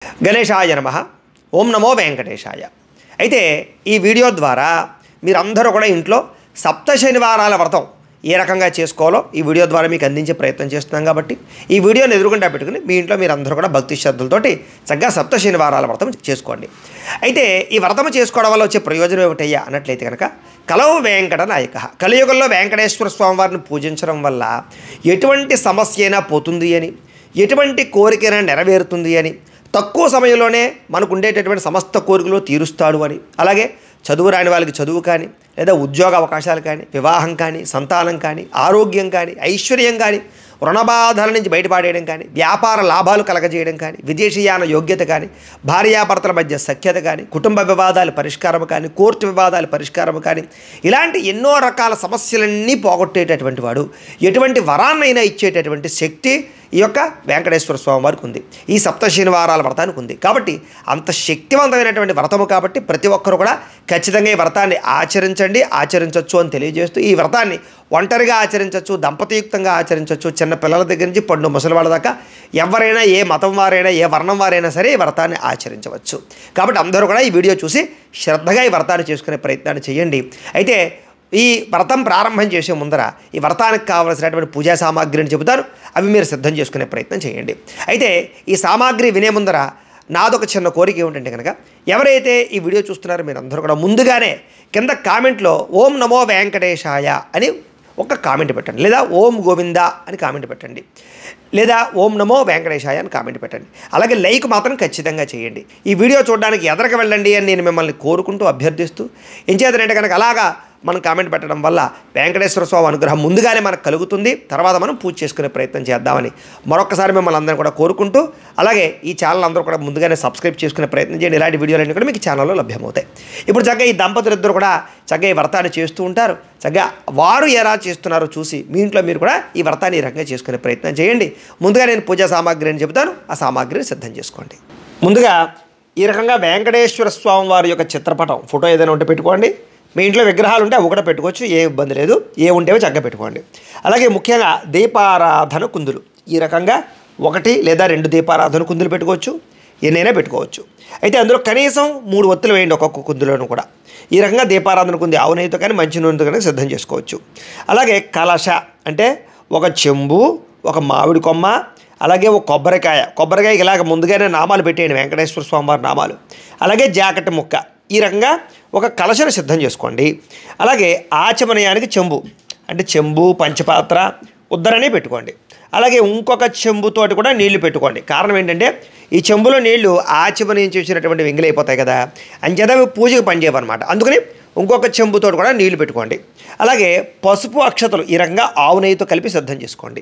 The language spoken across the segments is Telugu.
గణేశాయ నమః. ఓం నమో వెంకటేశాయ. అయితే ఈ వీడియో ద్వారా మీరందరూ కూడా ఇంట్లో సప్త శనివారాల వ్రతం ఏ రకంగా చేసుకోవాలో ఈ వీడియో ద్వారా మీకు అందించే ప్రయత్నం చేస్తున్నాం కాబట్టి ఈ వీడియోని ఎదురుగుండా పెట్టుకుని మీ ఇంట్లో మీరందరూ కూడా భక్తి శ్రద్ధలతోటి చక్కగా సప్త శనివారాల వ్రతం చేసుకోండి. అయితే ఈ వ్రతం చేసుకోవడం వల్ల వచ్చే ప్రయోజనం ఏమిటయ్యా అన్నట్లయితే కనుక కలవు వెంకట నాయక, కలియుగంలో వెంకటేశ్వర స్వామి వారిని పూజించడం వల్ల ఎటువంటి సమస్య అయినా పోతుంది అని, ఎటువంటి కోరికైనా నెరవేరుతుంది అని, తక్కువ సమయంలోనే మనకు ఉండేటటువంటి సమస్త కోరికలు తీరుస్తాడు అని, అలాగే చదువు రాని వాళ్ళకి చదువు కానీ, లేదా ఉద్యోగ అవకాశాలు కానీ, వివాహం కానీ, సంతానం కానీ, ఆరోగ్యం కానీ, ఐశ్వర్యం కానీ, రుణబాధల నుంచి బయటపడేయడం కానీ, వ్యాపార లాభాలు కలగజేయడం కానీ, విదేశీయాన యోగ్యత కానీ, భార్యాభర్తల మధ్య సఖ్యత కానీ, కుటుంబ వివాదాల పరిష్కారం కానీ, కోర్టు వివాదాల పరిష్కారం కానీ, ఇలాంటి ఎన్నో రకాల సమస్యలన్నీ పోగొట్టేటటువంటి వాడు, ఎటువంటి వరాన్నైనా ఇచ్చేటటువంటి శక్తి ఈ యొక్క వెంకటేశ్వర స్వామి వారికి ఉంది. ఈ సప్త శనివారాల వ్రతానికి ఉంది. కాబట్టి అంత శక్తివంతమైనటువంటి వ్రతము కాబట్టి ప్రతి ఒక్కరు కూడా ఖచ్చితంగా ఈ వ్రతాన్ని ఆచరించవచ్చు అని తెలియజేస్తూ, ఈ వ్రతాన్ని ఒంటరిగా ఆచరించవచ్చు, దంపతియుక్తంగా ఆచరించవచ్చు, చిన్న పిల్లల దగ్గర నుంచి పండు ముసలి వాళ్ళ దాకా ఎవరైనా, ఏ మతం వారైనా, ఏ వర్ణం వారైనా సరే ఈ వ్రతాన్ని ఆచరించవచ్చు. కాబట్టి అందరూ కూడా ఈ వీడియో చూసి శ్రద్ధగా ఈ వ్రతాన్ని చేసుకునే ప్రయత్నాన్ని చేయండి. అయితే ఈ వ్రతం ప్రారంభం చేసే ముందర ఈ వ్రతానికి కావలసినటువంటి పూజా సామాగ్రిని చెబుతాను, అవి మీరు సిద్ధం చేసుకునే ప్రయత్నం చేయండి. అయితే ఈ సామాగ్రి వినే ముందర నాదొక చిన్న కోరిక ఏమిటంటే కనుక, ఎవరైతే ఈ వీడియో చూస్తున్నారో మీరు అందరూ కూడా ముందుగానే కింద కామెంట్లో ఓం నమో వెంకటేశాయ అని ఒక కామెంట్ పెట్టండి, లేదా ఓం గోవింద అని కామెంట్ పెట్టండి, లేదా ఓం నమో వెంకటేశాయ అని కామెంట్ పెట్టండి. అలాగే లైక్ మాత్రం ఖచ్చితంగా చేయండి. ఈ వీడియో చూడడానికి ఎదరికి వెళ్ళండి అని నేను మిమ్మల్ని కోరుకుంటూ అభ్యర్థిస్తూ, ఏం చేద్దంటే కనుక అలాగా మనం కామెంట్ పెట్టడం వల్ల వెంకటేశ్వర స్వామి అనుగ్రహం ముందుగానే మనకు కలుగుతుంది. తర్వాత మనం పూజ చేసుకునే ప్రయత్నం చేద్దామని మరొకసారి మిమ్మల్ని అందరం కూడా కోరుకుంటూ, అలాగే ఈ ఛానల్ అందరూ కూడా ముందుగానే సబ్స్క్రైబ్ చేసుకునే ప్రయత్నం చేయండి. ఇలాంటి వీడియోలన్నీ కూడా మీకు ఛానల్లో లభ్యమవుతాయి. ఇప్పుడు చక్కగా ఈ దంపతులిద్దరు కూడా చక్కగా ఈ వ్రతాన్ని చేస్తూ ఉంటారు. చక్కగా వారు ఎలా చేస్తున్నారో చూసి మీ ఇంట్లో మీరు కూడా ఈ వ్రతాన్ని ఈ రకంగా చేసుకునే ప్రయత్నం చేయండి. ముందుగా నేను పూజా సామాగ్రి అని చెబుతాను, ఆ సామాగ్రిని సిద్ధం చేసుకోండి. ముందుగా ఈ రకంగా వెంకటేశ్వర స్వామి వారి యొక్క చిత్రపటం ఫోటో ఏదైనా ఉంటే పెట్టుకోండి. మీ ఇంట్లో విగ్రహాలు ఉంటే ఒకటే పెట్టుకోవచ్చు, ఏ ఇబ్బంది లేదు. ఏ ఉంటేవో చక్కగా పెట్టుకోండి. అలాగే ముఖ్యంగా దీపారాధన కుందులు, ఈ రకంగా 1 లేదా 2 దీపారాధన కుందులు పెట్టుకోవచ్చు, ఎన్నైనా పెట్టుకోవచ్చు. అయితే అందులో కనీసం 3 ఒత్తులు వేయండి ఒక్కొక్క కుందులోనూ కూడా. ఈ రకంగా దీపారాధన కుంది ఆవు నెయ్యితో కానీ మంచి నూనెతో కానీ సిద్ధం చేసుకోవచ్చు. అలాగే కలశ అంటే ఒక చెంబు, ఒక మామిడి కొమ్మ, అలాగే ఒక కొబ్బరికాయకి ఇలాగ ముందుగానే నామాలు పెట్టేయండి, వెంకటేశ్వర స్వామివారి నామాలు. అలాగే జాకెట్ ముక్క, ఈ రకంగా ఒక కలశను సిద్ధం చేసుకోండి. అలాగే ఆచమనయానికి చెంబు అంటే చెంబు, పంచపాత్ర, ఉద్దరణి పెట్టుకోండి. అలాగే ఇంకొక చెంబుతోటి కూడా నీళ్లు పెట్టుకోండి. కారణం ఏంటంటే ఈ చెంబులో నీళ్లు ఆచమనయం చేసినటువంటి వెంగిలైపోతాయి కదా, అంచేత అవి పూజకు పనిచేయవన్నమాట. అందుకని ఇంకొక చెంబుతో కూడా నీళ్లు పెట్టుకోండి. అలాగే పసుపు అక్షతలు ఈ రకంగా ఆవు నెయ్యితో కలిపి సిద్ధం చేసుకోండి.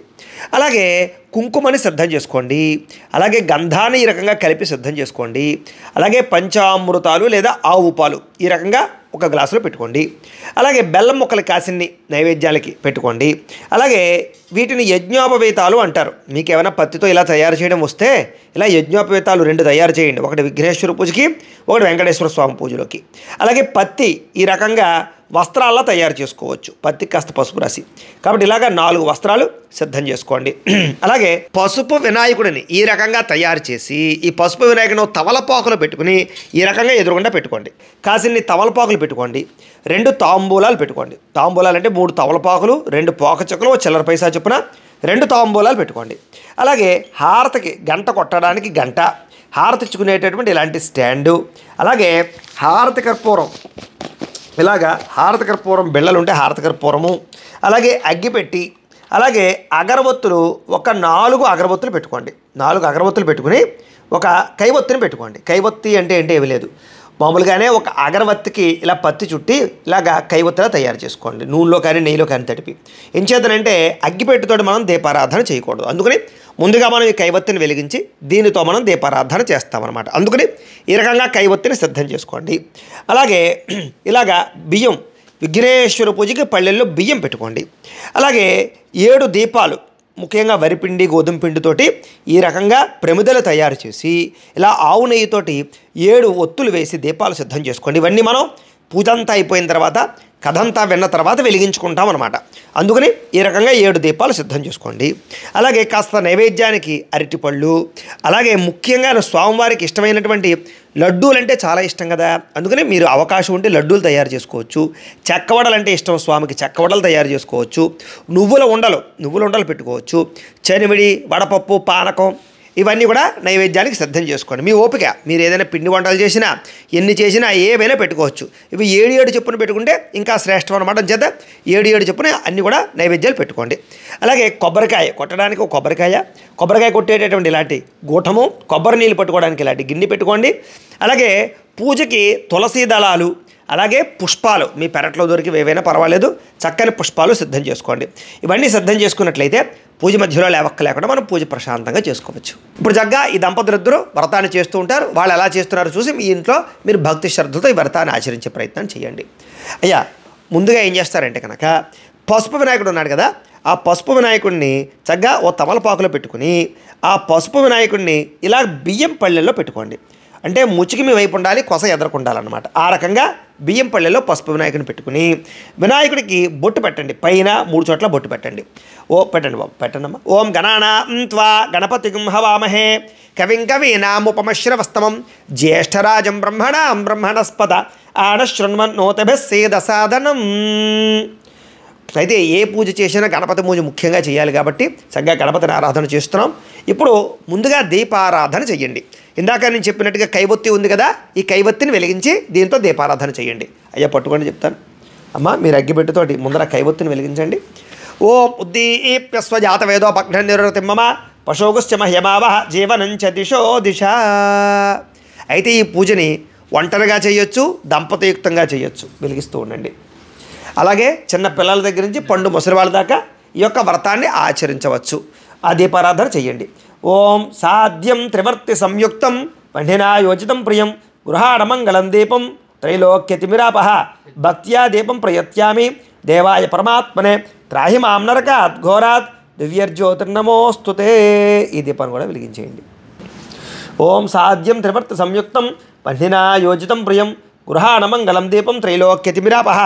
అలాగే కుంకుమని సిద్ధం చేసుకోండి. అలాగే గంధాన్ని ఈ రకంగా కలిపి సిద్ధం చేసుకోండి. అలాగే పంచామృతాలు లేదా ఆవు పాలు ఈ రకంగా ఒక గ్లాసులో పెట్టుకోండి. అలాగే బెల్లం ముక్కలు కాసిన్ని నైవేద్యాలకి పెట్టుకోండి. అలాగే వీటిని యజ్ఞోపవేతాలు అంటారు. మీకు ఏమైనా పత్తితో ఇలా తయారు చేయడం వస్తే ఇలా యజ్ఞోపవేతాలు 2 తయారు చేయండి, ఒకటి విఘ్నేశ్వర పూజకి, ఒకటి వెంకటేశ్వర స్వామి పూజలోకి. అలాగే పత్తి ఈ రకంగా వస్త్రాల్లో తయారు చేసుకోవచ్చు, పత్తికి కాస్త పసుపు రాసి. కాబట్టి ఇలాగ 4 వస్త్రాలు సిద్ధం చేసుకోండి. అలాగే పసుపు వినాయకుడిని ఈ రకంగా తయారు చేసి ఈ పసుపు వినాయకుడిని తమలపాకులు పెట్టుకుని ఈ రకంగా ఎదురుగుండా పెట్టుకోండి. కాసిన్ని తమలపాకులు పెట్టుకోండి. 2 తాంబూలాలు పెట్టుకోండి. తాంబూలాలు అంటే 3 తమలపాకులు, 2 పోకచెక్కలు, చిల్లర పైసా చొప్పున 2 తాంబూలాలు పెట్టుకోండి. అలాగే హారతికి గంట కొట్టడానికి గంట, హారతి ఇచ్చుకునేటటువంటి ఇలాంటి స్టాండు, అలాగే హారతి కర్పూరం, ఇలాగా హారతి కర్పూరం బిళ్ళలు ఉంటే హారతి కర్పూరము, అలాగే అగ్గిపెట్టి, అలాగే అగరబత్తులు ఒక 4 అగరబత్తులు పెట్టుకోండి. 4 అగరబత్తులు పెట్టుకుని ఒక కైవత్తిని పెట్టుకోండి. కైవత్తి అంటే ఏమీ లేదు, మామూలుగానే ఒక అగరబత్తికి ఇలా పత్తి చుట్టి ఇలాగా కైవత్తిలా తయారు చేసుకోండి, నూనెలో కానీ నెయ్యిలో కానీ తడిపి. ఏం చేద్దానంటే అగ్గిపెట్టితోటి మనం దీపారాధన చేయకూడదు. అందుకని ముందుగా మనం ఈ కైవత్తిని వెలిగించి దీనితో మనం దీపారాధన చేస్తామన్నమాట. అందుకని ఈ రకంగా కైవత్తిని సిద్ధం చేసుకోండి. అలాగే ఇలాగా బియ్యం, విఘ్నేశ్వర పూజకి పళ్ళెల్లో బియ్యం పెట్టుకోండి. అలాగే 7 దీపాలు, ముఖ్యంగా వరిపిండి, గోధుమ పిండితోటి ఈ రకంగా ప్రమిదలు తయారు చేసి ఇలా ఆవు నెయ్యితోటి 7 ఒత్తులు వేసి దీపాలు సిద్ధం చేసుకోండి. ఇవన్నీ మనం పూజ అంతా అయిపోయిన తర్వాత కథంతా విన్న తర్వాత వెలిగించుకుంటాం అనమాట. అందుకని ఈ రకంగా 7 దీపాలు సిద్ధం చేసుకోండి. అలాగే కాస్త నైవేద్యానికి అరటిపళ్ళు, అలాగే ముఖ్యంగా స్వామివారికి ఇష్టమైనటువంటి లడ్డూలు అంటే చాలా ఇష్టం కదా, అందుకని మీరు అవకాశం ఉంటే లడ్డూలు తయారు చేసుకోవచ్చు. చెక్కవడలు అంటే ఇష్టం స్వామికి, చెక్కవడలు తయారు చేసుకోవచ్చు. నువ్వుల ఉండలు పెట్టుకోవచ్చు. చనివిడి, వడపప్పు, పానకం ఇవన్నీ కూడా నైవేద్యానికి సిద్ధం చేసుకోండి. మీ ఓపిక, మీరు ఏదైనా పిండి వంటలు చేసినా ఎన్ని చేసినా ఏవైనా పెట్టుకోవచ్చు. ఇవి 7 చొప్పున పెట్టుకుంటే ఇంకా శ్రేష్టం అనమాట. చేత 7 చొప్పున అన్నీ కూడా నైవేద్యాలు పెట్టుకోండి. అలాగే కొబ్బరికాయ కొట్టడానికి ఒక కొబ్బరికాయ కొట్టేటటువంటి ఇలాంటి గూటము, కొబ్బరి నీళ్ళు పట్టుకోవడానికి ఇలాంటి గిన్నె పెట్టుకోండి. అలాగే పూజకి తులసి దళాలు, అలాగే పుష్పాలు మీ పెరట్లో దొరికి ఏవైనా పర్వాలేదు, చక్కని పుష్పాలు సిద్ధం చేసుకోండి. ఇవన్నీ సిద్ధం చేసుకున్నట్లయితే పూజ మధ్యలో లేకుండా మనం పూజ ప్రశాంతంగా చేసుకోవచ్చు. ఇప్పుడు చక్కగా ఈ దంపతులిద్దరూ వ్రతాన్ని చేస్తూ ఉంటారు. వాళ్ళు ఎలా చేస్తున్నారో చూసి మీ ఇంట్లో మీరు భక్తి శ్రద్ధతో ఈ వ్రతాన్ని ఆచరించే ప్రయత్నం చేయండి. అయ్యా, ముందుగా ఏం చేస్తారంటే కనుక పసుపు వినాయకుడు ఉన్నాడు కదా, ఆ పసుపు వినాయకుడిని చక్కగా ఓ తమలపాకులో పెట్టుకుని ఆ పసుపు వినాయకుడిని ఇలా బియ్యం పళ్ళెల్లో పెట్టుకోండి. అంటే ముచ్చికి మీ వైపు ఉండాలి, కొస ఎదరకుండాలన్నమాట. ఆ రకంగా బియ్యం పళ్ళెల్లో పసుపు వినాయకుడిని పెట్టుకుని వినాయకుడికి బొట్టు పెట్టండి. పైన 3 చోట్ల బొట్టు పెట్టండి. పెట్టండి బాబు, పెట్టండమ్మా. ఓం గణానాం త్వా గణపతిం హవామహే కవిం కవీనాముపమశ్రవస్తమం జ్యేష్ఠరాజం బ్రహ్మణస్పద ఆనశృణ్వన్నోతభిः సేదసాదనం. అయితే ఏ పూజ చేసినా గణపతి పూజ ముఖ్యంగా చేయాలి కాబట్టి చక్కగా గణపతిని ఆరాధన చేస్తున్నాం. ఇప్పుడు ముందుగా దీపారాధన చెయ్యండి. ఇందాక నేను చెప్పినట్టుగా కైవొత్తి ఉంది కదా, ఈ కైవొత్తిని వెలిగించి దీంతో దీపారాధన చేయండి. అయ్యా పట్టుకోండి చెప్తాను. అమ్మ మీరు అగ్గిపెట్టుతోటి ముందర కైవొత్తిని వెలిగించండి. ఓం ఉద్దీప్యస్వజాత వేదోపఘ్న నిరతిమ్మమ పశోగుశ్చ మహ్యమావహ జీవనంచ దిశో దిశ. అయితే ఈ పూజని ఒంటరిగా చేయొచ్చు, దంపతియుక్తంగా చేయొచ్చు. వెలిగిస్తూ ఉండండి. అలాగే చిన్న పిల్లల దగ్గర నుంచి పండు ముసలి వాళ్ళ దాకా ఈ యొక్క వ్రతాన్ని ఆచరించవచ్చు. ఆ దీపారాధన చెయ్యండి. ఓం సాధ్యం త్రివర్తి సంయుక్తం పండినా యోజితం ప్రియం గృహాణమంగళం దీపం త్రైలోక్యతిమిరాపహ భక్త్యా దీపం ప్రయత్యామి దేవాయ పరమాత్మనే త్రాహి మాం నరకాత్ ఘోరాత్ దివ్యర్జ్యోతిర్నమోస్తుతే. ఈ దీపాన్ని కూడా వెలిగించేయండి. ఓం సాధ్యం త్రివర్తి సంయుక్తం పండినా యోజితం ప్రియం గృహాణమంగళం దీపం త్రైలోక్యతిమిరాపహ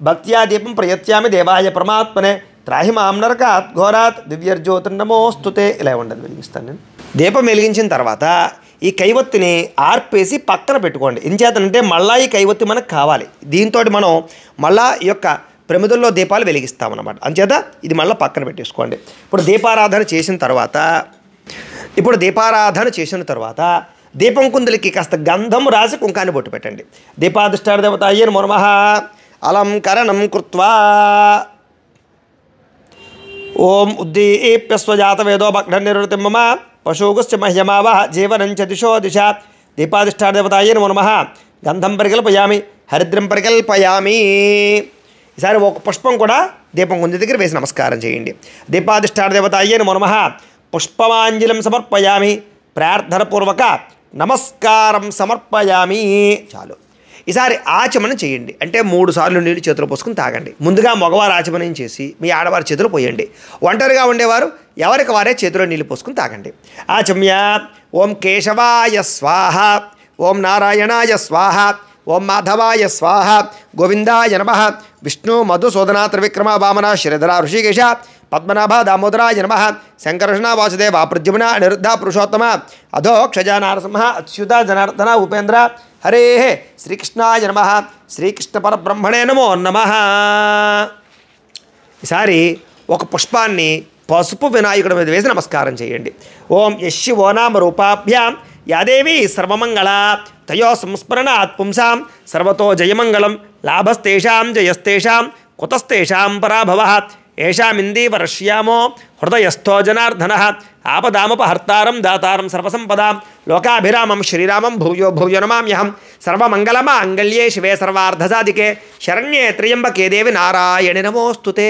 భక్త్యా దీపం ప్రయత్యామి దేవాయ పరమాత్మనే త్రాహి మాం నరకాత్ ఘోరాత్ దివ్యర్జ్యోతిర్నమోస్తుతే. ఇలా ఉండదు, వెలిగిస్తాను నేను. దీపం వెలిగించిన తర్వాత ఈ కైవత్తిని ఆర్పేసి పక్కన పెట్టుకోండి. ఎంచేతనంటే మళ్ళా ఈ కైవత్తి మనకు కావాలి. దీంతో మనం మళ్ళా ఈ యొక్క ప్రమిదల్లో దీపాలు వెలిగిస్తామన్నమాట. అంచేత ఇది మళ్ళీ పక్కన పెట్టేసుకోండి. ఇప్పుడు దీపారాధన చేసిన తర్వాత దీపం కుందులకి కాస్త గంధం రాసి కుంకాన్ని బొట్టు పెట్టండి. దీపాధిష్టారదేవతాయే నమో నమః అలంకరణం కృత్వా ఓం ఉద్దీప్యస్వజాత వేదోపఘ్న నిరతిమ్మమ పశోగుశ్చ మహ్యమావహ జీవనంచ దిశో దిశ. దీపాధిష్టారదేవతాయే నమో నమః గంధం పరికల్పయామి హరిద్రం పరికల్పయామి. ఈసారి ఒక పుష్పం కూడా దీపం కుంది దగ్గర వేసి నమస్కారం చేయండి. దీపాధిష్టారదేవతాయే నమో నమః పుష్పమాంజలిం సమర్పయామి ప్రార్థనపూర్వక నమస్కారం సమర్పయామి. చాలు. ఈసారి ఆచమనం చేయండి. అంటే 3 సార్లు నీళ్ళు చేతులు పోసుకుని తాగండి. ముందుగా మగవారు ఆచమనం చేసి మీ ఆడవారి చేతులు పోయండి. ఒంటరిగా ఉండేవారు ఎవరికి వారే చేతిలో నీళ్ళు పోసుకుని తాగండి. ఆచమ్య ఓం కేశవాయ స్వాహ ఓం నారాయణాయ స్వాహ ఓం మాధవాయ స్వాహ గోవిందాయ నమః విష్ణు మధుసూదన త్రివిక్రమ వామన శ్రీధర ఋషికేశ పద్మనాభ దామోదరాయ నమః శంకరకృష్ణ వాసుదేవ ప్రద్యుమ్న అనిరుద్ధ పురుషోత్తమ అధోక్షజ నారసింహ అచ్యుత జనార్దన ఉపేంద్ర హరే శ్రీకృష్ణాయ నమః శ్రీకృష్ణ పరబ్రహ్మణే నమో నమః. ఈసారి ఒక పుష్పాన్ని పసుపు వినాయకుడి మీద వేసి నమస్కారం చేయండి. ఓం యశివో నామ రూపాభ్యాం యాదేవి సర్వమంగళ తయో సంస్మరణాత్ పుంసాం సర్వతో జయమంగళం లాభస్తేషాం జయస్తేషాం కుతస్తేషాం పరాభవః ఏషామిందీవరశ్యామో హృదయస్థో జనార్దనః ఆపదామపహర్తారం దాతారం సర్వసంపదాం లోకాభిరామం శ్రీరామం భూయో భూయో నమామ్యహం సర్వమంగళమాంగళ్యే శివే సర్వార్ధసాధికే శరణ్యే త్ర్యంబకే దేవి నారాయణి నమోస్తుతే.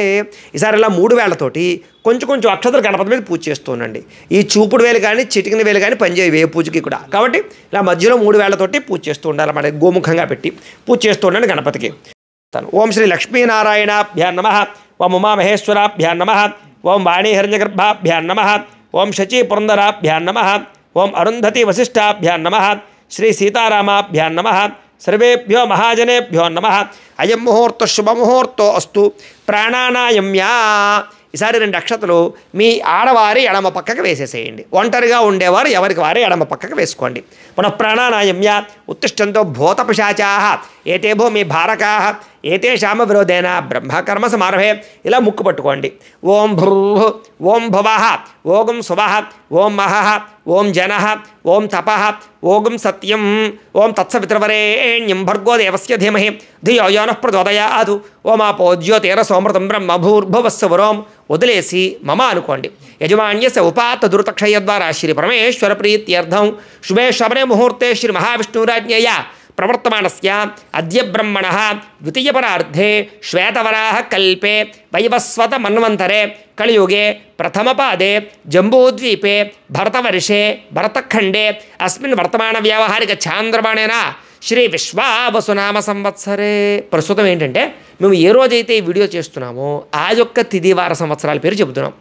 ఈసారి ఇలా 3 వేళ్లతోటి కొంచెం అక్షతలు గణపతి మీద పూజ చేస్తూ ఉండండి. ఈ చూపుడు వేలు కానీ చిటికిన వేలు కానీ పనిచేయవు ఏ పూజకి కూడా. కాబట్టి ఇలా మధ్యలో 3 వేళ్లతోటి పూజ చేస్తూ ఉండాలన్నమాట. గోముఖంగా పెట్టి పూజ చేస్తూ ఉండండి గణపతికి. ఓం శ్రీ లక్ష్మీనారాయణాభ్యాం నమః ఓం ఉమామహేశ్వరాభ్యాం నమః ఓం వాణీహిరణ్యగర్భాభ్యాం నమః ఓం శచీ పురందరాభ్యాం నమః ఓం అరుంధతి వశిష్టాభ్యాం నమః శ్రీ సీతారామాభ్యాం నమః సర్వేభ్యో మహాజనేభ్యో నమః. అయం ముహూర్త శుభముహూర్తో అస్తు. ప్రాణానాయమ్యా. ఈసారి 2 అక్షతలు మీ ఆడవారి ఎడమ పక్కకు వేసేసేయండి. ఒంటరిగా ఉండేవారు ఎవరికి వారే ఎడమ పక్కకు వేసుకోండి. పునః ప్రాణానాయమ్య ఉత్తిష్టంతో భూతపిశాచాః ఏతేభో మీ భారకాః ఏతేషామ విరోధేన బ్రహ్మకర్మ సమారభే. ఇలా ముక్కు పట్టుకోండి. ఓం భృః ఓం భువః ఓం సువః ఓం మహః ఓం జనః ఓం తపః ఓం సత్యం ఓం తత్సవితృవరేణ్యం భర్గో దేవస్య ధీమహి ధియో యో నః ప్రచోదయాత్. ఓమాపో జ్యోతిరసోమృతం బ్రహ్మ భూర్భువస్సువరోం. వదిలేసి మమ అనుకోండి. యజమాన్యస్య ఉపాత్త దురితక్షయ ద్వారా శ్రీ పరమేశ్వర ప్రీత్యర్థం శుభే శబనే ముహూర్తే శ్రీ మహావిష్ణురాజ్ఞయ ప్రవర్తమానస్య అద్య బ్రహ్మణః ద్వితీయపరార్ధే శ్వేతవరాహ కల్పే వైవస్వత మన్వంతరే కలియుగే ప్రథమపాదే జంబూద్వీపే భరతవర్షే భరతఖండే అస్మిన్ వర్తమాన వ్యావహారిక చాంద్రబాణేన శ్రీ విశ్వావసునామ సంవత్సరే. ప్రస్తుతం ఏంటంటే మేము ఏ రోజైతే ఈ వీడియో చేస్తున్నామో ఆ యొక్క తిథివార సంవత్సరాల పేరు చెబుతున్నాం.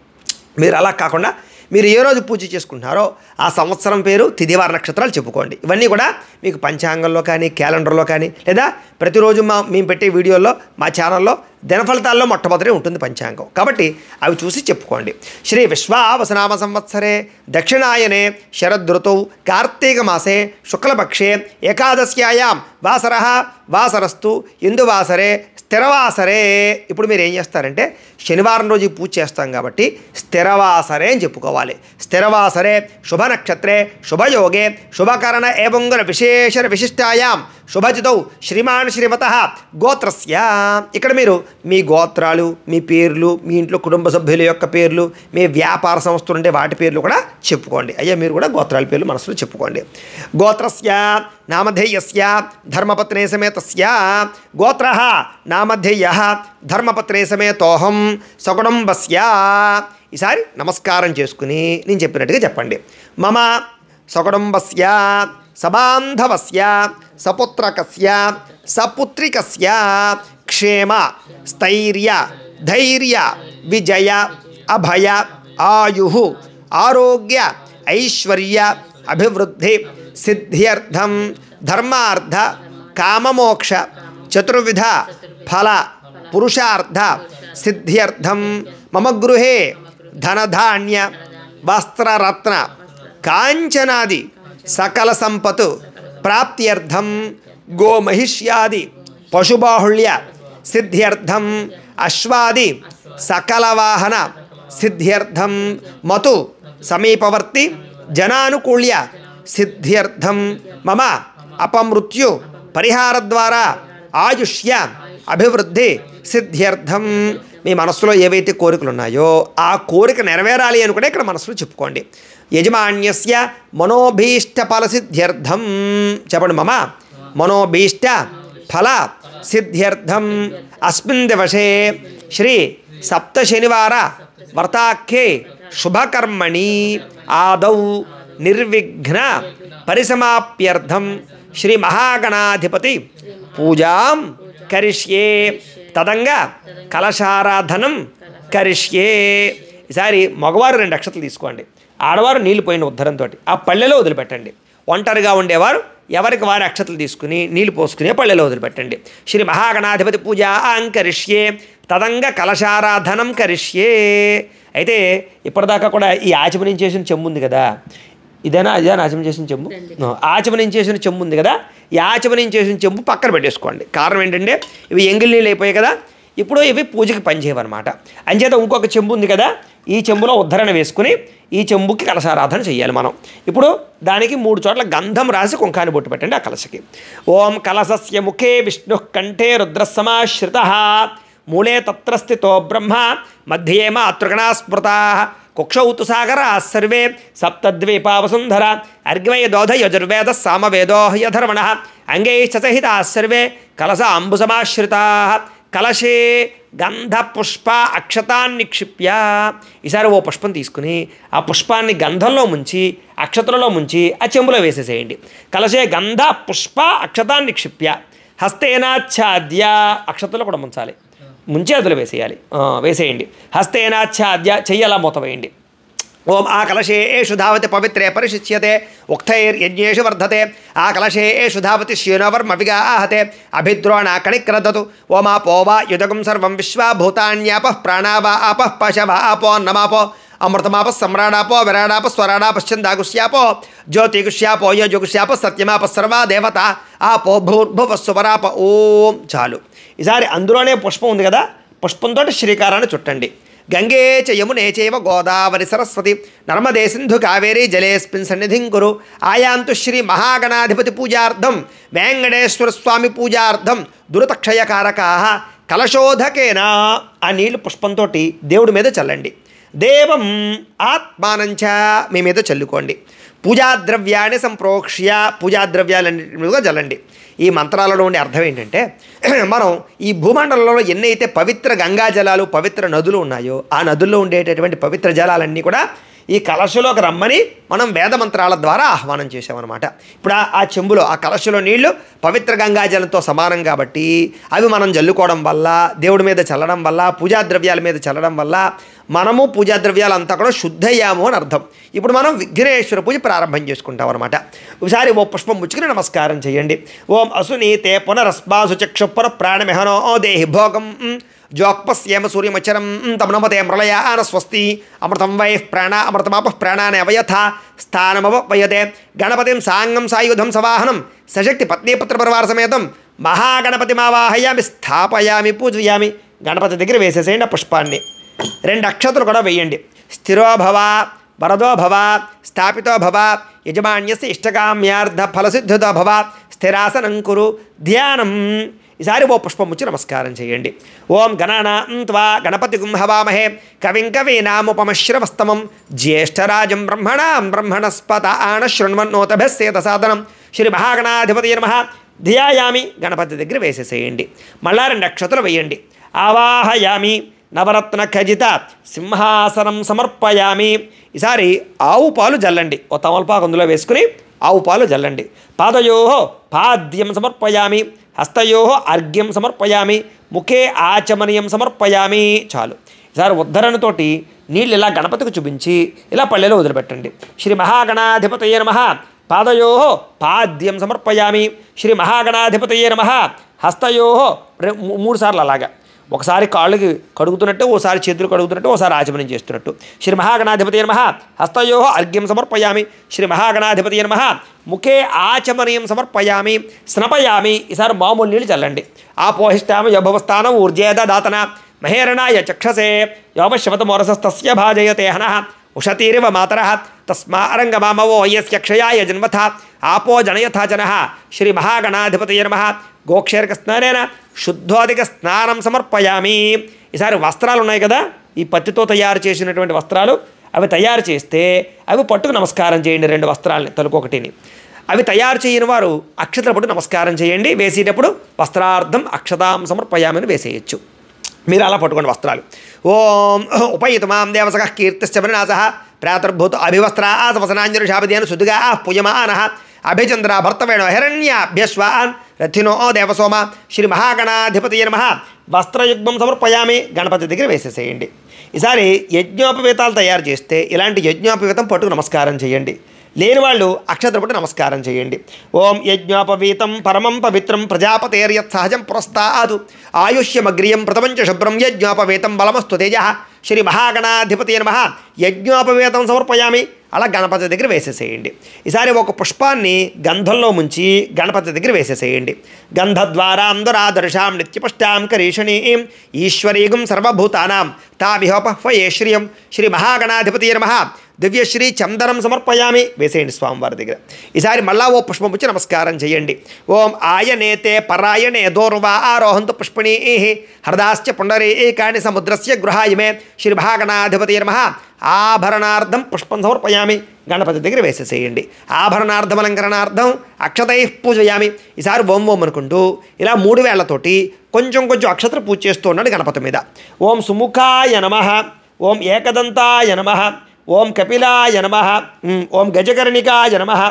మీరు అలా కాకుండా మీరు ఏ రోజు పూజ చేసుకుంటున్నారో ఆ సంవత్సరం పేరు తిథివార నక్షత్రాలు చెప్పుకోండి. ఇవన్నీ కూడా మీకు పంచాంగంలో కానీ క్యాలెండర్లో కానీ లేదా ప్రతిరోజు మేము పెట్టే వీడియోల్లో మా ఛానల్లో దినఫలితాల్లో మొట్టమొదటి ఉంటుంది పంచాంగం. కాబట్టి అవి చూసి చెప్పుకోండి. శ్రీ విశ్వావసనామ సంవత్సరే దక్షిణాయనే శరదృతౌ కార్తీక మాసే శుక్లపక్షే ఏకాదశ్యాయాం వాసరః వాసరస్తు ఇందువాసరే స్థిరవాసరే. ఇప్పుడు మీరు ఏం చేస్తారంటే శనివారం రోజు పూజ చేస్తాం కాబట్టి స్థిరవాసరే అని చెప్పుకోవాలి. స్థిరవాసరే శుభనక్షత్రే శుభయోగే శుభకరణ ఏవంగుల విశేష విశిష్టాయాం శుభజితౌ శ్రీమాన్ శ్రీమతః గోత్రస్య. ఇక్కడ మీరు మీ గోత్రాలు మీ పేర్లు మీ ఇంట్లో కుటుంబ సభ్యుల యొక్క పేర్లు మీ వ్యాపార సంస్థలు ఉంటే వాటి పేర్లు కూడా చెప్పుకోండి. అయ్యా మీరు కూడా గోత్రాల పేర్లు మనసులో చెప్పుకోండి. గోత్రస్య నామధేయస్య ధర్మపత్నే సమేతస్య గోత్రః నామధేయః ధర్మపత్నే సమేతోహం సకుటుంబస్య. ఈసారి నమస్కారం చేసుకుని నేను చెప్పినట్టుగా చెప్పండి. మమ సకుటుంబస్య సబాంధవస్య సపుత్రకస్య సపుత్రికస్య క్షేమ స్థైర్య ధైర్య విజయ అభయ ఆయుః ఆరోగ్య ఐశ్వర్య అభివృద్ధి సిద్ధ్యర్థం ధర్మార్థ కామమోక్ష చతుర్విధ ఫల పురుషార్థ సిద్ధ్యర్థం మమ గృహే ధనధాన్య వస్త్రరత్న కాంచనాది సకల సంపత్ ప్రాప్త్యర్థం గోమహిష్యాది పశుబాహుళ్య సిద్ధ్యర్థం అశ్వాది సకల వాహన సిద్ధ్యర్థం మతు సమీపవర్తి జనానుకూల్య సిద్ధ్యర్థం మమ అపమృత్యు పరిహార ద్వారా ఆయుష్య అభివృద్ధి సిద్ధ్యర్థం. మీ మనస్సులో ఏవైతే కోరికలు ఉన్నాయో ఆ కోరిక నెరవేరాలి అని కూడా ఇక్కడ మనసులో చెప్పుకోండి. యజమాన్యస్య మనోభీష్ట ఫల సిద్ధ్యర్థం చెప్పండి. మమ మనోభీష్ట ఫల సిద్ధ్యర్థం అస్మిన్ దివసే శ్రీ సప్త శనివార వ్రతాఖ్యే శుభకర్మణి ఆదౌ నిర్విఘ్న పరిసమాప్యర్థం శ్రీ మహాగణాధిపతి పూజాం కరిష్యే తదంగా కలశారాధనం కరిష్యే. ఈసారి మగవారు 2 అక్షతలు తీసుకోండి. ఆడవారు నీళ్ళు పోయిన ఉద్ధరంతో ఆ పళ్ళెలో వదిలిపెట్టండి. ఒంటరిగా ఉండేవారు ఎవరికి వారి అక్షతలు తీసుకుని నీళ్ళు పోసుకునే పళ్ళెలో వదిలిపెట్టండి. శ్రీ మహాగణాధిపతి పూజాం కరిష్యే తదంగా కలశారాధనం కరిష్యే. అయితే ఇప్పటిదాకా కూడా ఈ ఆచమనం చేసిన చెంబు ఉంది కదా, ఇదేనా ఆచమనం చేసిన చెంబు? ఆచమనం చేసిన చెంబు ఉంది కదా, ఈ ఆచమనం చేసిన చెంబు పక్కన పెట్టేసుకోండి. కారణం ఏంటంటే ఇవి ఎంగిల్ నీళ్ళు అయిపోయాయి కదా, ఇప్పుడు ఇవి పూజకి పనిచేయవన్నమాట. అంచేత ఇంకొక చెంబు ఉంది కదా, ఈ చెంబులో ఉద్ధరణ వేసుకుని ఈ చెంబుకి కలశారాధన చేయాలి మనం. ఇప్పుడు దానికి 3 చోట్ల గంధం రాసి కుంకాన్ని బొట్టు పెట్టండి ఆ కలశకి. ఓం కలశస్య ముఖే విష్ణు కంఠే రుద్రసమాశ్రితః మూలే తత్ర స్థితో బ్రహ్మ మధ్యే మాతృగణా స్మృతాః కుక్షౌతు సాగరా సర్వే సప్తద్వీపావసుంధర అర్గ్వయ దోధ యజుర్వేద సామవేదో యధర్మణః అంగైశ్చ సహితా సర్వే కలశ అంబుసమాశ్రితాః కలశే గంధ పుష్ప అక్షతాన్ని నిక్షిప్య. ఈసారి ఓ పుష్పం తీసుకుని ఆ పుష్పాన్ని గంధంలో ముంచి అక్షతలలో ముంచి ఆ చెంబులో వేసేసేయండి. కలశే గంధ పుష్ప అక్షతాన్ని నిక్షిప్య హస్తేనాచ్ఛాద్య అక్షతలో కూడా ముంచాలి, ముంచి అందులో వేసేయాలి, వేసేయండి. హస్తేనాచ్ఛాద్య చెయ్యలా మూత వేయండి. ఓం ఆ కలశే ఏషు ధావతి పవిత్రే పరిశిచ్యతే ఉక్తైర్యజ్ఞేషు వర్ధతే ఆ కలశే ఏషు ధావతి శ్యూనవర్మవిగా ఆహతే అభిద్రోణ కణిక్రదతు ఓమాపోవా యుదగం సర్వం విశ్వాభూతాన్యాపః ప్రాణావా ఆపః పశవ ఆపో నమాపో అమృతమాప సమ్రాడాపో విరాడాప స్వరాడాపశ్చందాగుష్యాపో జ్యోతిగుష్యాపో యజుగుష్యాప సత్యమాప సర్వా దేవత ఆపో భూర్భువస్సువరాప ఓం. చాలు. ఈసారి అందులోనే పుష్పం ఉంది కదా, పుష్పంతో శ్రీకారాన్ని చుట్టండి. గంగే చ యమునే చైవ గోదావరి సరస్వతి నర్మదే సింధు కావేరీ జలేస్మిన్ సన్నిధిం కురు ఆయాంతు శ్రీ మహాగణాధిపతి పూజార్థం వెంకటేశ్వర స్వామి పూజార్థం దురతక్షయకారకా కలశోధకేనా. ఆ నీళ్లు పుష్పంతో దేవుడి మీద చల్లండి. దేవం ఆత్మానంచ మీ మీద చల్లుకోండి. పూజాద్రవ్యాన్ని సంప్రోక్ష్య పూజాద్రవ్యాలన్నింటి మీదుగా చల్లండి. ఈ మంత్రాలలో ఉండే అర్థం ఏంటంటే, మనం ఈ భూమండలంలో ఎన్నైతే పవిత్ర గంగా జలాలు పవిత్ర నదులు ఉన్నాయో ఆ నదుల్లో ఉండేటటువంటి పవిత్ర జలాలన్నీ కూడా ఈ కలశలోకి రమ్మని మనం వేద మంత్రాల ద్వారా ఆహ్వానం చేసామన్నమాట. ఇప్పుడు ఆ చెంబులో ఆ కలశలో నీళ్లు పవిత్ర గంగాజలంతో సమానం కాబట్టి అవి మనం జల్లుకోవడం వల్ల, దేవుడి మీద చల్లడం వల్ల, పూజాద్రవ్యాల మీద చల్లడం వల్ల మనము పూజాద్రవ్యాలంతా కూడా శుద్ధయ్యాము అని అర్థం. ఇప్పుడు మనం విఘ్నేశ్వర పూజ ప్రారంభం చేసుకుంటాం అనమాట. ఒకసారి ఓ పుష్పం ముచ్చుకుని నమస్కారం చేయండి. ఓం అసునీతే పునరస్మాసు చక్షుపుర ప్రాణమిహనో దేహి భోగం జోక్పస్యేమ సూర్యమచరం తమనమతే మృళయాన స్వస్తి అమృతం వై ప్రాణ అమృతమాప ప్రాణాన్ని అవయథ స్థానమవయతే గణపతిం సాంగం సాయుధం సవాహనం సశక్తి పత్నీపుత్ర పరివార సమేతం మహాగణపతి మావాహయామి స్థాపయామి పూజయామి. గణపతి దగ్గర వేసేసేయండి ఆ పుష్పాన్ని. 2 అక్షతలు కూడా వేయండి. స్థిరో భవ వరదో భవ స్థాపితో భవ యజమాన్యస్య ఇష్టకామ్యార్థ ఫలసిద్ధితో భవ స్థిరాసనం కురు ధ్యానం. ఈసారి ఓ పుష్పం ముచ్చి నమస్కారం చేయండి. ఓం గణానాం త్వా గణపతిగుం హవామహే కవిం కవీనాముపమశ్రవస్తమం జ్యేష్ఠరాజం బ్రహ్మణాం బ్రహ్మణస్పత ఆన శృణ్వన్నోతభస్యేత సాధనం శ్రీ మహాగణాధిపతి నమః ధ్యాయామి. గణపతి దగ్గర వేసేసేయండి. మళ్ళా 2 అక్షతలు వేయండి. ఆవాహయామి నవరత్న ఖజిత సింహాసనం సమర్పయామి. ఈసారి ఆవు పాలు జల్లండి. ఓ తమలపాకు అందులో వేసుకుని ఆవు పాలు జల్లండి. పాదయో పాద్యం సమర్పయామి హస్తయో అర్ఘ్యం సమర్పయామి ముఖే ఆచమనీయం సమర్పయామి. చాలు. ఈసారి ఉద్ధరణతోటి నీళ్ళు ఇలా గణపతికి చూపించి ఇలా పల్లెలో వదిలిపెట్టండి. శ్రీ మహాగణాధిపతయే నమః పాదయో పాద్యం సమర్పయామి శ్రీ మహాగణాధిపతయే నమః హస్తయో 3 సార్లు అలాగా, ఒకసారి కాళ్ళకి కడుగుతున్నట్టు, ఓసారి చేతులు కడుగుతున్నట్టు, ఓసారి ఆచమనం చేస్తున్నట్టు. శ్రీ మహాగణాధిపతయే నమః హస్తయో అర్ఘ్యం సమర్పయామి శ్రీ మహాగణాధిపతయే నమః ముఖే ఆచమనీయం సమర్పయామి స్నపయామి. ఈసారి మామూలు నీళ్ళు చల్లండి. ఆపోహిష్టామ యభవస్థానం ఊర్జేద దాతన మహేరణాయ చక్షసే యోమశవతమోరసస్తస్య భాజయతే హనః ఉషతీరివ మాతరః తస్మారంగమామవో యస్య క్షయాయ జన్మథ ఆపో జనయథా జనః శ్రీ మహాగణాధిపతయే నమః గోక్షేరక స్నానేన శుద్ధోదిక స్నానం సమర్పయామి. ఈసారి వస్త్రాలు ఉన్నాయి కదా, ఈ పత్తితో తయారు చేసినటువంటి వస్త్రాలు, అవి తయారు చేస్తే అవి పట్టుకు నమస్కారం చేయండి. 2 వస్త్రాలని తలుకొకటిని. అవి తయారు చేయని వారు అక్షతల పట్టు నమస్కారం చేయండి. వేసేటప్పుడు వస్త్రార్థం అక్షతాం సమర్పయామని వేసేయచ్చు. మీరు అలా పట్టుకోండి వస్త్రాలు. ఓం ఉపయుతమాం దేవసక కీర్తిశ్చ వినాశ ప్రాతర్భూత అభివస్త్రాసవసనాంజరుషాభిధేను సుదుగా పుయమాన అభిచంద్ర భర్తవేణో హిరణ్యాభ్యశ్వాన్ రథినో దేవసోమ శ్రీ మహాగణాధిపతయే నమః వస్త్రయుగ్మం సమర్పయామి. గణపతి దగ్గర వేసేసేయండి. ఈసారి యజ్ఞోపవీతాలు తయారు చేస్తే ఇలాంటి యజ్ఞోపవీతం పట్టుకు నమస్కారం చేయండి. లేని వాళ్ళు అక్షతల పట్టు నమస్కారం చేయండి. ఓం యజ్ఞోపవీతం పరమం పవిత్రం ప్రజాపతేర్యత్ సహజం పురస్తాదు ఆయుష్యమగ్రియం ప్రథమంచ శుభ్రం యజ్ఞోపవీతం బలమస్తు తేజ శ్రీ మహాగణాధిపతయే నమః యజ్ఞోపవీతం సమర్పయామి. అలా గణపతి దగ్గర వేసేసేయండి. ఈసారి ఒక పుష్పాన్ని గంధంలో ముంచి గణపతి దగ్గర వేసేసేయండి. గంధద్వారాం దురాదర్శాం నిత్యపుష్టాం కరీషణీం ఈశ్వరీగుం సర్వభూతానాం తామిహోపహ్వయే శ్రియం శ్రీ మహాగణాధిపతయే నమః దివ్యశ్రీ చందనం సమర్పయామి. వేసేయండి స్వామివారి దగ్గర. ఈసారి మళ్ళా ఓ పుష్పం పుచ్చి నమస్కారం చేయండి. ఓం ఆయనేతే పరాయణే దోర్వా ఆరోహంతు పుష్పిణీ హృదాశ్చ పుండరీకాని సముద్రస్య గృహాయమే శ్రీ మహాగణాధిపతయే నమః ఆభరణార్థం పుష్పం సమర్పయామి. గణపతి దగ్గర వేసేసేయండి. ఆభరణార్థం అలంకరణార్థం అక్షతై పూజయామి. ఈసారి ఓం ఓం అనుకుంటూ ఇలా 3 వేళ్లతోటి కొంచెం అక్షతలు పూజ చేస్తూ ఉన్నాడు గణపతి మీద. ఓం సుముఖాయ నమః ఓం ఏకదంతాయ నమః ఓం కపిలాయ నమః ఓం గజకర్ణికాయ నమః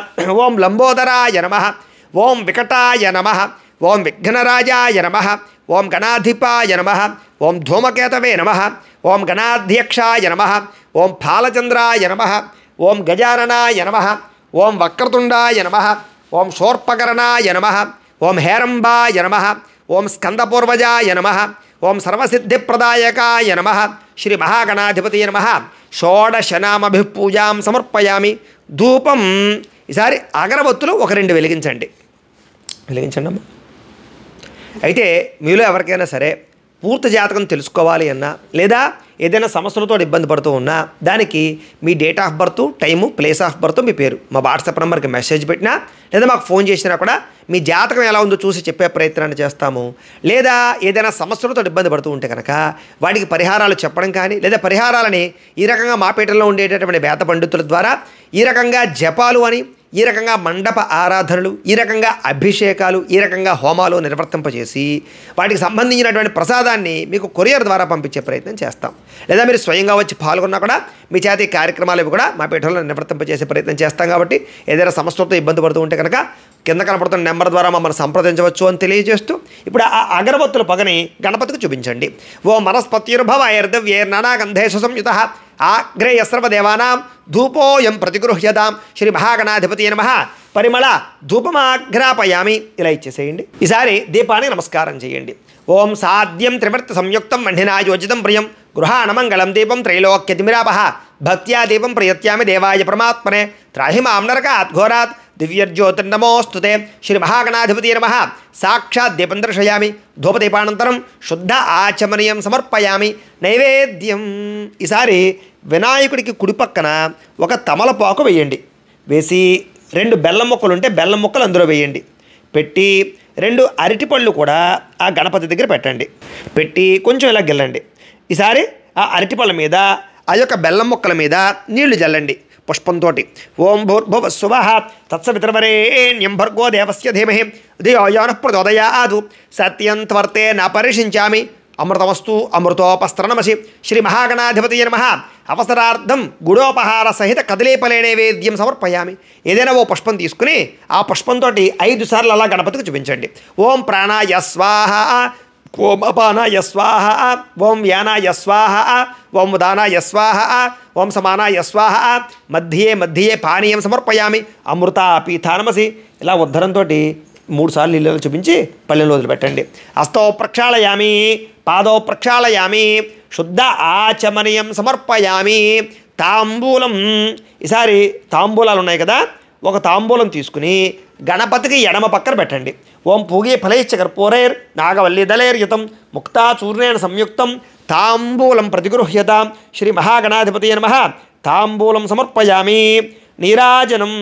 ఓం లంబోదరాయ నమః ఓం వికటాయ నమః ఓం విఘ్నరాజాయ నమః ఓం గణాధిపాయ నమః, ఓం ధూమకేతవే నమః, ఓం గణాధ్యక్షాయ నమః, ఓం ఫాలచంద్రాయ నమః, ఓం గజాననాయ నమః, ఓం వక్రతుండాయ నమః, ఓం శూర్పకర్ణాయ నమః, ఓం హేరంబాయ నమః, ఓం స్కందపూర్వజాయ నమః, ఓం సర్వసిద్ధిప్రదాయకాయ నమః, శ్రీ మహాగణాధిపతయ నమః. షోడశనామభి పూజాం సమర్పయామి. ధూపం ఈసారి అగరబత్తులు ఒక 2 వెలిగించండి అమ్మా. అయితే మీలో ఎవరికైనా సరే పూర్తి జాతకం తెలుసుకోవాలి అన్నా లేదా ఏదైనా సమస్యలతో ఇబ్బంది పడుతూ ఉన్నా దానికి మీ date of birth, time, place of birth, మీ పేరు మా వాట్సాప్ నెంబర్కి మెసేజ్ పెట్టినా లేదా మాకు ఫోన్ చేసినా కూడా మీ జాతకం ఎలా ఉందో చూసి చెప్పే ప్రయత్నాన్ని చేస్తాము. లేదా ఏదైనా సమస్యలతో ఇబ్బంది పడుతూ ఉంటే కనుక వాటికి పరిహారాలు చెప్పడం కానీ లేదా పరిహారాలని ఈ రకంగా మాపేటలో ఉండేటటువంటి వేద పండితుల ద్వారా ఈ రకంగా జపాలు అని, ఈ రకంగా మండప ఆరాధనలు, ఈ రకంగా అభిషేకాలు, ఈ రకంగా హోమాలు నిర్వర్తింపజేసి వాటికి సంబంధించినటువంటి ప్రసాదాన్ని మీకు కొరియర్ ద్వారా పంపించే ప్రయత్నం చేస్తాం. లేదా మీరు స్వయంగా వచ్చి పాల్గొన్నా కూడా మీ చేతి కార్యక్రమాలు ఇవి కూడా మా పీఠంలో నిర్వర్తింపజేసే ప్రయత్నం చేస్తాం. కాబట్టి ఏదైనా సమస్యలతో ఇబ్బంది పడుతూ ఉంటే కనుక కింద కనపడుతున్న నెంబర్ ద్వారా మమ్మల్ని సంప్రదించవచ్చు అని తెలియజేస్తూ ఇప్పుడు ఆ అగరబత్తుల పగని గణపతికి చూపించండి. ఓ మనస్పత్యుర్భవైర్దవ్యేర్నానాగంధేషు సంయుతః ఆగ్రేయ సర్వదేవానాం ధూపోయం ప్రతిగృహ్యతాం శ్రీ మహాగణాధిపతి నమః. పరిమళ ధూపమాఘ్రాపయామి. ఇలా ఇచ్చేసేయండి. ఈసారి దీపానికి నమస్కారం చేయండి. ఓం సాధ్యం త్రివర్తి సంయుక్తం మణినాయోజితం ప్రియం గృహాణమంగళం దీపం త్రైలోక్యతిమిరాపః భక్త్యా దీపం ప్రయత్యామి దేవాయ పరమాత్మనే త్రాహి మాం నరకాత్ ఘోరాత్ దివ్యర్జ్యోతిర్నమోస్తుతే శ్రీ మహాగణాధిపతి నమః. సాక్షాత్ దీపం దర్శయామి. ధూపదీపానంతరం శుద్ధ ఆచమనీయం సమర్పయామి. నైవేద్యం ఈసారి వినాయకుడికి కుడి పక్కన ఒక తమలపాకు వేయండి. వేసి 2 బెల్లం ముక్కలు ఉంటే బెల్లం ముక్కలు అందులో వేయండి. పెట్టి 2 అరటిపళ్ళు కూడా ఆ గణపతి దగ్గర పెట్టండి. పెట్టి కొంచెం ఇలా గిల్లండి. ఈసారి ఆ అరటిపళ్ళ మీద ఆ యొక్క బెల్లం ముక్కల మీద నీళ్లు జల్లండి పుష్పంతో. ఓం భూర్భువస్సువః తత్సవితుర్వరేణ్యం భర్గో దేవస్య ధీమహి ధియో యో నః ప్రచోదయాత్ సత్యం త్వర్తే న పరిషించామి. అమృతమస్తు అమృతోపస్త్రనమసి. శ్రీ మహాగణాధిపతయ నమః. అవసరార్థం గుడోపహార సహిత కదలీఫలే నైవేద్యం సమర్పయామి. ఏదైనా ఓ పుష్పం తీసుకుని ఆ పుష్పంతో 5 సార్లు అలా గణపతికి చూపించండి. ఓం ప్రాణాయ స్వాహ, ఓం అపానాయ స్వాహ, ఓం వ్యానాయ స్వాహ, ఓం ఉదానాయ స్వాహ, ఓం సమానాయ స్వాహ. మధ్యే మధ్యే పానీయం సమర్పయామి. అమృత పీఠానమసి. ఇలా ఉద్ధరంతో 3 సార్లు నీళ్ళలో చూపించి పళ్ళెంలో వదిలిపెట్టండి. హస్తో ప్రక్షాళయామి, పాదో ప్రక్షాళయామి, శుద్ధ ఆచమనీయం సమర్పయామి. తాంబూలం ఈసారి తాంబూలాలు ఉన్నాయి కదా, ఒక తాంబూలం తీసుకుని గణపతికి ఎడమ పక్కన పెట్టండి. ఓం పూగే ఫలైశ్చ కర్పూరైర్ నాగవల్లిదలైర్యుతం ముక్తాచూర్ణేన సంయుక్తం తాంబూలం ప్రతిగృహ్యతాం. శ్రీ మహాగణాధిపతయ నమః. తాంబూలం సమర్పయామి. నీరాజనం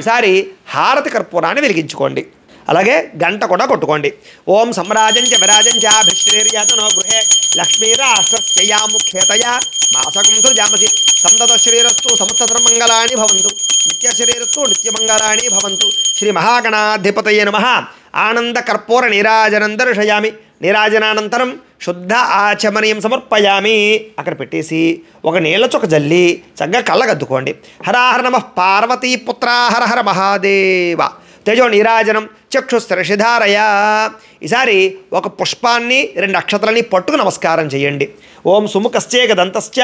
ఈసారి హారతి కర్పూరాన్ని వెలిగించుకోండి. అలాగే గంట కూడా కొట్టుకోండి. ఓం సమ్రాజంచ విరాజంచ అభిశ్రీర్యాతనో గృహే లక్ష్మీరాష్ట్రస్యయా ముఖ్యతయా మాసకం సృజామసి. సంతత శ్రీరస్తు సమస్తసర్వమంగళాని భవంతు. నిత్యశ్రీరస్తు నిత్యమంగళాని భవంతు. శ్రీ మహాగణాధిపతయే నమః. ఆనంద కర్పూర నీరాజనం దర్శయామి. నీరాజనానంతరం శుద్ధ ఆచమనీయం సమర్పయామి. అక్కడ పెట్టేసి ఒక నీళ్ళ చొక్క జల్లి చక్కగా కళ్ళగద్దుకోండి. హరాహర నమః పార్వతీపుత్ర హర హర మహాదేవ. తేజో నీరాజనం చక్షుస్త్రషిధారయ. ఈసారి ఒక పుష్పాన్ని 2 అక్షతలని పట్టుకు నమస్కారం చేయండి. ఓం సుముఖశ్చేక దంతశ్చ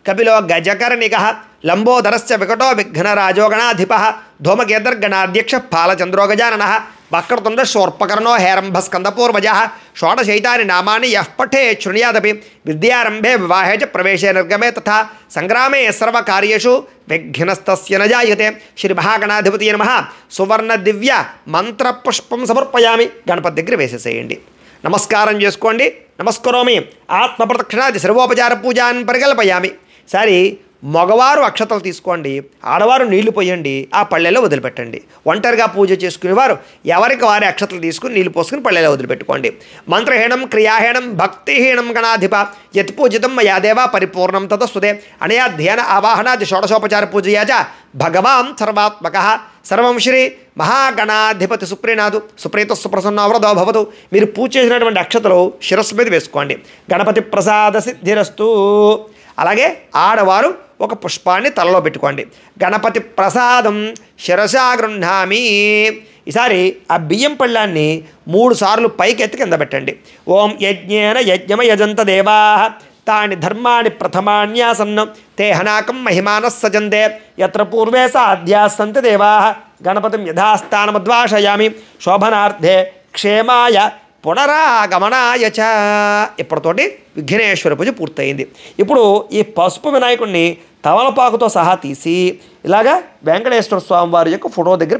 కపిలో గజకర్ణికః లంబోదరశ్చ వికటో విఘ్నరాజో గణాధిపః ధూమకేతర్గణాధ్యక్ష ఫాలచంద్రో గజాననః వక్రతుండ శూర్పకర్ణో హేరంభస్కందపూర్వజः షోడశైతాని నామాని యః పఠేత్ శృణుయాదపి విద్యారంభే వివాహే చ ప్రవేశే నిర్గమే తథా సంగ్రామే సర్వకార్యేషు విఘ్నస్తస్య న జాయతే. శ్రీ మహాగణాధిపతయ నమః. సువర్ణ దివ్య మంత్రపుష్పం సమర్పయామి. గణపతి దగ్గర వేసేసేయండి. నమస్కారం చేసుకోండి. నమస్కరోమి. ఆత్మప్రదక్షిణాది సర్వోపచార పూజాన్ని పరికల్పయామి. సరి మగవారు అక్షతలు తీసుకోండి, ఆడవారు నీళ్లు పోయండి, ఆ పళ్ళెలో వదిలిపెట్టండి. ఒంటరిగా పూజ చేసుకునేవారు ఎవరికి వారి అక్షతలు తీసుకుని నీళ్లు పోసుకుని పళ్ళెలో వదిలిపెట్టుకోండి. మంత్రహీనం క్రియాహీనం భక్తిహీనం గణాధిప యత్ పూజితం మయా దేవ పరిపూర్ణం తదస్తుతే. అనయా ధ్యాన ఆవాహనాది షోడశోపచార పూజయా చ భగవాన్ సర్వాత్మకః. సర్వం శ్రీ మహాగణాధిపతి సుప్రీనాథు సుప్రీత సుప్రసన్నవరదో భవతు. మీరు పూజ చేసినటువంటి అక్షతలు శిరస్సు మీద వేసుకోండి. గణపతి ప్రసాద సిద్ధిరస్తు. అలాగే ఆడవారు ఒక పుష్పాన్ని తలలో పెట్టుకోండి. గణపతి ప్రసాదం శిరసా గృహ్ణామి. ఈసారి ఆ బియ్యం పళ్ళాన్ని 3 సార్లు పైకెత్తి కింద పెట్టండి. ఓం యజ్ఞేన యజ్ఞమ యజంత దేవా తాని ధర్మాణి ప్రథమాన్యాసన్నం తే హనాకం మహిమానః సజంతే యత్ర పూర్వే సాధ్యాస్సంతి దేవా గణపతిం యథాస్థానమద్వాషయామి శోభనార్థే క్షేమాయ పునరాగమనాయ చ. ఇప్పటితోటి విఘ్నేశ్వర పూజ పూర్తయింది. ఇప్పుడు ఈ పసుపు వినాయకుడిని తమలపాకుతో సహా తీసి ఇలాగా వెంకటేశ్వర స్వామి వారి యొక్క ఫోటో దగ్గర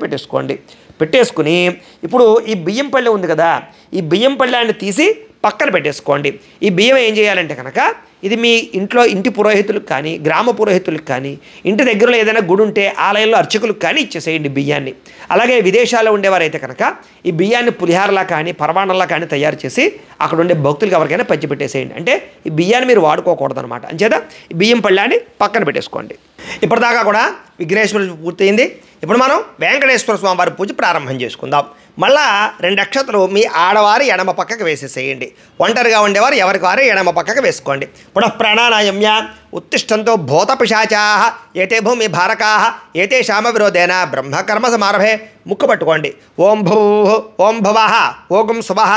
పెట్టేసుకుని ఇప్పుడు ఈ బియ్యం పళ్ళె ఉంది కదా, ఈ బియ్యం పళ్ళాన్ని తీసి పక్కన పెట్టేసుకోండి. ఈ బియ్యం ఏం చేయాలంటే కనుక ఇది మీ ఇంటి పురోహితులకు కానీ గ్రామ పురోహితులకు కానీ ఇంటి దగ్గరలో ఏదైనా గుడి ఉంటే ఆలయంలో అర్చకులకు కానీ ఇచ్చేసేయండి బియ్యాన్ని. అలాగే విదేశాల్లో ఉండేవారైతే కనుక ఈ బియ్యాన్ని పులిహారలా కానీ పరమాణంలా కానీ తయారు చేసి అక్కడ ఉండే భక్తులకు ఎవరికైనా పంచిపెట్టేసేయండి. అంటే ఈ బియ్యాన్ని మీరు వాడుకోకూడదు అనమాట. అంచేత ఈ బియ్యం పళ్ళాన్ని పక్కన పెట్టేసుకోండి. ఇప్పటిదాకా కూడా విఘ్నేశ్వర పూజ పూర్తయింది. ఇప్పుడు మనం వెంకటేశ్వర స్వామి వారి పూజ ప్రారంభం చేసుకుందాం. మళ్ళా 2 అక్షతలు మీ ఆడవారి ఎడమ పక్కకు వేసేసేయండి. ఒంటరిగా ఉండేవారు ఎవరికి వారు ఎడమ పక్కకు వేసుకోండి. పునః ప్రాణాయామ్య ఉత్తిష్టంతో భూత పిశాచా ఏతే భూమి భారకా ఏతే శామ విరోధేన బ్రహ్మకర్మ సమారభే. ముక్కు పట్టుకోండి. ఓం భూ ఓం భవః ఓం శుభః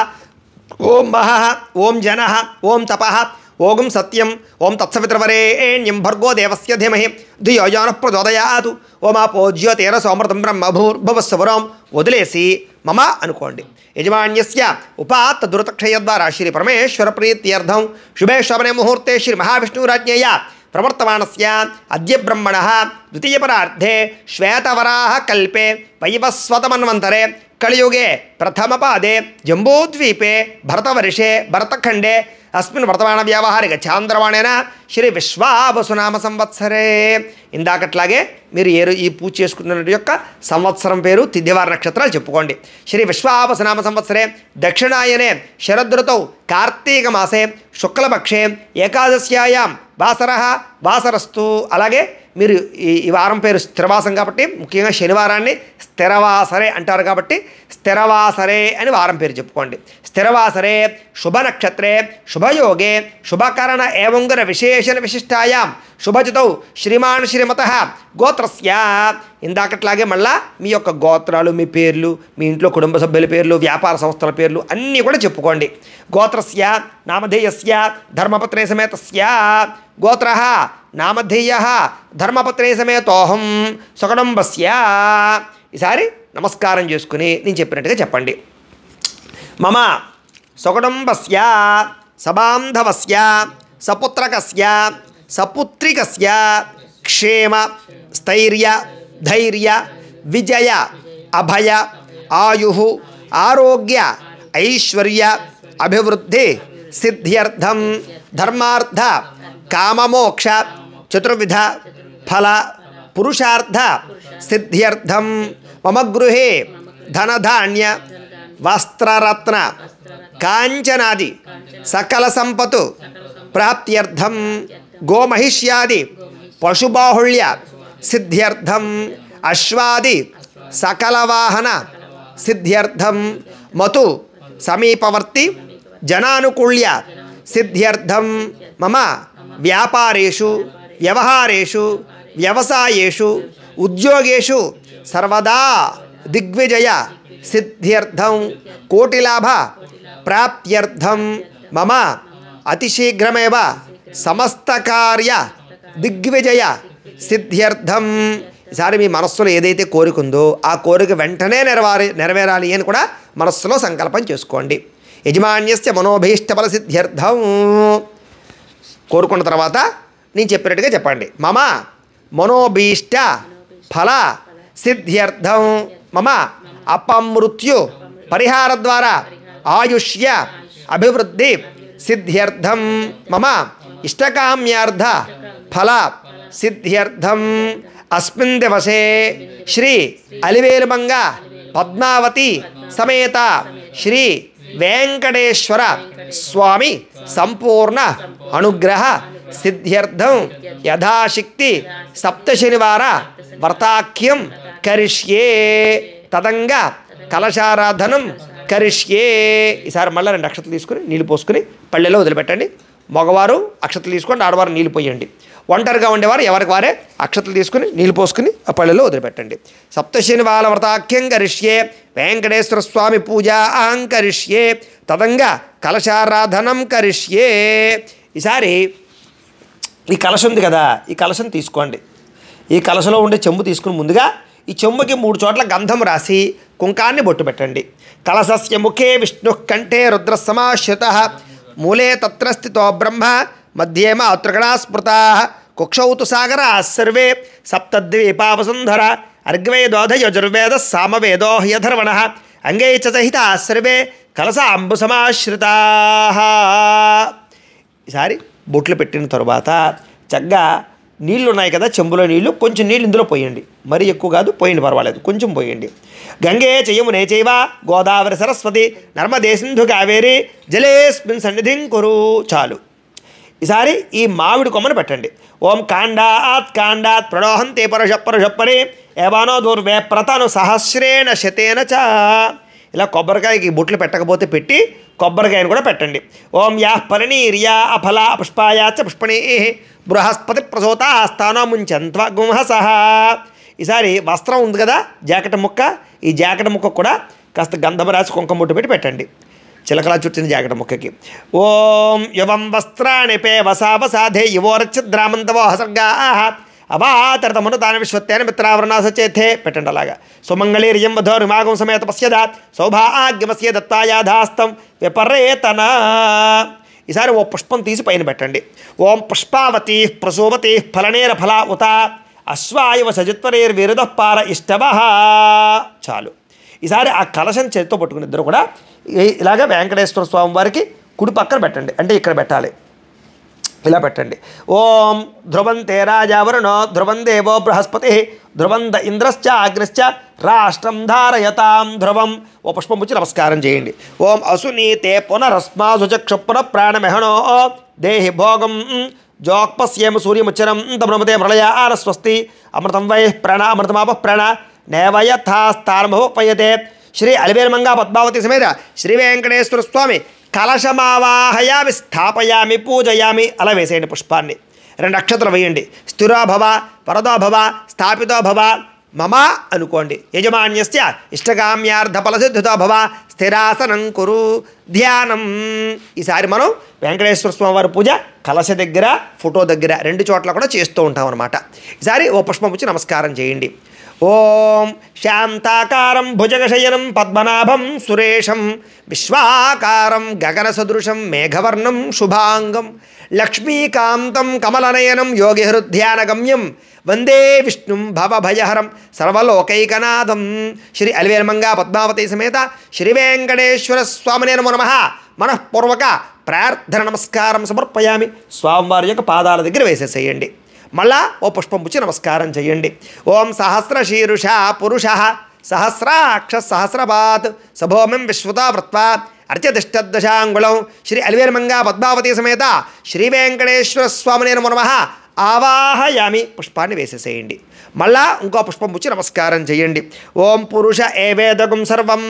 ఓం మహః ఓం జనః ఓం తపః ఓం సత్యం ఓం తత్సవితృవరేణ్యం భర్గో దేవస్య ధీమహి ధియో యో నః ప్రచోదయాత్ ఓమాపో జ్యోతిరసోమృతం బ్రహ్మభూర్భువస్సువరం వదిలేసి మమ అనుకోండి. యజమాన్యస్య ఉపాత్త దురతక్షయ ద్వారా శ్రీ పరమేశ్వర ప్రీత్యర్థం శుభే శోభనే ముహూర్తే శ్రీ మహావిష్ణురాజ్ఞయ ప్రవర్తమానస్య అద్య బ్రహ్మణః ద్వితీయపరార్ధే శ్వేతవరాహ కల్పే వైవస్వతమన్వంతరే కలియుగే ప్రథమపాదే జంబూద్వీపే భరతవర్షే భరతఖండే అస్మిన్ వర్తమాన వ్యావహారిక చాంద్రవాణేన శ్రీ విశ్వావసునామ సంవత్సరే. ఇందాకట్లాగే మీరు ఈ పూజ చేసుకున్న యొక్క సంవత్సరం పేరు తిథివార నక్షత్రాలు చెప్పుకోండి. శ్రీ విశ్వావసునామ సంవత్సరే దక్షిణాయనే శరదృతౌ కార్తీక మాసే శుక్లపక్షే ఏకాదశ్యాయాం వాసరస్తు. అలాగే మీరు ఈ వారం పేరు స్థిరవాసం కాబట్టి ముఖ్యంగా శనివారాన్ని స్థిరవాసరే అంటారు కాబట్టి స్థిరవాసరే అని వారం పేరు చెప్పుకోండి. స్థిరవాసరే శుభ నక్షత్రే శుభయోగే శుభకరణ ఏవంగుర విశేషణ విశిష్టాయాం శుభజితౌ శ్రీమాన్ శ్రీమతః గోత్రస్య. ఇందాకట్లాగే మళ్ళా మీ యొక్క గోత్రాలు మీ పేర్లు మీ ఇంట్లో కుటుంబ సభ్యుల పేర్లు వ్యాపార సంస్థల పేర్లు అన్నీ కూడా చెప్పుకోండి. గోత్రస్య నామధేయస్య ధర్మపత్రే సమేతస్య గోత్రః నామధేయః ధర్మపత్రే సమేతోహం సుకుటుంబస్య. ఈసారి నమస్కారం చేసుకుని నేను చెప్పినట్టుగా చెప్పండి. మమ సుకుటుంబస్య సబాంధవస్య సపుత్రకస్య సపుత్రికస్య క్షేమ స్థైర్య ధైర్య విజయ అభయ ఆయుః ఆరోగ్య ఐశ్వర్య అభివృద్ధి సిద్ధ్యర్థం ధర్మార్థ కామమోక్ష చతుర్విధ ఫల పురుషార్థ సిద్ధ్యర్థం మమ గృహే ధనధాన్య వస్త్రరత్న కాంచనాది సకల సంపత్తు ప్రాప్త్యర్థం గోమహిష్యాది పశుబాహుళ్య సిద్ధ్యర్థం అశ్వాది సకల వాహన సిద్ధ్యర్థం మతు సమీపవర్తి జనానుకూల్య సిద్ధ్యర్థం మమ వ్యాపారేషు వ్యవహారేషు వ్యవసాయేషు ఉద్యోగేషు సర్వదా దిగ్విజయ సిద్ధ్యర్థం కోటిలాభ ప్రాప్త్యర్థం మమ అతిశీఘ్రమేవ సమస్త కార్య దిగ్విజయ సిద్ధ్యర్థం. ఈసారి మీ మనస్సులో ఏదైతే కోరిక ఉందో ఆ కోరిక వెంటనే నెరవేరాలి అని కూడా మనస్సులో సంకల్పం చేసుకోండి. యజమాన్యస్య మనోభీష్టఫల సిద్ధ్యర్థం. కోరుకున్న తర్వాత నేను చెప్పినట్టుగా చెప్పండి. మమ మనోభీష్ట ఫల సిద్ధ్యర్థం మమ అపమృత్యు పరిహార ద్వారా ఆయుష్య అభివృద్ధి సిద్ధ్యర్థం మమ ఇష్టకామ్యార్థ ఫల సిద్ధ్యర్థం అస్మిన్ దివసే శ్రీ అలివేలుమంగ పద్మావతి సమేత శ్రీ వెంకటేశ్వర స్వామి సంపూర్ణ అనుగ్రహ సిద్ధ్యర్థం యథాశక్తి సప్తశనివార వ్రతాఖ్యం కరిష్యే తదంగా కలశారాధనం కరిష్యే. ఈసారి మళ్ళీ 2 అక్షతలు తీసుకుని నీళ్ళు పోసుకుని పళ్ళెలో వదిలిపెట్టండి. మగవారు అక్షతలు తీసుకోండి, ఆడవారు నీళ్ళు పోయండి. ఒంటరిగా ఉండేవారు ఎవరికి వారే అక్షతలు తీసుకుని నీళ్ళు పోసుకుని ఆ పళ్ళెలో వదిలిపెట్టండి. సప్తశనివార వ్రతాఖ్యం కరిష్యే, వెంకటేశ్వర స్వామి పూజాం కరిష్యే, తదంగా కలశారాధనం కరిష్యే. ఈసారి ఈ కలశం ఉంది కదా, ఈ కలశం తీసుకోండి. ఈ కలశలో ఉండే చెంబు తీసుకుని ముందుగా ఈ చెంబుకి 3 చోట్ల గంధం రాసి కుంకాన్ని బొట్టు పెట్టండి. కలశస్య ముఖే విష్ణు కంఠే రుద్ర సమాశ్రిత, మూలే తత్ర స్థితో బ్రహ్మ, మధ్యే మాతృగణా స్మృతా, కుక్షౌతు సాగరా సర్వే, సప్తద్వీపావసుంధర, అర్గ్వేదోధయజుర్వేద సామవేదో హ్యధర్వణ, అంగై చ సహిత సర్వే కలశాంబు సమాశ్రితా. ఈసారి బొట్లు పెట్టిన తరువాత చక్కగా నీళ్ళు ఉన్నాయి కదా, చెంబులో నీళ్ళు, కొంచెం నీళ్ళు ఇందులో పోయండి. మరీ ఎక్కువ కాదు, పోయండి, పర్వాలేదు, కొంచెం పోయండి. గంగే చయమునే చైవ గోదావరి సరస్వతి నర్మదే సింధు కావేరి జలేస్మిన్ సన్నిధిం కురు. చాలు. ఈసారి ఈ మామిడి కొమ్మను పెట్టండి. ఓం కాండాత్ కాండాత్ ప్రణోహంతే పరుషప్పరి ఏవానో దూర్వే ప్రతను సహస్రేణ శతేన చ. ఇలా కొబ్బరికాయకి బొట్లు పెట్టకపోతే పెట్టి కొబ్బరికాయను కూడా పెట్టండి. ఓం యా పరిణీర్యా అఫల పుష్పాయాచ పుష్పణీ బృహస్పతి ప్రసూత స్థానో ముంచంత్వ గుంహసహ. ఈసారి వస్త్రం ఉంది కదా, జాకెట్ ముక్క, ఈ జాకెట్ ముక్క కూడా కాస్త గంధం రాసి కుంకుమ బొట్టు పెట్టి పెట్టండి. చిలకలా చుట్టిన జాకెట్ ముక్కకి. ఓం యువం వస్త్రాణి పే వసావసాధే యువోరచ్ఛద్రామంతవో హసర్గా అవాతరతమను తాన విశ్వత్తేన మిత్రావరణ సచేతే పెట్టండి. అలాగా సుమంగళీర్యం వధోరిమాగం సమేత పశ్యదాత్ సౌభాగ్యమస్య దత్తాయాధాస్తం విపరేతన. ఈసారి ఓ పుష్పం తీసి పైన పెట్టండి. ఓం పుష్పావతి ప్రసూవతి ఫలనేర ఫలా ఉత అశ్వాయువ సజిత్వరేర్ విరుద పార ఇష్టవ. చాలు. ఈసారి ఆ కలశం చేతితో పట్టుకుని ఇద్దరు కూడా ఇలాగ వెంకటేశ్వర స్వామి వారికి కుడి పక్కన పెట్టండి, అంటే ఇక్కడ పెట్టాలి, ఇలా పెట్టండి. ఓం ధ్రువంతే రాజావరుణో ధ్రువం దేవో బృహస్పతి ధ్రువంద ఇంద్రశ్చ అగ్నిశ్చ రాష్ట్రం ధారయతాం ధ్రువం. ఓ పుష్పం పుచ్చి నమస్కారం చేయండి. ఓం అసునీతే పునరస్మాసు చక్షుపున ప్రాణమెహణో దేహి భోగం జోక్పస్యేమ సూర్యముచ్చరం తమృమతే ప్రళయాన స్వస్తి అమృతం వై ప్రాణ అమృతమాప ప్రాణ నేవయథాస్థానమోపయతే. శ్రీ అలివేలుమంగా పద్మావతి సమేత శ్రీ వెంకటేశ్వర స్వామి కలశమావాహయామి స్థాపయామి పూజయామి. అలా వేసేయండి పుష్పాన్ని. 2 అక్షతలు వేయండి. స్థిరోభవ వరదోభవ స్థాపితోభవ మమ అనుకోండి. యజమాన్యస్య ఇష్టకామ్యార్థఫలసిద్ధితో భవ స్థిరాసనం కురు ధ్యానం. ఈసారి మనం వెంకటేశ్వర స్వామి వారి పూజ కలశ దగ్గర, ఫోటో దగ్గర 2 చోట్ల కూడా చేస్తూ ఉంటాం అన్నమాట. ఈసారి ఓ పుష్పం వచ్చి నమస్కారం చేయండి. ఓం శాంతాకారం భుజగశయనం పద్మనాభం సురేషం విశ్వాకారం గగన సదృశం మేఘవర్ణం శుభాంగం లక్ష్మీకాంతం కమలనయనం యోగి హృద్యానగమ్యం వందే విష్ణుం భవభయహరం సర్వలోకైకనాథం. శ్రీ అలివేలుమంగా పద్మావతి సమేత శ్రీ వెంకటేశ్వర స్వామినే నమో నమః. మనఃపూర్వక ప్రార్థన నమస్కారం సమర్పయామి. స్వామివారి యొక్క పాదాల దగ్గర వేసేసేయండి. మళ్ళా ఓ పుష్పం పుచ్చి నమస్కారం చేయండి. ఓం సహస్రశీరుష పురుష సహస్రాక్ష సహస్రపాత్ సభోమిం విశ్వతా వృత్వా అర్చతిష్టదశాంగుళం శ్రీ అలివేలుమంగా పద్మావతి సమేత శ్రీ వెంకటేశ్వర స్వామినే నమో నమః ఆవాహయామి. పుష్పాన్ని వేసేసేయండి. మళ్ళా ఇంకో పుష్పం పుచ్చి నమస్కారం చేయండి. ఓం పురుష ఏవేదగం సర్వం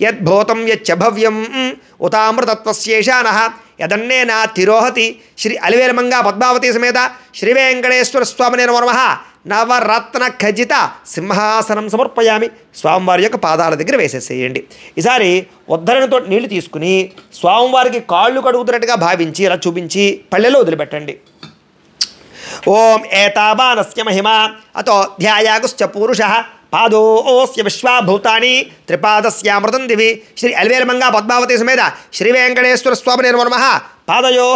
యద్భూతం యచ్చ భవ్యం ఉతామృతత్వస్యేషానః యదన్నేన తిరోహతి. శ్రీ అలివేలుమంగా పద్మావతి సమేత శ్రీ వెంకటేశ్వర స్వామినే నమో నమః నవరత్న ఖజిత సింహాసనం సమర్పయామి. స్వామివారి యొక్క పాదాల దగ్గర వేసేసేయండి. ఈసారి ఉద్ధరణతో నీళ్లు తీసుకుని స్వామివారికి కాళ్ళు కడుగుతున్నట్టుగా భావించి ఇలా చూపించి పళ్ళెలో వదిలిపెట్టండి. ఓం ఏతావానస్య మహిమ అతో ధ్యాయాగుశ్చ పూరుషః పాదోస్య విశ్వాభూతాని త్రిపాదస్యామృతం దివి. శ్రీ అలివేలుమంగా పద్మావతి సమేత శ్రీ వెంకటేశ్వర స్వామినే నమో నమః పాదయో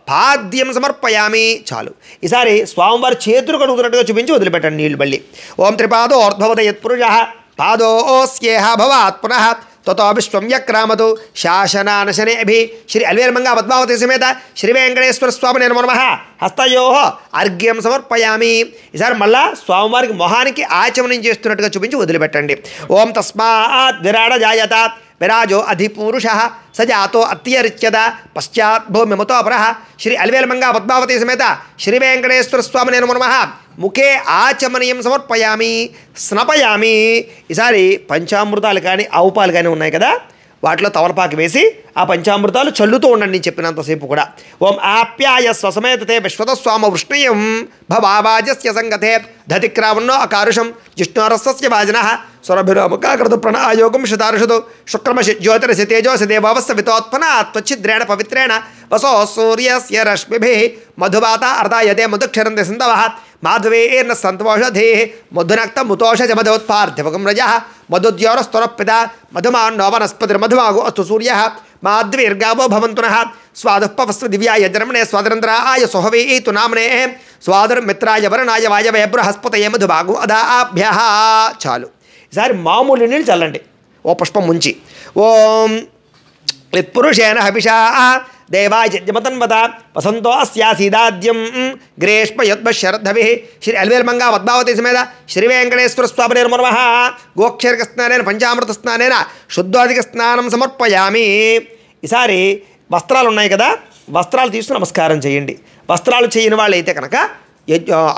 పాద్యం సమర్పయామి. చాలు. ఈసారి స్వామివారి చేతులు కడుగుతున్నట్టుగా చూపించి వదిలిపెట్టండి నీళ్ళు మళ్ళీ. ఓం త్రిపాదోర్ధ్వవత యత్పురుషః పాదోస్యేహ భవాత్ పునః తతో విశ్వం యక్రామతు శాసనానశనేభి. శ్రీ అలివేలుమంగా పద్మావతి సమేత శ్రీ వెంకటేశ్వర స్వామినే నమో నమః హస్తయో అర్ఘ్యం సమర్పయామి. ఈసారి మళ్ళా స్వామివారికి మొహానికి ఆచమనం చేస్తున్నట్టుగా చూపించి వదిలిపెట్టండి. ఓం తస్మాత్ విరాడ జాయత విరాజో అధిపూరుషః సజాతో అత్యరిచ్యత పశ్చాత్ భూమిమతోపరః. శ్రీ అలివేలుమంగా పద్మావతి సమేత శ్రీ వెంకటేశ్వర స్వామినే నమో నమః ముఖే ఆచమనీయం సమర్పయామి స్నపయామి. ఈసారి పంచామృతాలు కానీ ఆవు పాలు కానీ ఉన్నాయి కదా, వాటిలో తమలపాకు వేసి ఆ పంచామృతాలు చల్లుతూ ఉండండి నేను చెప్పినంతసేపు కూడా. ఓం ఆప్యాయ స్వసమేతతే విశ్వతస్వామ వృష్ణీయం భవాజస్య సంగతే దతిక్రావన్నో అకారుషం జిష్ణోరస్య వాజన స్వరభిరోముఖాకృత ప్రణాయోగం శతారుషదు శుక్రమశి జ్యోతిరసి తేజోసి దేవావస్య వితోత్పన త్వచ్చిద్రేణ పవిత్రేణ వసో సూర్యస్య రశ్మిభిః మధువాత అర్ధాయతే మధుక్షరంతి సింధవః మాధవేర్న సంతోషధే మధునక్త ముతోషజ మధోత్పార్థివగం రజః మధుద్యోరస్తొరపిత మధుమాన్నో వనస్పతిర్మధుమాగో అస్తు సూర్యః మాద్వీర్గావో భవంతునః స్వాదుఃపవస్వ దివ్యాయ జన్మనే స్వాదరంధ్రాయ సుహవేతు నామ్నే స్వాదుర్మిత్రాయ వరుణాయ వాయవే బృహస్పతయే మధుభాగు అదాభ్యః. చాలు. ఈసారి మామూలు నీళ్ళు చల్లండి ఓ పుష్పం ముంచి. ఓం యత్పురుషేణ హవిషా దేవాయ యజ్ఞమతన్వత వసంతో అస్యాసీదాద్యం గ్రీష్మ యద్భశరద్ధవిః శ్రీ అల్వేల్మంగా పద్మావతి సమేత శ్రీ వెంకటేశ్వర స్వామి నిర్మనమః గోక్షరిక స్నానేన పంచామృత స్నానేన శుద్ధోధిక స్నానం సమర్పయామి. ఈసారి వస్త్రాలు ఉన్నాయి కదా, వస్త్రాలు తీసుకుని నమస్కారం చేయండి. వస్త్రాలు చేయని వాళ్ళు అయితే కనుక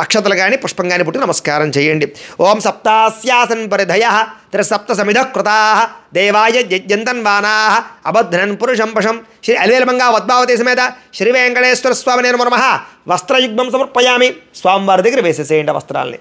అక్షతలు కానీ పుష్పం కానీ పుట్టి నమస్కారం చేయండి. ఓం సప్తాస్యాసన్ పరిధయ త్రిసప్త సమిధ కృతా దేవాయ యజ్ఞంతన్వానాః అబధ్నన్ పురుషం పశం శ్రీ అల్వేల్మంగా పద్మావతి సమేత శ్రీ వెంకటేశ్వర స్వామి నిర్మనమః వస్త్రయుగ్మం సమర్పయామి. స్వామివారి దగ్గర వేసేసేయండి వస్త్రాలని.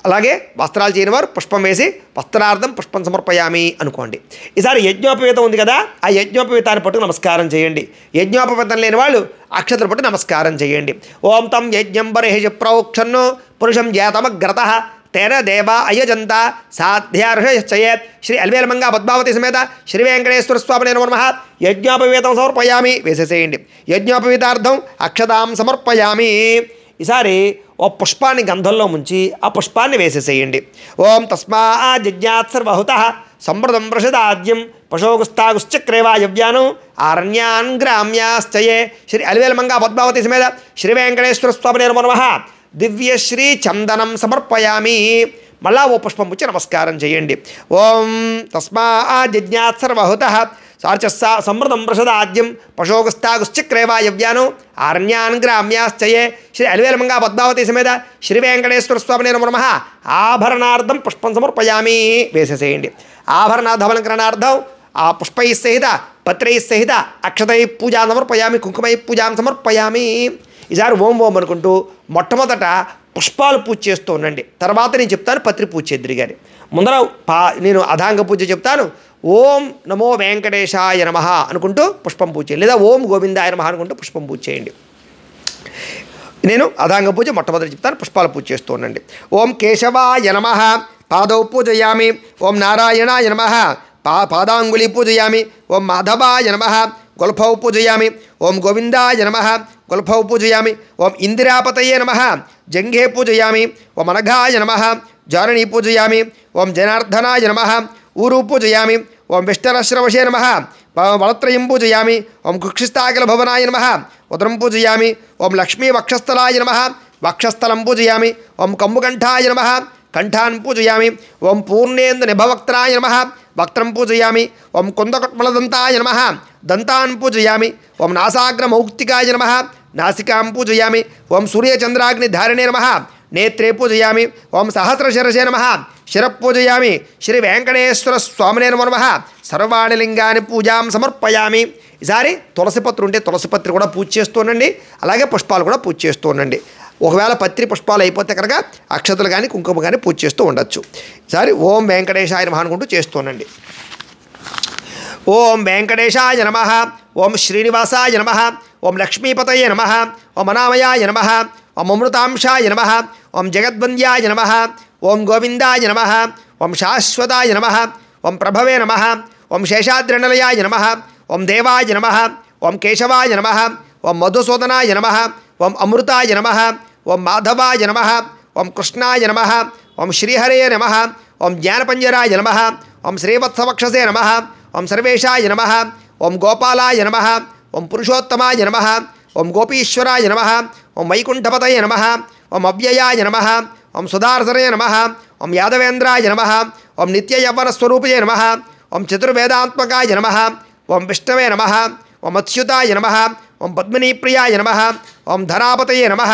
అలాగే వస్త్రాలు చేయని వారు పుష్పం వేసి వస్త్రార్థం పుష్పం సమర్పయామి అనుకోండి. ఈసారి యజ్ఞోపవీతం ఉంది కదా, ఆ యజ్ఞోపవీతాన్ని పట్టుకు నమస్కారం చేయండి. యజ్ఞోపవీతం లేని వాళ్ళు అక్షతలు పట్టు నమస్కారం చేయండి. ఓం తం యజ్ఞం బర్హిషి ప్రోక్షన్ను పురుషం జాతమగ్రతః తేన దేవా అయజంత సాధ్యార్హయశ్చయేత్ శ్రీ అల్వేల్మంగా పద్మావతి సమేత శ్రీ వెంకటేశ్వర స్వామి నమః యజ్ఞోపవీతం సమర్పయామి వేసేసేయండి. యజ్ఞోపవీతార్థం అక్షతాం సమర్పయామి. ఈసారి ఓ పుష్పాన్ని గంధంలో ముంచి ఆ పుష్పాన్ని వేసేసేయండి. ఓం తస్మాత్ యజ్ఞాత్ సర్వహుతః సంవృతం వృషదాద్యం పశోగుస్తాగుశ్చక్రేవాయవ్యాను ఆరణ్యాన్ గ్రామ్యాశ్చయే శ్రీ అల్వేల్మంగా పద్మావతి సమేత శ్రీ వెంకటేశ్వర స్వామి నమః దివ్యశ్రీ చందనం సమర్పయామి. మళ్ళా ఓ పుష్పం పుచ్చి నమస్కారం చేయండి. ఓం తస్మాత్ యజ్ఞాత్ సర్వహుతః సార్చస్సా సమృతం వృషదాద్యం పశోగుస్తాగుశ్చక్రేవాయవ్యాను ఆరణ్యాన్ గ్రామ్యాశ్చయే శ్రీ అల్వేల్మంగా పద్మావతి సమేత శ్రీ వెంకటేశ్వర స్వామి నమః ఆభరణార్థం పుష్పం సమర్పయామి వేసేసేయండి. ఆభరణాధవలంకరణార్థం ఆ పుష్పై సహిత పత్రై సహిత అక్షతై పూజా సమర్పయామి కుంకుమై పూజాం సమర్పయామి. ఈసారి ఓం ఓం అనుకుంటూ మొట్టమొదట పుష్పాలు పూజ చేస్తూ ఉండండి. తర్వాత నేను చెప్తాను పత్రి పూజ చేద్దరు గారి. ముందర నేను అధాంగ పూజ చెప్తాను. ఓం నమో వెంకటేశాయ నమః అనుకుంటూ పుష్పం పూజ చేయండి, లేదా ఓం గోవిందాయ నమః అనుకుంటూ పుష్పం పూజ చేయండి. నేను అధాంగ పూజ మొట్టమొదటి చెప్తాను, పుష్పాలు పూజ చేస్తూ ఉండండి. ఓం కేశవాయ నమః పాదౌ పూజయామి. ఓం నారాయణాయ నమః పాదాంగులి పూజయామి. ఓం మాధవాయ నమః గొల్ఫౌ పూజయామి. ఓం గోవిందాయ నమః గొల్ఫౌ పూజయామి. ఓం ఇందిరాపతయే నమః జంఘే పూజయామి. ఓం అనఘాయ నమః జారణీ పూజయామి. ఓం జనార్దనాయ నమః ఊరు పూజయామి. ఓం విష్ణరశ్రవశే నమః వళత్రయం పూజయామి. ఓం కుక్షిస్తాకిల భవనాయ నమః ఉదరం పూజయామి. ఓం లక్ష్మీ వక్షస్థలాయ నమః వక్షస్థలం పూజయామి. ఓం కంబుకంఠాయ నమః కంఠాన్ పూజయామి. ఓం పూర్ణేందు నిభవక్త్రాయ నమః వక్త్రం పూజయామి. ఓం కుందకట్మలదంతాయ నమః దంతాన్ పూజయామి. ఓం నాసాగ్రమౌక్తికాయ నమః నాసికాం పూజయామి. ఓం సూర్యచంద్రాగ్నిధారిణే నమః నేత్రే పూజయామి. ఓం సహస్రశిరసే నమః శిరపూజయామి. శ్రీ వెంకటేశ్వర స్వామినే నమః సర్వాణి లింగాన్ని పూజాం సమర్పయామి. ఈసారి తులసిపత్రి ఉంటే తులసిపత్రి కూడా పూజ చేస్తూ ఉండండి, అలాగే పుష్పాలు కూడా పూజ చేస్తూ ఉండండి. ఒకవేళ పత్రి పుష్పాలు అయిపోతే కనుక అక్షతలు కానీ కుంకుమ కానీ పూజ చేస్తూ ఉండొచ్చు. ఈసారి ఓం వెంకటేశాయ నమః అనుకుంటూ చేస్తూ ఉండండి. ఓం వెంకటేశాయ నమః. ఓం శ్రీనివాసాయ నమః. ఓం లక్ష్మీపతయే నమః. ఓం అనామయాయ నమః. ఓం అమృతాంశాయ నమః. ఓం జగద్వంద్యాయ నమః. ఓం గోవిందాయ నమః. ఓం శాశ్వతాయ నమః. ఓం ప్రభవే నమః. ఓం శేషాద్రినిలయాయ నమః. ఓం దేవాయ నమః. ఓం కేశవాయ నమః. ఓం మధుసూదనాయ నమః. ఓం అమృతాయ నమః. ఓం మాధవాయ నమః. ఓం కృష్ణాయ నమః. ఓం శ్రీహరే నమః. ఓం జ్ఞానపంజరాయ నమః. ఓం శ్రీవత్సవక్షసే నమః. ఓం సర్వేశాయ నమః. ఓం గోపాలాయ నమః. ఓం పురుషోత్తమాయ నమః. ఓం గోపీశ్వరాయ నమః. ఓం వైకుంఠపతయే నమః. ఓం అవ్యయాయ నమః. ఓం సుధార్సనే నమః. ఓం యాదవేంద్రాయ నమః. ఓం నిత్యయవ్వనస్వరూపయే నమః. ఓం చతుర్వేదాత్మకాయ నమః. ఓం విష్ణవే నమః. ఓం అచ్యుతాయ నమః. ఓం పద్మినీప్రియాయ నమః. ఓం ధరాపతయే నమః.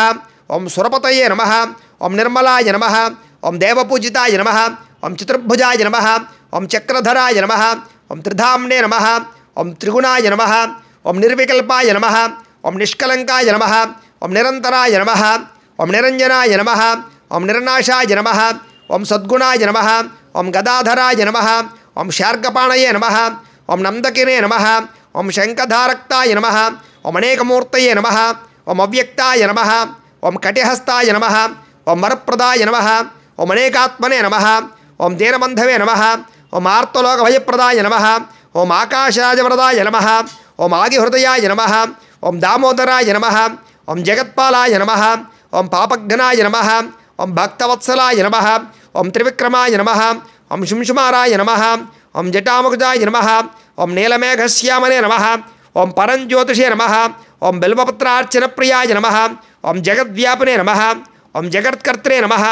ఓం సురపతయే నమః. ఓం నిర్మలాయ నమః. ఓం దేవపూజితాయ నమః. ఓం చతుర్భుజాయ నమః. ఓం చక్రధరాయ నమః. ఓం త్రిధామ్నే నమః ఓం త్రిగుణాయ నమః ఓం నిర్వికల్పాయ నమః ఓం నిష్కలంకాయ నమః ఓం నిరంతరాయ నమః ఓం నిరంజనాయ నమః ఓం నిర్నాశాయ నమః ఓం సద్గుణాయ నమః ఓం గదాధరాయ నమః ఓం శార్గపాణయే నమః ఓం నందకినే నమః ఓం శంఖధారక్తాయ నమః ఓం అనేకమూర్తయే నమః ఓం అవ్యక్తాయ నమః ఓం కటిహస్తాయ నమః ఓం వరప్రదాయ నమః ఓం అనేకాత్మనే నమః ఓం దీనబంధవే నమః ఓం ఆర్తలోకభయప్రదాయ నమః ఓం ఆకాశాజవరదాయ నమః ఓం ఆదిహృదయాయ నమః ఓం దామోదరాయ నమః ఓం జగత్పాలాయ నమః ఓం పాపఘ్నాయ నమః ఓం భక్తవత్సలాయ నమః ఓం త్రివిక్రమాయ నమః ఓం శుంశుమారాయ నమః ఓం జటాముఖజాయ నమః ఓం నీలమేఘశ్యామనే నమః ఓం పరంజ్యోతిషే నమః ఓం బిల్వపత్రార్చనప్రియాయ నమః ఓం జగద్వ్యాపినే నమః ఓం జగత్కర్త్రే నమః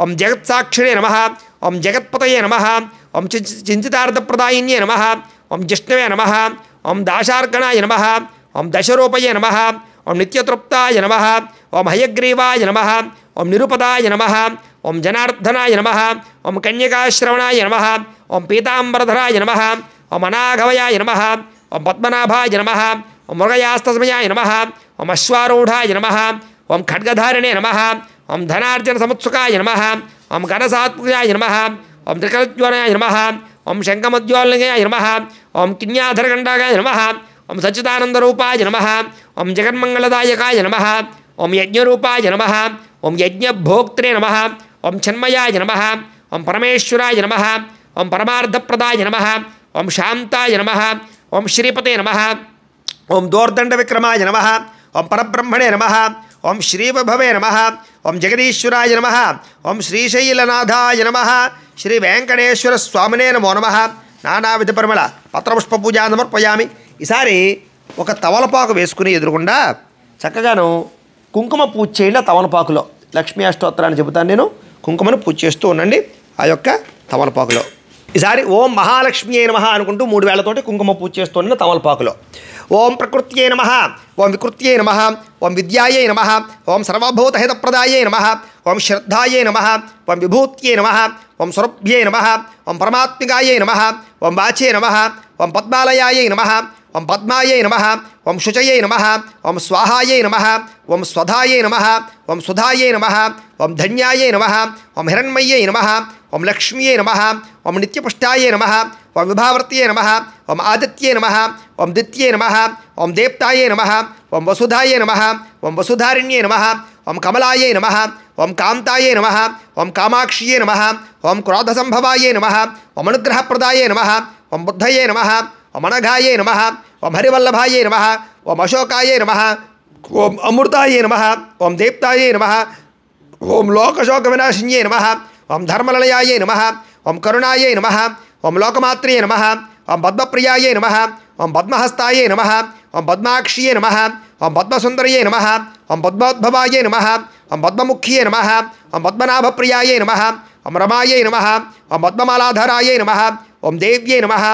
ఓం జగత్సాక్షిణే నమః ఓం జగత్పతయే నమః ఓం చింతితార్థప్రదాయిన్యే నమః ఓం జిష్ణవే నమః ఓం దాశార్గణాయ నమః ఓం దశరూపయే నమః ఓం నిత్యతృప్తాయ నమః ఓం హయగ్రీవాయ నమః ఓం నిరుపదాయ నమః ఓం జనార్దనాయ నమః ఓం కన్యకాశ్రవణాయ నమః ఓం పీతాంబరధరాయ నమః ఓం అనాఘవయాయ నమః ఓం పద్మనాభాయ నమః ఓం మృగయాస్తస్మయాయ నమః ఓం అశ్వారూఢాయ నమః ఓం ఖడ్గధారిణే నమః ఓం ధనార్జన సముత్సుకాయ నమః ఓం ఘనసాత్మజాయ నమః ఓం త్రికలజ్వరాయ నమః ఓం శంఖమద్యోల్నయాయ నమః ఓం కిన్యాధరగండాయ నమః ఓం సచ్చిదానందరూపాయ నమః ఓం జగన్మంగళదాయకాయ నమః ఓం యజ్ఞరూపాయ నమః ఓం యజ్ఞభోక్త్రే నమః ఓం చిన్మయాయ నమః ఓం పరమేశ్వరాయ నమః ఓం పరమార్థప్రదాయ నమః ఓం శాంతాయ నమః ఓం శ్రీపతే నమః ఓం దోర్దండ విక్రమాయ నమః ఓం పరబ్రహ్మణే నమః ఓం శ్రీవభవే నమః ఓం జగదీశ్వరాయ నమః ఓం శ్రీశైలనాథాయ నమః శ్రీ వెంకటేశ్వర స్వామినే నమో నమః నానావిధ పరిమళ పత్రపుష్ప పూజా సమర్పయామి. ఈసారి ఒక తమలపాకు వేసుకుని ఎదురుగుండా చక్కగాను కుంకుమ పూజ చేయండి. తమలపాకులో లక్ష్మీ అష్టోత్తరాన్ని చెబుతాను నేను. కుంకుమను పూజ చేస్తూ ఉండండి ఆ యొక్క తమలపాకులో. ఈసారి ఓం మహాలక్ష్మీ నమః అనుకుంటూ 3 వేళ్లతోటి కుంకుమ పూజ చేస్తూ ఉండండి తమలపాకులో. ఓం ప్రకృత్యై నమః ఓం వికృత్యై నమః ఓం విద్యాయై నమః ఓం సర్వభూతహితప్రదాయై నమః ఓం శ్రద్ధాయై నమః ఓం విభూత్యై నమః ఓం స్వరభ్యై నమః ఓం పరమాత్మికాయై నమః ఓం వాచే నమః ఓం పద్మాలయాయై నమః ఓం పద్మాయై నమః ఓం శుచయై నమః ఓం స్వాహాయై నమః ఓం స్వధాయై నమః ఓం సుధాయై నమః ఓం ధన్యాయై నమః ఓం హిరణ్మయ్యై నమః ఓం లక్ష్మీయై నమః ఓం నిత్యపుష్టాయై నమః ఓం విభావర్త్యై నమః ఓం ఆదిత్యై నమః ఓం దిత్యై నమః ఓం దేప్తాయై నమః ఓం వసుధాయై నమః ఓం వసుధారిణ్యై నమః ఓం కమలాయై నమః ఓం కాంతాయై నమః ఓం కామాక్షియై నమః ఓం క్రోధసంభవాయై నమః ఓం అనుగ్రహప్రదాయై నమః ఓం బుద్ధయై నమః ఓం అనఘాయై నమః ఓం హరివల్లభాయై నమః ఓం అశోకాయై నమః ఓం అమృతాయై నమః ఓం దేప్తాయై నమః ఓం లోకశోక వినాశిన్యై నమః ఓం ధర్మలయాయై నమః ఓం కరుణాయై నమః ఓం లోకమాత్రే నమః ఓం పద్మప్రియాయై నమః ఓం పద్మహస్తాయై నమః ఓం పద్మాక్షియై నమః ఓం పద్మసుందర్యై నమః ఓం పద్మోద్భవాయై నమః ఓం పద్మముఖ్యై నమః ఓం పద్మనాభప్రియాయై నమః ఓం రమాయై నమః ఓం పద్మమాలాధరాయై నమః ఓం దేవ్యై నమః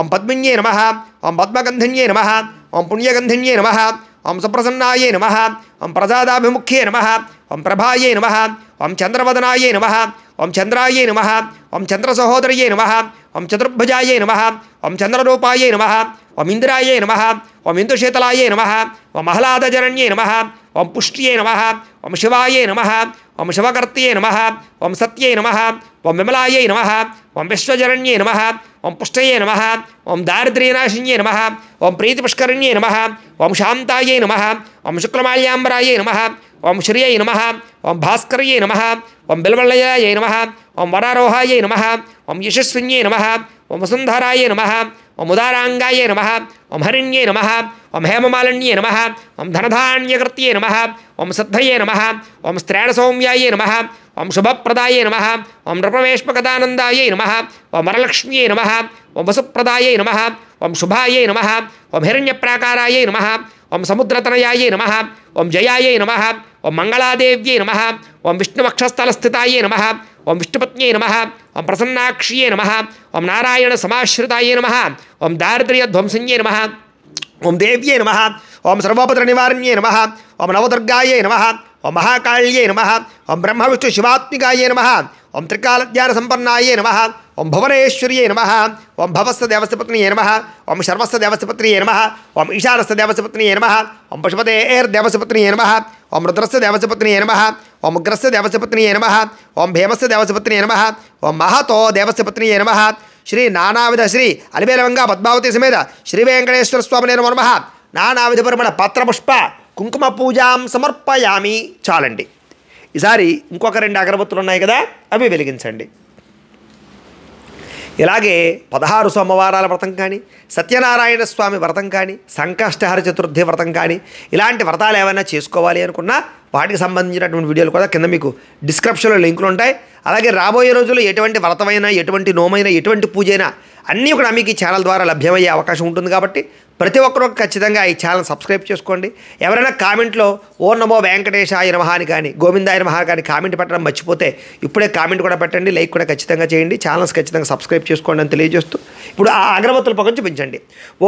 ఓం పద్మిన్యై నమః ఓం పద్మగంధిన్యై నమః ఓం పుణ్యగంధిన్యై నమః ఓం సుప్రసన్నాయై నమః ఓం ప్రసాదాభిముఖ్యై నమః ఓం ప్రభాయై నమః ఓం చంద్రవదనాయై నమః ఓం చంద్రాయై నమః ఓం చంద్రసహోదర్యై నమః ఓం చతుర్భుజాయై నమః ఓం చంద్రరూపాయై నమః ఓం ఇంద్రాయై నమః ఓం ఇందుశీతలాయై నమః ఓం ఆహ్లాదజరణ్యై నమః ఓం పుష్ట్యై నమః ఓం శివాయై నమః ఓం శివకర్త్యై నమః ఓం సత్యై నమః ఓం విమలాయై నమః ఓం విశ్వజరణ్యై నమః ఓం పుష్టయై నమః ఓం దారిద్ర్యనాశిన్యై నమః ఓం ప్రీతిపుష్కరిణ్యై నమః ఓం శాంతాయై నమః ఓం శుక్లమాల్యాంబరాయై నమః ఓం శ్రియై నమః ఓం భాస్కర్యై నమః ఓం బిల్వల్లయాయై నమః ఓం వరారోహాయై నమః ఓం యశస్విన్యై నమః ఓం వసుంధరాయై నమః ఓం ఉదారాంగాయై నమః ఓం హరిణ్యై నమః ఓం హేమమాలిన్యై నమః ఓం ధనధాన్యకర్త్యై నమః ఓం సిద్ధయై నమః ఓం శ్రేణసౌమ్యాయై నమః ఓం శుభప్రదాయై నమః ఓం నృపవేష్మకదానందాయై నమః ఓం వరలక్ష్మ్యై నమః ఓం వసుప్రదాయై నమః ఓం శుభాయై నమః ఓం హిరణ్యప్రాకారాయై నమః ఓం సముద్రతనయాయై నమః ఓం జయాయై నమః ఓం మంగళాదేవ్యై నమః ఓం విష్ణువక్షస్థలస్థితాయై నమః ఓం విష్ణుపత్న్యై నమః ఓం ప్రసన్నాక్ష్యై నమః ఓం నారాయణ సమాశ్రితాయై నమః ఓం దారిద్ర్యధ్వంసన్యై నమః ఓం దేవ్యై నమః ఓం సర్వోపద్ర నివారణ్యై నమః ఓం నవదుర్గాయై నమః ఓం మహాకాళ్యై నమః ఓం బ్రహ్మ విష్ణు శివాత్మికాయై నమః ఓం త్రికాలజ్ఞాన సంపన్నాయే నమః ఓం భువనేశ్వర్యే నమః ఓం భవస్య దేవస్యపత్నియే నమః ఓం శర్వస్య దేవస్యపత్నియే నమః ఓం ఈశానస్య దేవస్యపత్నియే నమః ఓం పశుపతేర్దేవస్యపత్నియే నమః ఓం రుద్రస్య దేవస్యపత్నియే నమః ఓం ఉగ్రస్య దేవస్యపత్నియే నమః ఓం భీమస్య దేవస్యపత్నియే నమః ఓం మహతో దేవస్యపత్నియే నమః శ్రీ నానావిధ శ్రీ అలివేలవంగా పద్మావతి సమేత శ్రీ వెంకటేశ్వర స్వామినే నమో నమః నానావిధ పరిమళ పత్రపుష్ప కుంకుమ పూజాం సమర్పయామి. చాలండి. ఈసారి ఇంకొక 2 అగరబత్తులు ఉన్నాయి కదా, అవి వెలిగించండి. ఇలాగే 16 సోమవారాల వ్రతం కానీ, సత్యనారాయణ స్వామి వ్రతం కానీ, సంకష్టహర చతుర్థి వ్రతం కానీ, ఇలాంటి వ్రతాలు ఏమైనా చేసుకోవాలి అనుకున్నా వాటికి సంబంధించినటువంటి వీడియోలు కూడా కింద మీకు డిస్క్రిప్షన్లో లింకులు ఉంటాయి. అలాగే రాబోయే రోజుల్లో ఎటువంటి వ్రతమైనా, ఎటువంటి నోమైనా, ఎటువంటి పూజైనా అన్నీ కూడా మీకు ఈ ఛానల్ ద్వారా లభ్యమయ్యే అవకాశం ఉంటుంది. కాబట్టి ప్రతి ఒక్కరూ ఖచ్చితంగా ఈ ఛానల్ సబ్స్క్రైబ్ చేసుకోండి. ఎవరైనా కామెంట్లో ఓం నమో వెంకటేశాయ నమః అని కానీ, గోవిందాయ నమః కానీ కామెంట్ పెట్టడం మర్చిపోతే ఇప్పుడే కామెంట్ కూడా పెట్టండి, లైక్ కూడా ఖచ్చితంగా చేయండి, ఛానల్స్ ఖచ్చితంగా సబ్స్క్రైబ్ చేసుకోండి అని తెలియజేస్తూ ఇప్పుడు ఆ అగరబత్తుల పక్కన చూపించండి.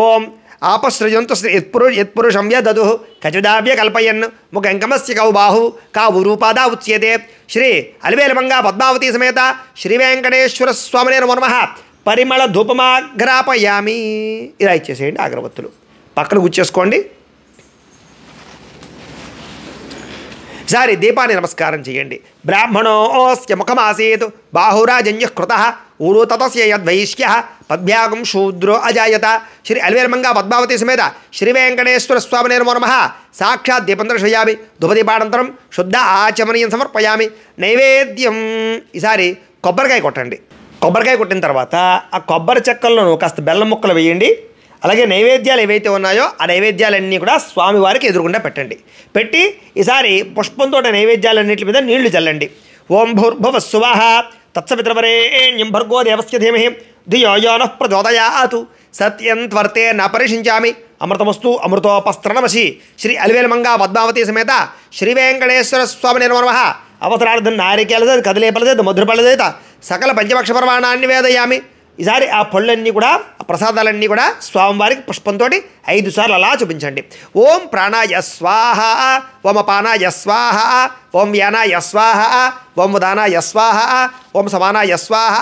ఓం ఆపసృజంతు యత్పురుషం యదదు ఖచిదావ్య కల్పయన్ ముఖంకమస్య కౌ బాహు కావు రూపాదా ఉచ్యతే శ్రీ అలివేలమంగా పద్మావతి సమేత శ్రీ వెంకటేశ్వర స్వామినే నమో నమః పరిమళ ధూపమాఘ్రాపయామి. ఇలా ఇచ్చేసేయండి అగరబత్తులు పక్కన గుచ్చేసుకోండి. ఈసారి దీపాన్ని నమస్కారం చేయండి. బ్రాహ్మణోస్య ముఖమాసీత్ బాహురాజన్య కృత ఊరు తతస్య యద్వైశ్య పద్భ్యాగం శూద్రో అజాయత శ్రీ అలివేలమంగా పద్మావతి సమేత శ్రీ వెంకటేశ్వర స్వామినే నమో నమః సాక్షాత్ దీపం దర్శయామి. ధూపదీపానంతరం శుద్ధ ఆచమనీయం సమర్పయామి. నైవేద్యం. ఈసారి కొబ్బరికాయ కొట్టండి. కొబ్బరికాయ కొట్టిన తర్వాత ఆ కొబ్బరి చెక్కల్లోనూ కాస్త బెల్లం ముక్కలు వేయండి. అలాగే నైవేద్యాలు ఏవైతే ఉన్నాయో ఆ నైవేద్యాలన్నీ కూడా స్వామివారికి ఎదురుగుండా పెట్టండి. పెట్టి ఈసారి పుష్పంతో నైవేద్యాలన్నింటి మీద నీళ్లు చల్లండి. ఓం భూర్భువః స్సువః తత్సవితుర్వరేణ్యం భర్గో దేవస్య ధీమహి ధియో యో నః ప్రచోదయాత్ సత్యం త్వర్తే న పరిషించామి అమృతమస్తు అమృతోపస్త్రణమసి శ్రీ అలివేలమంగా పద్మావతి సమేత శ్రీ వెంకటేశ్వర స్వామినే నమో నమః అవసరార్థం నారికేల చేత కదలేపల చేత మధురపల చేత సకల పంచపక్ష ప్రమాణాన్ని వేదయామి. ఈసారి ఆ పళ్ళన్నీ కూడా ఆ ప్రసాదాలన్నీ కూడా స్వామివారికి పుష్పంతో 5 సార్లు అలా చూపించండి. ఓం ప్రాణాయ స్వాహ ఓం అపానాయ స్వాహ ఓం వ్యానాయ స్వాహ ఓం ఉదానాయ స్వాహ ఓం సమానాయ స్వాహ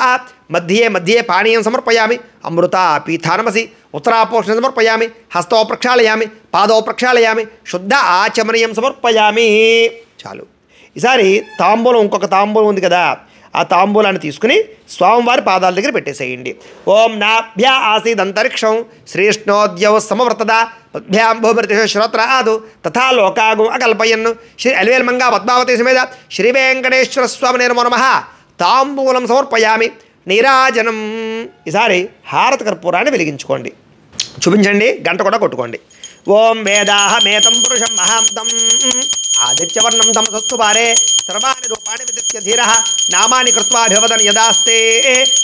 మధ్యే మధ్యే పానీయం సమర్పయామి. అమృత పీఠానమసి ఉత్తరాపోషణ సమర్పయామి. హస్తో ప్రక్షాళయామి. పాదో ప్రక్షాళయామి. శుద్ధ ఆచమనీయం సమర్పయామి. చాలు. ఈసారి తాంబూలం, ఇంకొక తాంబూలం ఉంది కదా, ఆ తాంబూలాన్ని తీసుకుని స్వామివారి పాదాల దగ్గర పెట్టేసేయండి. ఓం నాభ్యా ఆసీదంతరిక్షం శ్రీష్ణోద్యౌ సమవర్తద పద్భ్యాంభూమృతి శ్రోత్రాదు తథా లోకాగం అకల్పయన్ శ్రీ అలివేలమంగా పద్మావతి సమేత శ్రీ వెంకటేశ్వర స్వామినే నమో నమః తాంబూలం సమర్పయామి. నీరాజనం. ఈసారి హారత కర్పూరాన్ని వెలిగించుకోండి. చూపించండి, గంట కూడా కొట్టుకోండి. ఓం వేదాహమేతం పురుషం మహాంతం ఆదిత్యవర్ణం తమసస్తు పారే సర్వాణి రూపాణి విదిత్య ధీరః నామాని కృత్వాభివదన్ యదాస్తే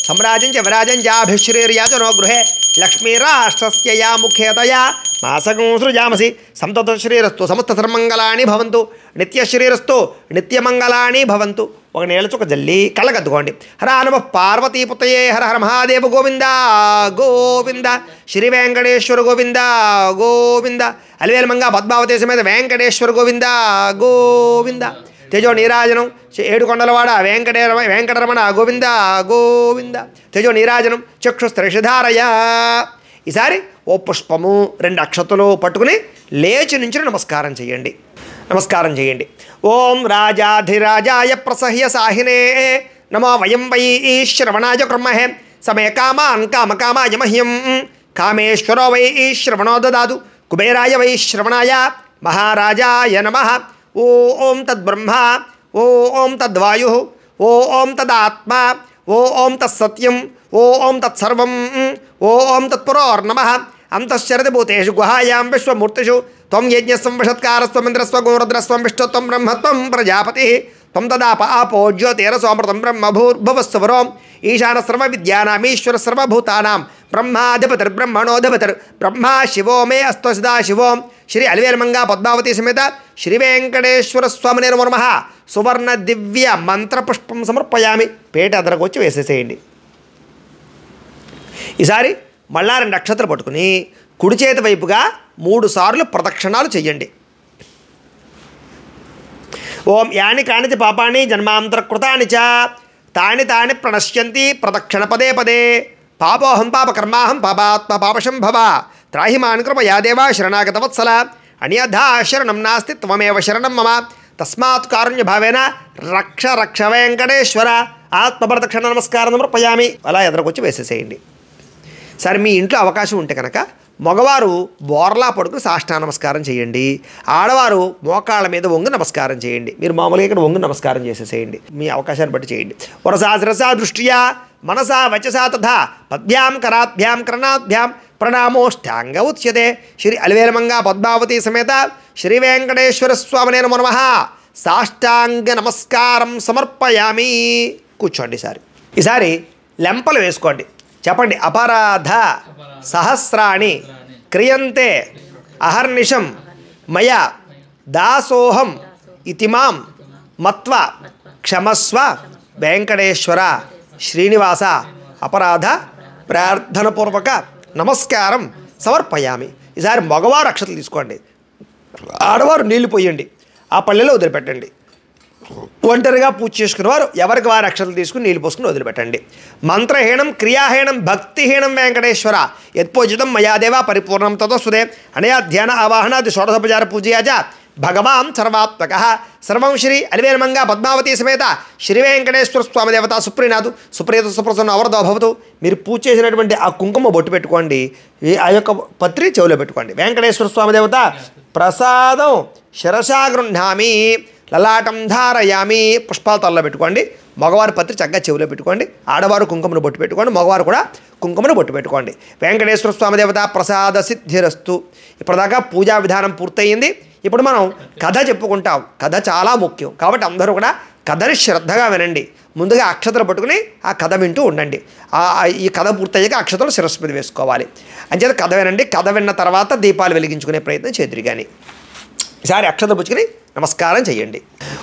సమ్రాజం చ విరాజం చాభిశ్రీర్యాచనో గృహే లక్ష్మీరాష్ట్రస్య యా ముఖ్యతయా మాసకం సృజామసి సంతత శ్రీరస్తు సమస్త సర్మంగళాని భవంతు నిత్యశ్రీరస్తు నిత్యమంగళాని భవంతు. ఒక నీళ్ళ చుక్క జల్లి కళ్ళకద్దుకోండి. హర నమః పార్వతీపుతయే హర హర మహాదేవ గోవింద గోవింద శ్రీ వెంకటేశ్వర గోవింద గోవింద అలివేలమంగా పద్మావతి సమేత వెంకటేశ్వర గోవింద గోవింద. తేజో నీరాజనం 7 కొండలవాడ వెంకటరమణ గోవింద గోవింద. తేజో నీరాజనం చక్షుస్త్రిషధారయ. ఈసారి ఓ పుష్పము 2 అక్షతలు పట్టుకుని లేచి నుంచి నమస్కారం చేయండి. నమస్కారం చేయండి. ఓం రాజాధిరాజాయ ప్రసహ్య సాహినే నమో వయం వై శ్రవణాయ కర్మహే సమే కామాన్ కామకామాయ మహ్యం కామేశ్వరో వై శ్రవణో దదాతు కుబేరాయ వై శ్రవణాయ మహారాజాయ నమః. ఓం తద్బ్రహ్మ ఓం తద్వాయు ఓం తదాత్మ ఓం తత్సత్యం ఓం తత్సర్వం ఓం తత్పురోర్నమః. అంతశ్చరతి భూతేషు గుహాయాం విశ్వమూర్తిషు త్వం యజ్ఞస్వం గోరుద్రస్వం విష్ణుత్వం బ్రహ్మత్వం ప్రజాపతి త్వం తదాప ఆపో జ్యోతిరసోమృతం బ్రహ్మ భూర్భువస్సువరో ఈశాన సర్వ విద్యానామీశ్వర సర్వభూతానాం బ్రహ్మాధిపతిర్బ్రహ్మణోధిపతిర్ బ్రహ్మా శివో మే అస్తో సదా శివో. శ్రీ అలివేలమంగా పద్మావతి సమేత శ్రీ వెంకటేశ్వర స్వామినే నమో నమః సువర్ణ దివ్య మంత్రపుష్పం సమర్పయామి. పేట అదరకు వచ్చి వేసేసేయండి. ఈసారి మళ్ళా 2 అక్షతలు పట్టుకుని కుడి చేతి వైపుగా 3 సార్లు ప్రదక్షిణాలు చెయ్యండి. ఓం యాని కానిచ పాపాని జన్మాంతరకృతాని చ తాని తాని ప్రణశ్యంతి ప్రదక్షిణ పదే పదే పాపోహం పాపకర్మాహం పాపాత్మ పాపశంభవ త్రాహి మాన్ కృపయా దేవా శరణాగత వత్సల అన్యథా శరణం నాస్తి త్వమేవ శరణం మమ తస్మాత్ కారుణ్య భావేన రక్ష రక్ష వెంకటేశ్వర ఆత్మప్రదక్షిణ నమస్కారం సమర్పయామి. అలా ఎదురుకొచ్చి వేసేసేయండి. సరే మీ ఇంట్లో అవకాశం ఉంటే కనుక మగవారు బోర్లా పడుకుని సాష్టాంగ నమస్కారం చేయండి, ఆడవారు మోకాళ్ళ మీద వంగు నమస్కారం చేయండి. మీరు మామూలుగా ఇక్కడ వంగు నమస్కారం చేసేసేయండి, మీ అవకాశాన్ని బట్టి చేయండి. వరసా శిరసా దృష్ట్యా మనసా వచసా తథా పద్భ్యాం కరాభ్యాం కర్ణాభ్యాం ప్రణామోష్టాంగ ఉచ్యతే. శ్రీ అలివేలమంగా పద్మావతి సమేత శ్రీ వెంకటేశ్వర స్వామినే నమో నమః. సాష్టాంగ నమస్కారం సమర్పయామి. కూర్చోండి. ఈసారి లెంపలు వేసుకోండి. చెప్పండి. అపరాధ సహస్రాణి క్రియంతే అహర్నిశం మయా దాసోహం ఇతిమాం మత్వ క్షమస్వ వెంకటేశ్వర శ్రీనివాస అపరాధ ప్రార్థనపూర్వక నమస్కారం సమర్పయామి. ఈసారి మగవారు అక్షతలు తీసుకోండి, ఆడవారు నీళ్లు పోయండి, ఆ పల్లెలో వదిలిపెట్టండి. ఒంటరిగా పూజ చేసుకునేవారు ఎవరికి వారు అక్షతలు తీసుకుని నీళ్ళు పోసుకుని వదిలిపెట్టండి. మంత్రహీనం క్రియాహీనం భక్తిహీనం వెంకటేశ్వర యత్పూజితం మయాదేవ పరిపూర్ణం తదోస్తుదే అనయా ధ్యాన ఆవాహనాది షోడశోపచార పూజయాచ భగవాన్ సర్వాత్మక సర్వం శ్రీ అలివేలమంగా పద్మావతి సమేత శ్రీ వెంకటేశ్వర స్వామి దేవత సుప్రీనాథు సుప్రీత సుప్రసన్న అవరదో భవతు. మీరు పూజ చేసినటువంటి ఆ కుంకుమ బొట్టు పెట్టుకోండి, ఆ యొక్క పత్రి చెవిలో పెట్టుకోండి. వెంకటేశ్వర స్వామి దేవత ప్రసాదం శిరసా గృహ్ణామి లలాటం ధారయామి. పుష్పాలు తలలో పెట్టుకోండి. మగవారు పత్రి చక్కగా చెవిలో పెట్టుకోండి, ఆడవారు కుంకుమను బొట్టు పెట్టుకోండి, మగవారు కూడా కుంకుమను బొట్టు పెట్టుకోండి. వెంకటేశ్వర స్వామి దేవత ప్రసాద సిద్ధిరస్తు. ఇప్పటిదాకా పూజా విధానం పూర్తయింది. ఇప్పుడు మనం కథ చెప్పుకుంటాం. కథ చాలా ముఖ్యం కాబట్టి అందరూ కూడా కథని శ్రద్ధగా వినండి. ముందుగా అక్షతలు పట్టుకుని ఆ కథ వింటూ ఉండండి. ఈ కథ పూర్తయ్యాక అక్షతలు శిరస్సు మీద వేసుకోవాలి. అంచేత కథ వినండి. కథ విన్న తర్వాత దీపాలు వెలిగించుకునే ప్రయత్నం చేద్దురు. కానీ ఈసారి అక్షతలు పుచ్చుకుని నమస్కారం చేయండి.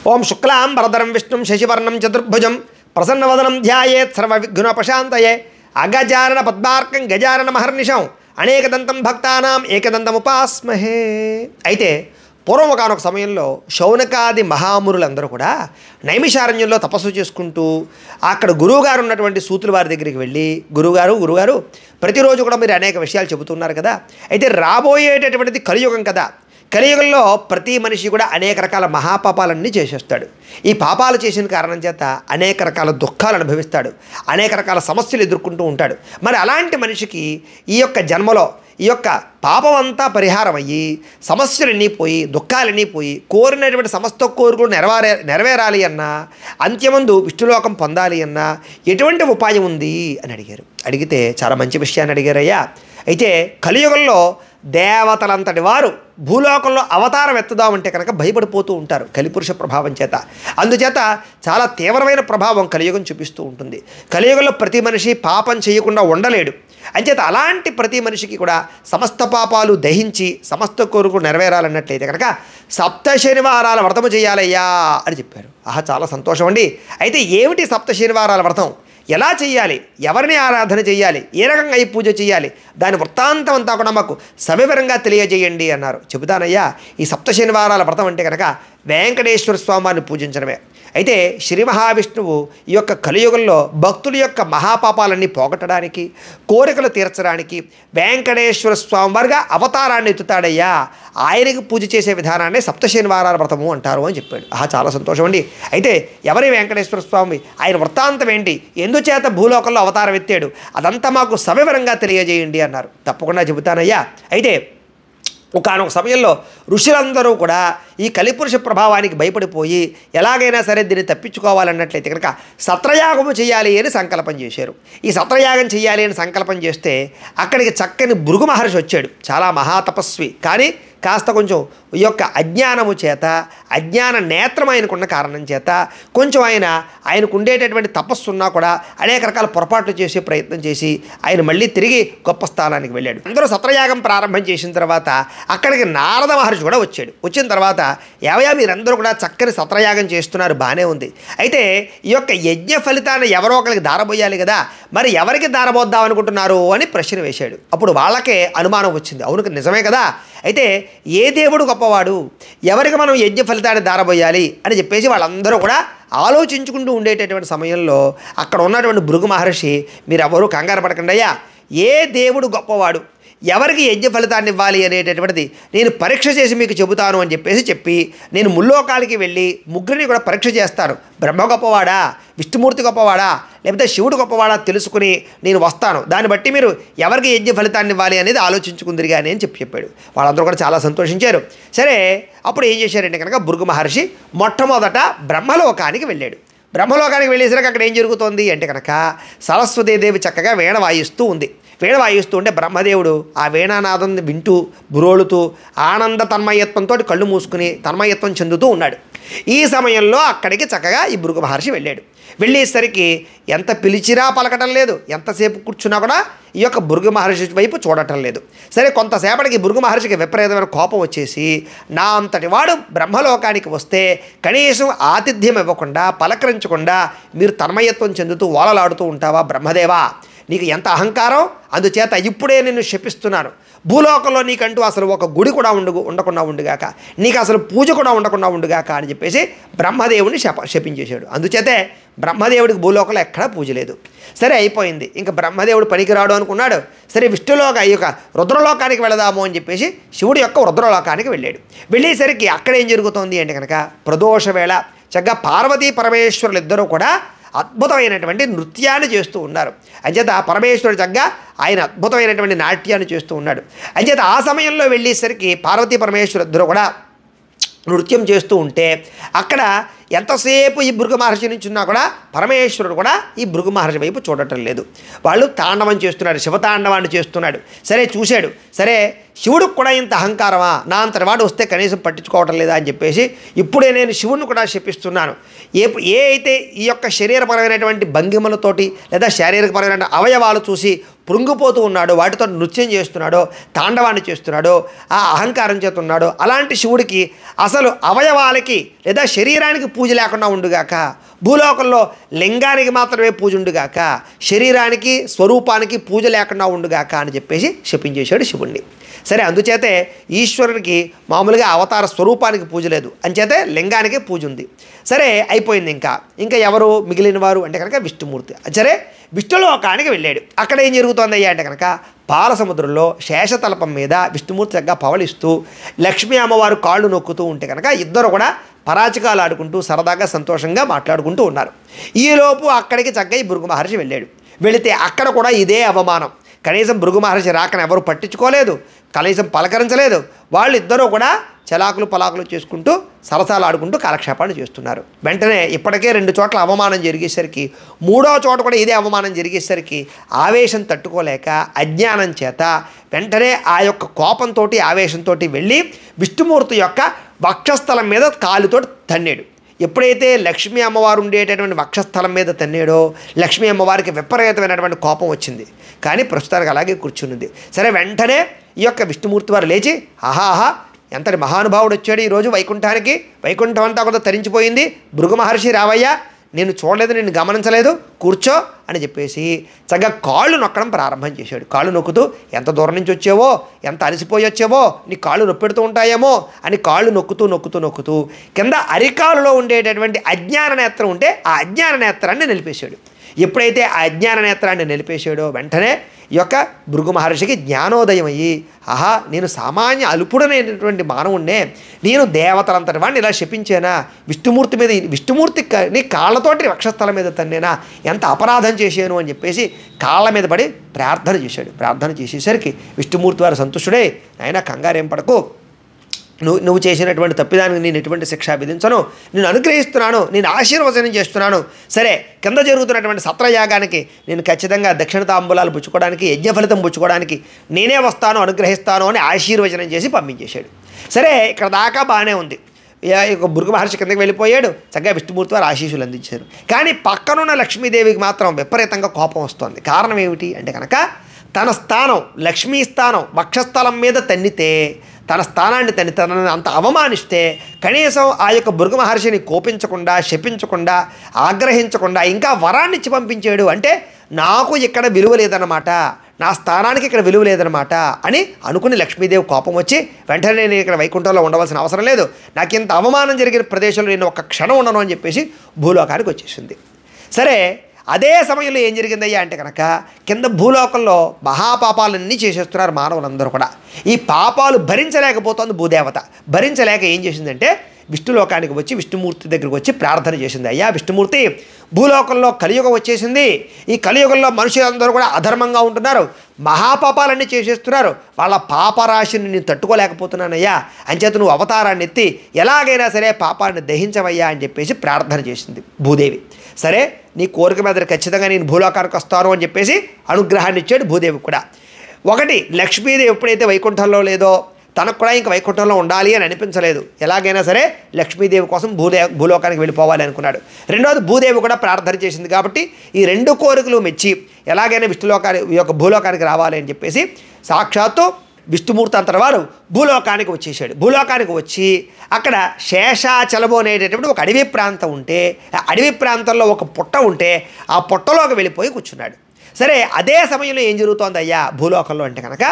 ఓం శుక్లాం వరదరం విష్ణుం శశివర్ణం చతుర్భుజం ప్రసన్నవదనం ధ్యాయేత్ సర్వ విఘ్నోపశాంతయే అగజానన పద్మార్కం గజానన మహర్నిశం అనేకదంతం భక్తానాం ఏకదంతముపాస్మహే. అయితే పూర్వం ఒకనొక సమయంలో శౌనకాది మహామునులందరూ కూడా నైమిషారణ్యంలో తపస్సు చేసుకుంటూ అక్కడ గురువుగారు ఉన్నటువంటి సూతుల వారి దగ్గరికి వెళ్ళి, గురువుగారు ప్రతిరోజు కూడా మీరు అనేక విషయాలు చెబుతున్నారు కదా, అయితే రాబోయేటటువంటిది కలియుగం కదా, కలియుగంలో ప్రతి మనిషి కూడా అనేక రకాల మహాపాపాలన్నీ చేసేస్తాడు. ఈ పాపాలు చేసిన కారణం చేత అనేక రకాల దుఃఖాలు అనుభవిస్తాడు, అనేక రకాల సమస్యలు ఎదుర్కొంటూ ఉంటాడు. మరి అలాంటి మనిషికి ఈ యొక్క జన్మలో ఈ యొక్క పాపం అంతా పరిహారం అయ్యి సమస్యలన్నీ పోయి దుఃఖాలన్నీ పోయి కోరినటువంటి సమస్త కోరికలు నెరవేరాలి అన్నా, అంత్యమందు విష్ణులోకం పొందాలి అన్నా ఎటువంటి ఉపాయం ఉంది అని అడిగారు. అడిగితే చాలా మంచి విషయాన్ని అడిగారయ్యా. అయితే కలియుగంలో దేవతలంతటి వారు భూలోకంలో అవతారం ఎత్తుదామంటే కనుక భయపడిపోతూ ఉంటారు కలిపురుష ప్రభావం చేత. అందుచేత చాలా తీవ్రమైన ప్రభావం కలియుగం చూపిస్తూ ఉంటుంది. కలియుగంలో ప్రతి మనిషి పాపం చేయకుండా ఉండలేడు. అంచేత అలాంటి ప్రతి మనిషికి కూడా సమస్త పాపాలు దహించి సమస్త కోరికలు నెరవేరాలన్నట్లయితే కనుక సప్త శనివారాల వ్రతము చేయాలయ్యా అని చెప్పారు. ఆహా, చాలా సంతోషం అండి. అయితే ఏమిటి సప్త శనివారాల వ్రతం, ఎలా చేయాలి, ఎవరిని ఆరాధన చేయాలి, ఏ రకంగా ఈ పూజ చేయాలి, దాని వృత్తాంతం అంతా కూడా మాకు సవివరంగా తెలియజేయండి అన్నారు. చెబుతానయ్యా. ఈ సప్త శనివారాల వ్రతం అంటే కనుక వెంకటేశ్వర స్వామిని పూజించడమే. అయితే శ్రీ మహావిష్ణువు ఈ యొక్క కలియుగంలో భక్తుల యొక్క మహాపాపాలన్నీ పోగొట్టడానికి, కోరికలు తీర్చడానికి వెంకటేశ్వర స్వామి వారిగా అవతారాన్ని ఎత్తుతాడయ్యా. ఆయనకి పూజ చేసే విధానాన్ని సప్త శనివారాల వ్రతము అంటారు అని చెప్పాడు. ఆహా, చాలా సంతోషం అండి. అయితే ఎవరి వెంకటేశ్వర స్వామి, ఆయన వృత్తాంతం ఏంటి, ఎందుచేత భూలోకంలో అవతారం ఎత్తాడు, అదంతా మాకు సవివరంగా తెలియజేయండి అన్నారు. తప్పకుండా చెబుతానయ్యా. అయితే ఒకానొక సమయంలో ఋషులందరూ కూడా ఈ కలిపురుష ప్రభావానికి భయపడిపోయి ఎలాగైనా సరే దీన్ని తప్పించుకోవాలన్నట్లయితే కనుక సత్రయాగము చేయాలి అని సంకల్పం చేశారు. ఈ సత్రయాగం చేయాలి అని సంకల్పం చేస్తే అక్కడికి చక్కని భృగు మహర్షి వచ్చాడు. చాలా మహాతపస్వి, కానీ కాస్త కొంచెం ఈ యొక్క అజ్ఞానము చేత, అజ్ఞాన నేత్రం ఆయనకున్న కారణం చేత కొంచెం ఆయనకు ఉండేటటువంటి తపస్సు ఉన్నా కూడా అనేక రకాల పొరపాట్లు చేసే ప్రయత్నం చేసి ఆయన మళ్ళీ తిరిగి గొప్ప స్థానానికి వెళ్ళాడు. అందరూ సత్రయాగం ప్రారంభం చేసిన తర్వాత అక్కడికి నారద మహర్షి కూడా వచ్చాడు. వచ్చిన తర్వాత ఏవయా మీరందరూ కూడా చక్కని సత్రయాగం చేస్తున్నారు, బాగానే ఉంది. అయితే ఈ యొక్క యజ్ఞ ఫలితాన్ని ఎవరో ఒకరికి దారబోయాలి కదా, మరి ఎవరికి దారబోద్దాం అనుకుంటున్నారు అని ప్రశ్న వేశాడు. అప్పుడు వాళ్ళకే అనుమానం వచ్చింది, అవును నిజమే కదా, అయితే ఏ దేవుడు గొప్పవాడు, ఎవరికి మనం యజ్ఞ ఫలితాన్ని దారబోయాలి అని చెప్పేసి వాళ్ళందరూ కూడా ఆలోచించుకుంటూ ఉండేటటువంటి సమయంలో అక్కడ ఉన్నటువంటి భృగు మహర్షి, మీరు ఎవరు కంగారు పడకండి అయ్యా, ఏ దేవుడు గొప్పవాడు, ఎవరికి యజ్ఞ ఫలితాన్ని ఇవ్వాలి అనేటటువంటిది నేను పరీక్ష చేసి మీకు చెబుతాను అని చెప్పి నేను ముల్లోకాలకి వెళ్ళి ముగ్గురిని కూడా పరీక్ష చేస్తాను. బ్రహ్మ గొప్పవాడా, విష్ణుమూర్తి గొప్పవాడా, లేకపోతే శివుడు గొప్పవాడా తెలుసుకుని నేను వస్తాను. దాన్ని బట్టి మీరు ఎవరికి యజ్ఞ ఫలితాన్ని ఇవ్వాలి అనేది ఆలోచించుకుందిరి కానీ అని చెప్పాడు. వాళ్ళందరూ కూడా చాలా సంతోషించారు. సరే, అప్పుడు ఏం చేశారంటే కనుక భృగు మహర్షి మొట్టమొదట బ్రహ్మలోకానికి వెళ్ళాడు. బ్రహ్మలోకానికి వెళ్ళేసరికి అక్కడ ఏం జరుగుతోంది అంటే కనుక సరస్వతీదేవి చక్కగా వీణ వాయిస్తూ ఉంది. వీణ వాయిస్తూ ఉంటే బ్రహ్మదేవుడు ఆ వీణానాదం వింటూ బురోలుతూ ఆనంద తన్మయత్వంతో కళ్ళు మూసుకుని తన్మయత్వం చెందుతూ ఉన్నాడు. ఈ సమయంలో అక్కడికి చక్కగా ఈ భృగు మహర్షి వెళ్ళాడు. వెళ్ళేసరికి ఎంత పిలిచినా పలకటం లేదు, ఎంతసేపు కూర్చున్నా కూడా ఈ యొక్క భృగు మహర్షి వైపు చూడటం లేదు. సరే, కొంతసేపటికి భృగు మహర్షికి విపరీతమైన కోపం వచ్చేసి, నా అంతటి వాడు బ్రహ్మలోకానికి వస్తే కనీసం ఆతిథ్యం ఇవ్వకుండా పలకరించకుండా మీరు తన్మయత్వం చెందుతూ ఓలలాడుతూ ఉంటావా బ్రహ్మదేవా, నీకు ఎంత అహంకారం, అందుచేత ఇప్పుడే నిన్ను శపిస్తున్నాను. భూలోకంలో నీకంటూ అసలు ఒక గుడి కూడా ఉండకుండా ఉండుగాక, నీకు అసలు పూజ కూడా ఉండకుండా ఉండుగాక అని చెప్పేసి బ్రహ్మదేవుని శపించేశాడు. అందుచేతే బ్రహ్మదేవుడికి భూలోకంలో ఎక్కడా పూజ లేదు. సరే, అయిపోయింది. ఇంకా బ్రహ్మదేవుడు పనికిరాడు అనుకున్నాడు. సరే, ఈ యొక్క రుద్రలోకానికి వెళదాము అని చెప్పేసి శివుడి యొక్క రుద్రలోకానికి వెళ్ళాడు. వెళ్ళేసరికి అక్కడ ఏం జరుగుతోంది అంటే కనుక ప్రదోష వేళ చక్కగా పార్వతీ పరమేశ్వరులు ఇద్దరూ కూడా అద్భుతమైనటువంటి నృత్యాన్ని చేస్తూ ఉన్నారు. అంచేత పరమేశ్వరుడు చక్కగా ఆయన అద్భుతమైనటువంటి నాట్యాన్ని చేస్తూ ఉన్నాడు. అంచేత ఆ సమయంలో వెళ్ళేసరికి పార్వతీ పరమేశ్వరు ఇద్దరు కూడా నృత్యం చేస్తూ ఉంటే అక్కడ ఎంతసేపు ఈ భృగు మహర్షి నుంచి ఉన్నా కూడా పరమేశ్వరుడు కూడా ఈ భృగు మహర్షి వైపు చూడటం లేదు. వాళ్ళు తాండవం చేస్తున్నాడు, శివతాండవాన్ని చేస్తున్నాడు. సరే, చూశాడు. సరే, శివుడికి కూడా ఇంత అహంకారమా, నా అంతటి వాడు వస్తే కనీసం పట్టించుకోవటం లేదా అని చెప్పేసి ఇప్పుడే నేను శివుడిని కూడా శపిస్తున్నాను. ఏ అయితే ఈ యొక్క శరీరపరమైనటువంటి భంగిమలతోటి లేదా శారీరకపరమైన అవయవాలు చూసి పృంగిపోతూ ఉన్నాడో, వాటితో నృత్యం చేస్తున్నాడో, తాండవాన్ని చేస్తున్నాడో, ఆ అహంకారం చేస్తున్నాడో, అలాంటి శివుడికి అసలు అవయవాలకి లేదా శరీరానికి పూజ లేకుండా ఉండుగాక, భూలోకంలో లింగానికి మాత్రమే పూజ ఉండుగాక, శరీరానికి స్వరూపానికి పూజ లేకుండా ఉండుగాక అని చెప్పేసి శపించేశాడు శివుణ్ణి. సరే, అందుచేతే ఈశ్వరునికి మామూలుగా అవతార స్వరూపానికి పూజ లేదు, అంచేతే లింగానికి పూజ ఉంది. సరే, అయిపోయింది. ఇంకా ఎవరు మిగిలిన వారు అంటే కనుక విష్ణుమూర్తి. సరే, విష్ణులోకానికి వెళ్ళాడు. అక్కడ ఏం జరుగుతోందయ్యా అంటే కనుక పాల సముద్రంలో శేషతలపం మీద విష్ణుమూర్తి చక్కగా పవలిస్తూ లక్ష్మీ అమ్మవారు కాళ్ళు నొక్కుతూ ఉంటే కనుక ఇద్దరు కూడా పరాచికాలు ఆడుకుంటూ సరదాగా సంతోషంగా మాట్లాడుకుంటూ ఉన్నారు. ఈలోపు అక్కడికి చక్కగా ఈ భృగు మహర్షి వెళ్ళాడు. వెళితే అక్కడ కూడా ఇదే అవమానం. కనీసం భృగు మహర్షి రాకని ఎవరు పట్టించుకోలేదు, కనీసం పలకరించలేదు. వాళ్ళిద్దరూ కూడా చలాకులు పలాకులు చేసుకుంటూ సరసాలు ఆడుకుంటూ కాలక్షేపాన్ని చేస్తున్నారు. వెంటనే ఇప్పటికే 2 చోట్ల అవమానం జరిగేసరికి 3వ చోట కూడా ఇదే అవమానం జరిగేసరికి ఆవేశం తట్టుకోలేక అజ్ఞానం చేత వెంటనే ఆ యొక్క కోపంతో ఆవేశంతో వెళ్ళి విష్ణుమూర్తి యొక్క వక్షస్థలం మీద కాలుతో తన్నాడు. ఎప్పుడైతే లక్ష్మీ అమ్మవారు ఉండేటటువంటి వక్షస్థలం మీద తన్నాడో లక్ష్మీ అమ్మవారికి విపరీతమైనటువంటి కోపం వచ్చింది. కానీ ప్రస్తుతానికి అలాగే కూర్చున్నది. సరే, వెంటనే ఈ యొక్క విష్ణుమూర్తి వారు లేచి, ఆహాహా, ఎంతటి మహానుభావుడు వచ్చాడు ఈరోజు వైకుంఠానికి, వైకుంఠం అంతా కూడా తరించిపోయింది, భృగు మహర్షి రావయ్యా, నేను చూడలేదు, నేను గమనించలేదు, కూర్చో అని చెప్పేసి చక్కగా కాళ్ళు నొక్కడం ప్రారంభం చేశాడు. కాళ్ళు నొక్కుతూ, ఎంత దూరం నుంచి వచ్చావో, ఎంత అలసిపోయి వచ్చావో, నీ కాళ్ళు నొప్పెడుతూ ఉంటాయేమో అని కాళ్ళు నొక్కుతూ కింద అరికాలులో ఉండేటటువంటి అజ్ఞాన నేత్రం ఉంటే ఆ అజ్ఞాన నేత్రాన్ని నిలిపేశాడు. ఎప్పుడైతే ఆ అజ్ఞాన నేత్రాన్ని నిలిపేశాడో వెంటనే ఈ యొక్క భృగు మహర్షికి జ్ఞానోదయం అయ్యి, ఆహా, నేను సామాన్య అల్పుడనేటటువంటి మానవుణ్ణే, నేను దేవతలంతటి వాడిని ఇలా శపించానా, విష్ణుమూర్తి నీ కాళ్ళతోటి వక్షస్థలం మీద తన్నేనా, ఎంత అపరాధం చేశాను అని చెప్పేసి కాళ్ళ మీద పడి ప్రార్థన చేశాడు. ప్రార్థన చేసేసరికి విష్ణుమూర్తి వారు సంతుష్టుడే, నాయనా కంగారేం పడకు, నువ్వు చేసినటువంటి తప్పిదానికి నేను ఎటువంటి శిక్ష విధించను, నేను అనుగ్రహిస్తున్నాను, నేను ఆశీర్వచనం చేస్తున్నాను. సరే, కింద జరుగుతున్నటువంటి సత్రయాగానికి నేను ఖచ్చితంగా దక్షిణ తాంబూలాలు పుచ్చుకోవడానికి, యజ్ఞఫలితం పుచ్చుకోవడానికి నేనే వస్తాను, అనుగ్రహిస్తాను అని ఆశీర్వచనం చేసి పంపించేశాడు. సరే, ఇక్కడ దాకా బాగానే ఉంది. భృగు మహర్షి కిందకి వెళ్ళిపోయాడు. చక్కగా విష్ణుమూర్తి వారు ఆశీస్సులు అందించారు. కానీ పక్కనున్న లక్ష్మీదేవికి మాత్రం విపరీతంగా కోపం వస్తుంది. కారణం ఏమిటి అంటే కనుక తన స్థానం, లక్ష్మీ స్థానం వక్షస్థలం మీద తన్నితే తన స్థానాన్ని తనని అంత అవమానిస్తే కనీసం ఆ యొక్క భృగు మహర్షిని కోపించకుండా, శపించకుండా, ఆగ్రహించకుండా ఇంకా వరాన్ని ఇచ్చి పంపించాడు. అంటే నాకు ఇక్కడ విలువ లేదన్నమాట, నా స్థానానికి ఇక్కడ విలువ లేదనమాట అని అనుకుని లక్ష్మీదేవి కోపం వచ్చి వెంటనే నేను ఇక్కడ వైకుంఠంలో ఉండవలసిన అవసరం లేదు, నాకు ఇంత అవమానం జరిగిన ప్రదేశంలో నేను ఒక క్షణం ఉండను అని చెప్పేసి భూలోకానికి వచ్చేసింది. సరే, అదే సమయంలో ఏం జరిగిందయ్యా అంటే కనుక కింద భూలోకంలో మహాపాపాలన్నీ చేసేస్తున్నారు మానవులందరూ కూడా. ఈ పాపాలు భరించలేకపోతుంది భూదేవత. భరించలేక ఏం చేసిందంటే విష్ణులోకానికి వచ్చి విష్ణుమూర్తి దగ్గరికి వచ్చి ప్రార్థన చేసింది. అయ్యా విష్ణుమూర్తి, భూలోకంలో కలియుగం వచ్చేసింది, ఈ కలియుగంలో మనుషులందరూ కూడా అధర్మంగా ఉంటున్నారు, మహాపాపాలన్నీ చేసేస్తున్నారు, వాళ్ళ పాపరాశిని నేను తట్టుకోలేకపోతున్నానయ్యా, అంచేత నువ్వు అవతారాన్ని ఎత్తి ఎలాగైనా సరే పాపాన్ని దహించవయ్యా అని చెప్పేసి ప్రార్థన చేసింది భూదేవి. సరే, నీ కోరిక మీద ఖచ్చితంగా నేను భూలోకానికి వస్తాను అని చెప్పేసి అనుగ్రహాన్ని ఇచ్చాడు భూదేవి కూడా. ఒకటి, లక్ష్మీదేవి ఎప్పుడైతే వైకుంఠంలో లేదో తనకు కూడా ఇంక వైకుంఠంలో ఉండాలి అని అనిపించలేదు, ఎలాగైనా సరే లక్ష్మీదేవి కోసం భూలోకానికి వెళ్ళిపోవాలి అనుకున్నాడు. రెండవది, భూదేవి కూడా ప్రార్థన చేసింది కాబట్టి ఈ రెండు కోరికలు మెచ్చి ఎలాగైనా భూలోకానికి రావాలి అని చెప్పేసి సాక్షాత్తు విష్ణుమూర్తి అంతటివారు భూలోకానికి వచ్చేసాడు. భూలోకానికి వచ్చి అక్కడ శేషాచలము అనేటటువంటి ఒక అడవి ప్రాంతం ఉంటే, ఆ అడవి ప్రాంతంలో ఒక పుట్ట ఉంటే ఆ పుట్టలోకి వెళ్ళిపోయి కూర్చున్నాడు. సరే, అదే సమయంలో ఏం జరుగుతోంది అయ్యా భూలోకంలో అంటే కనుక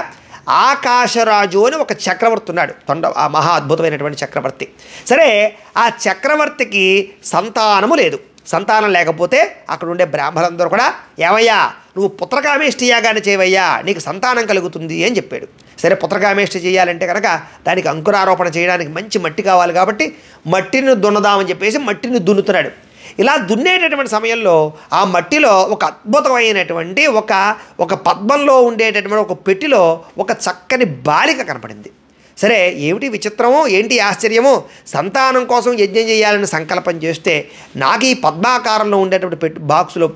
ఆకాశరాజు అని ఒక చక్రవర్తి ఉన్నాడు, ఆ మహా అద్భుతమైనటువంటి చక్రవర్తి. సరే, ఆ చక్రవర్తికి సంతానము లేదు. సంతానం లేకపోతే అక్కడ ఉండే బ్రాహ్మణులందరూ కూడా ఏమయ్యా నువ్వు పుత్రకామేష్టి యాగాన్ని చేయవయ్యా, నీకు సంతానం కలుగుతుంది అని చెప్పాడు. సరే, పుత్రకామేష్టి చేయాలంటే కనుక దానికి అంకురారోపణ చేయడానికి మంచి మట్టి కావాలి కాబట్టి మట్టిని దున్నదామని చెప్పేసి మట్టిని దున్నుతున్నాడు. ఇలా దున్నేటటువంటి సమయంలో ఆ మట్టిలో ఒక అద్భుతమైనటువంటి ఒక పద్మంలో ఉండేటటువంటి ఒక పెట్టిలో ఒక చక్కని బాలిక కనపడింది. సరే, ఏమిటి విచిత్రమో, ఏంటి ఆశ్చర్యమో, సంతానం కోసం యజ్ఞం చేయాలని సంకల్పం చేస్తే నాకు ఈ పద్మాకారంలో ఉండేటువంటి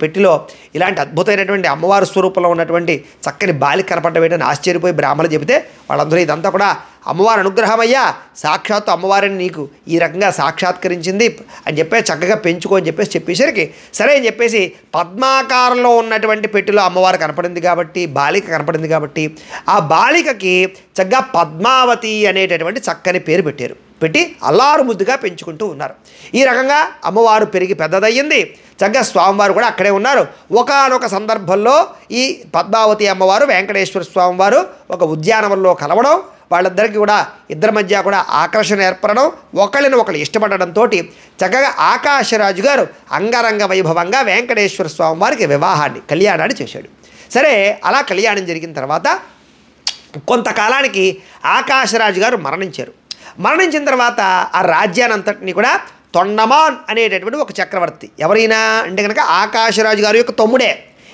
పెట్టిలో ఇలాంటి అద్భుతమైనటువంటి అమ్మవారి స్వరూపంలో ఉన్నటువంటి చక్కని బాలిక కనపడ్డవేటని ఆశ్చర్యపోయి బ్రాహ్మణులు చెబితే వాళ్ళందరూ ఇదంతా కూడా అమ్మవారి అనుగ్రహమయ్యా, సాక్షాత్తు అమ్మవారిని నీకు ఈ రకంగా సాక్షాత్కరించింది అని చెప్పేసి చక్కగా పెంచుకో అని చెప్పేసరికి సరే అని చెప్పేసి పద్మాకారంలో ఉన్నటువంటి పెట్టిలో అమ్మవారు కనపడింది కాబట్టి, బాలిక కనపడింది కాబట్టి ఆ బాలికకి చక్కగా పద్మావతి అనేటటువంటి చక్కని పేరు పెట్టారు. పెట్టి అల్లారు ముద్దుగా పెంచుకుంటూ ఉన్నారు. ఈ రకంగా అమ్మవారు పెరిగి పెద్దదయ్యింది. చక్కగా స్వామివారు కూడా అక్కడే ఉన్నారు. ఒకానొక సందర్భంలో ఈ పద్మావతి అమ్మవారు వెంకటేశ్వర స్వామివారు ఒక ఉద్యానవనంలో కలవడం, వాళ్ళిద్దరికీ కూడా ఇద్దరి మధ్య కూడా ఆకర్షణ ఏర్పడడం, ఒకళ్ళని ఒకళ్ళు ఇష్టపడడంతో చక్కగా ఆకాశరాజు గారు అంగరంగ వైభవంగా వెంకటేశ్వర స్వామి వారికి కళ్యాణాన్ని చేశాడు. సరే, అలా కళ్యాణం జరిగిన తర్వాత కొంతకాలానికి ఆకాశరాజు గారు మరణించారు. మరణించిన తర్వాత ఆ రాజ్యానంతటిని కూడా తొండమాన్ అనేటటువంటి ఒక చక్రవర్తి, ఎవరైనా అంటే కనుక ఆకాశరాజు గారి యొక్క తమ్ముడే,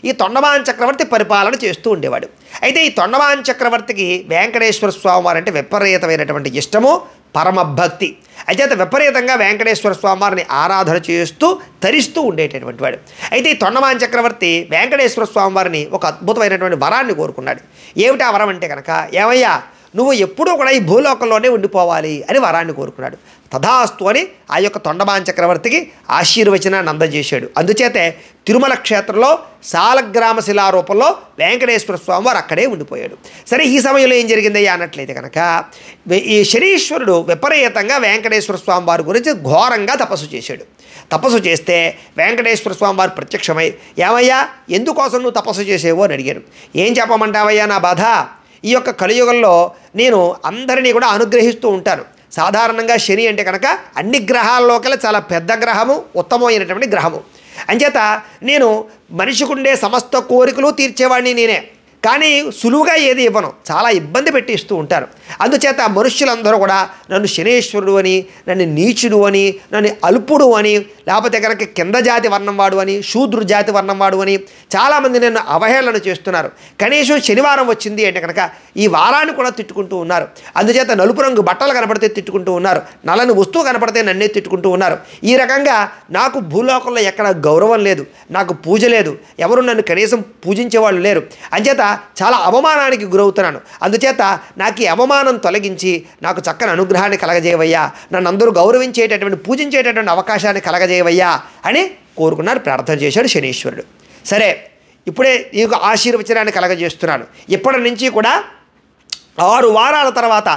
ఈ తొండమాన్ చక్రవర్తి పరిపాలన చేస్తూ ఉండేవాడు. అయితే ఈ తొండమాన్ చక్రవర్తికి వెంకటేశ్వర స్వామి వారు అంటే విపరీతమైనటువంటి ఇష్టము, పరమభక్తి. అయితే విపరీతంగా వెంకటేశ్వర స్వామి వారిని ఆరాధన చేస్తూ తరిస్తూ ఉండేటటువంటి వాడు. అయితే ఈ తొండమాన్ చక్రవర్తి వెంకటేశ్వర స్వామి వారిని ఒక అద్భుతమైనటువంటి వరాన్ని కోరుకున్నాడు. ఏమిటా వరం అంటే కనుక, ఏమయ్యా నువ్వు ఎప్పుడూ కూడా ఈ భూలోకంలోనే ఉండిపోవాలి అని వరాన్ని కోరుకున్నాడు. తథాస్తు అని ఆ యొక్క తొండమాన్ చక్రవర్తికి ఆశీర్వచనాన్ని అందజేశాడు. అందుచేతే తిరుమల క్షేత్రంలో సాలగ్రామ శిలారూపంలో వెంకటేశ్వర స్వామి వారు అక్కడే ఉండిపోయాడు. సరే, ఈ సమయంలో ఏం జరిగిందయ్యా అన్నట్లయితే కనుక ఈ శనీశ్వరుడు విపరీతంగా వెంకటేశ్వర స్వామి వారి గురించి ఘోరంగా తపస్సు చేశాడు. తపస్సు చేస్తే వెంకటేశ్వర స్వామి వారు ప్రత్యక్షమై, ఏమయ్యా ఎందుకోసం నువ్వు తపస్సు చేసేవో అని అడిగాడు. ఏం చెప్పమంటావయ్యా నా బాధ, ఈ యొక్క కలియుగంలో నేను అందరినీ కూడా అనుగ్రహిస్తూ ఉంటాను. సాధారణంగా శని అంటే కనుక అన్ని గ్రహాల్లోకెల్లా చాలా పెద్ద గ్రహము, ఉత్తమమైనటువంటి గ్రహము. అంచేత నేను మనిషికుండే సమస్త కోరికలు తీర్చేవాడిని నేనే, కానీ సులువుగా ఏది ఇవ్వను, చాలా ఇబ్బంది పెట్టిస్తూ ఉంటారు. అందుచేత మనుష్యులందరూ కూడా నన్ను శనేశ్వరుడు అని, నన్ను నీచుడు అని, నన్ను అల్పుడు అని, లేకపోతే కనుక కింద జాతి వర్ణం వాడు అని, శూద్రు జాతి వర్ణం వాడు అని చాలామంది నన్ను అవహేళన చేస్తున్నారు. కనీసం శనివారం వచ్చింది అంటే కనుక ఈ వారాన్ని కూడా తిట్టుకుంటూ ఉన్నారు. అందుచేత నలుపు రంగు బట్టలు కనపడితే తిట్టుకుంటూ ఉన్నారు, నల్లని వస్తువు కనపడితే నన్నే తిట్టుకుంటూ ఉన్నారు. ఈ రకంగా నాకు భూలోకంలో ఎక్కడ గౌరవం లేదు, నాకు పూజ లేదు, ఎవరు నన్ను కనీసం పూజించే వాళ్ళు లేరు. అంచేత చాలా అవమానానికి గురవుతున్నాను. అందుచేత నాకు ఈ అవమానం తొలగించి నాకు చక్కని అనుగ్రహాన్ని కలగజేయవయ్యా, నన్ను అందరూ గౌరవించేటటువంటి పూజించేటటువంటి అవకాశాన్ని కలగజేయవయ్యా అని కోరుకున్నారు, ప్రార్థన చేశాడు శనీశ్వరుడు. సరే, ఇప్పుడే నీకు ఆశీర్వచనాన్ని కలగజేస్తున్నాను, ఇప్పటి నుంచి కూడా 6 వారాల తర్వాత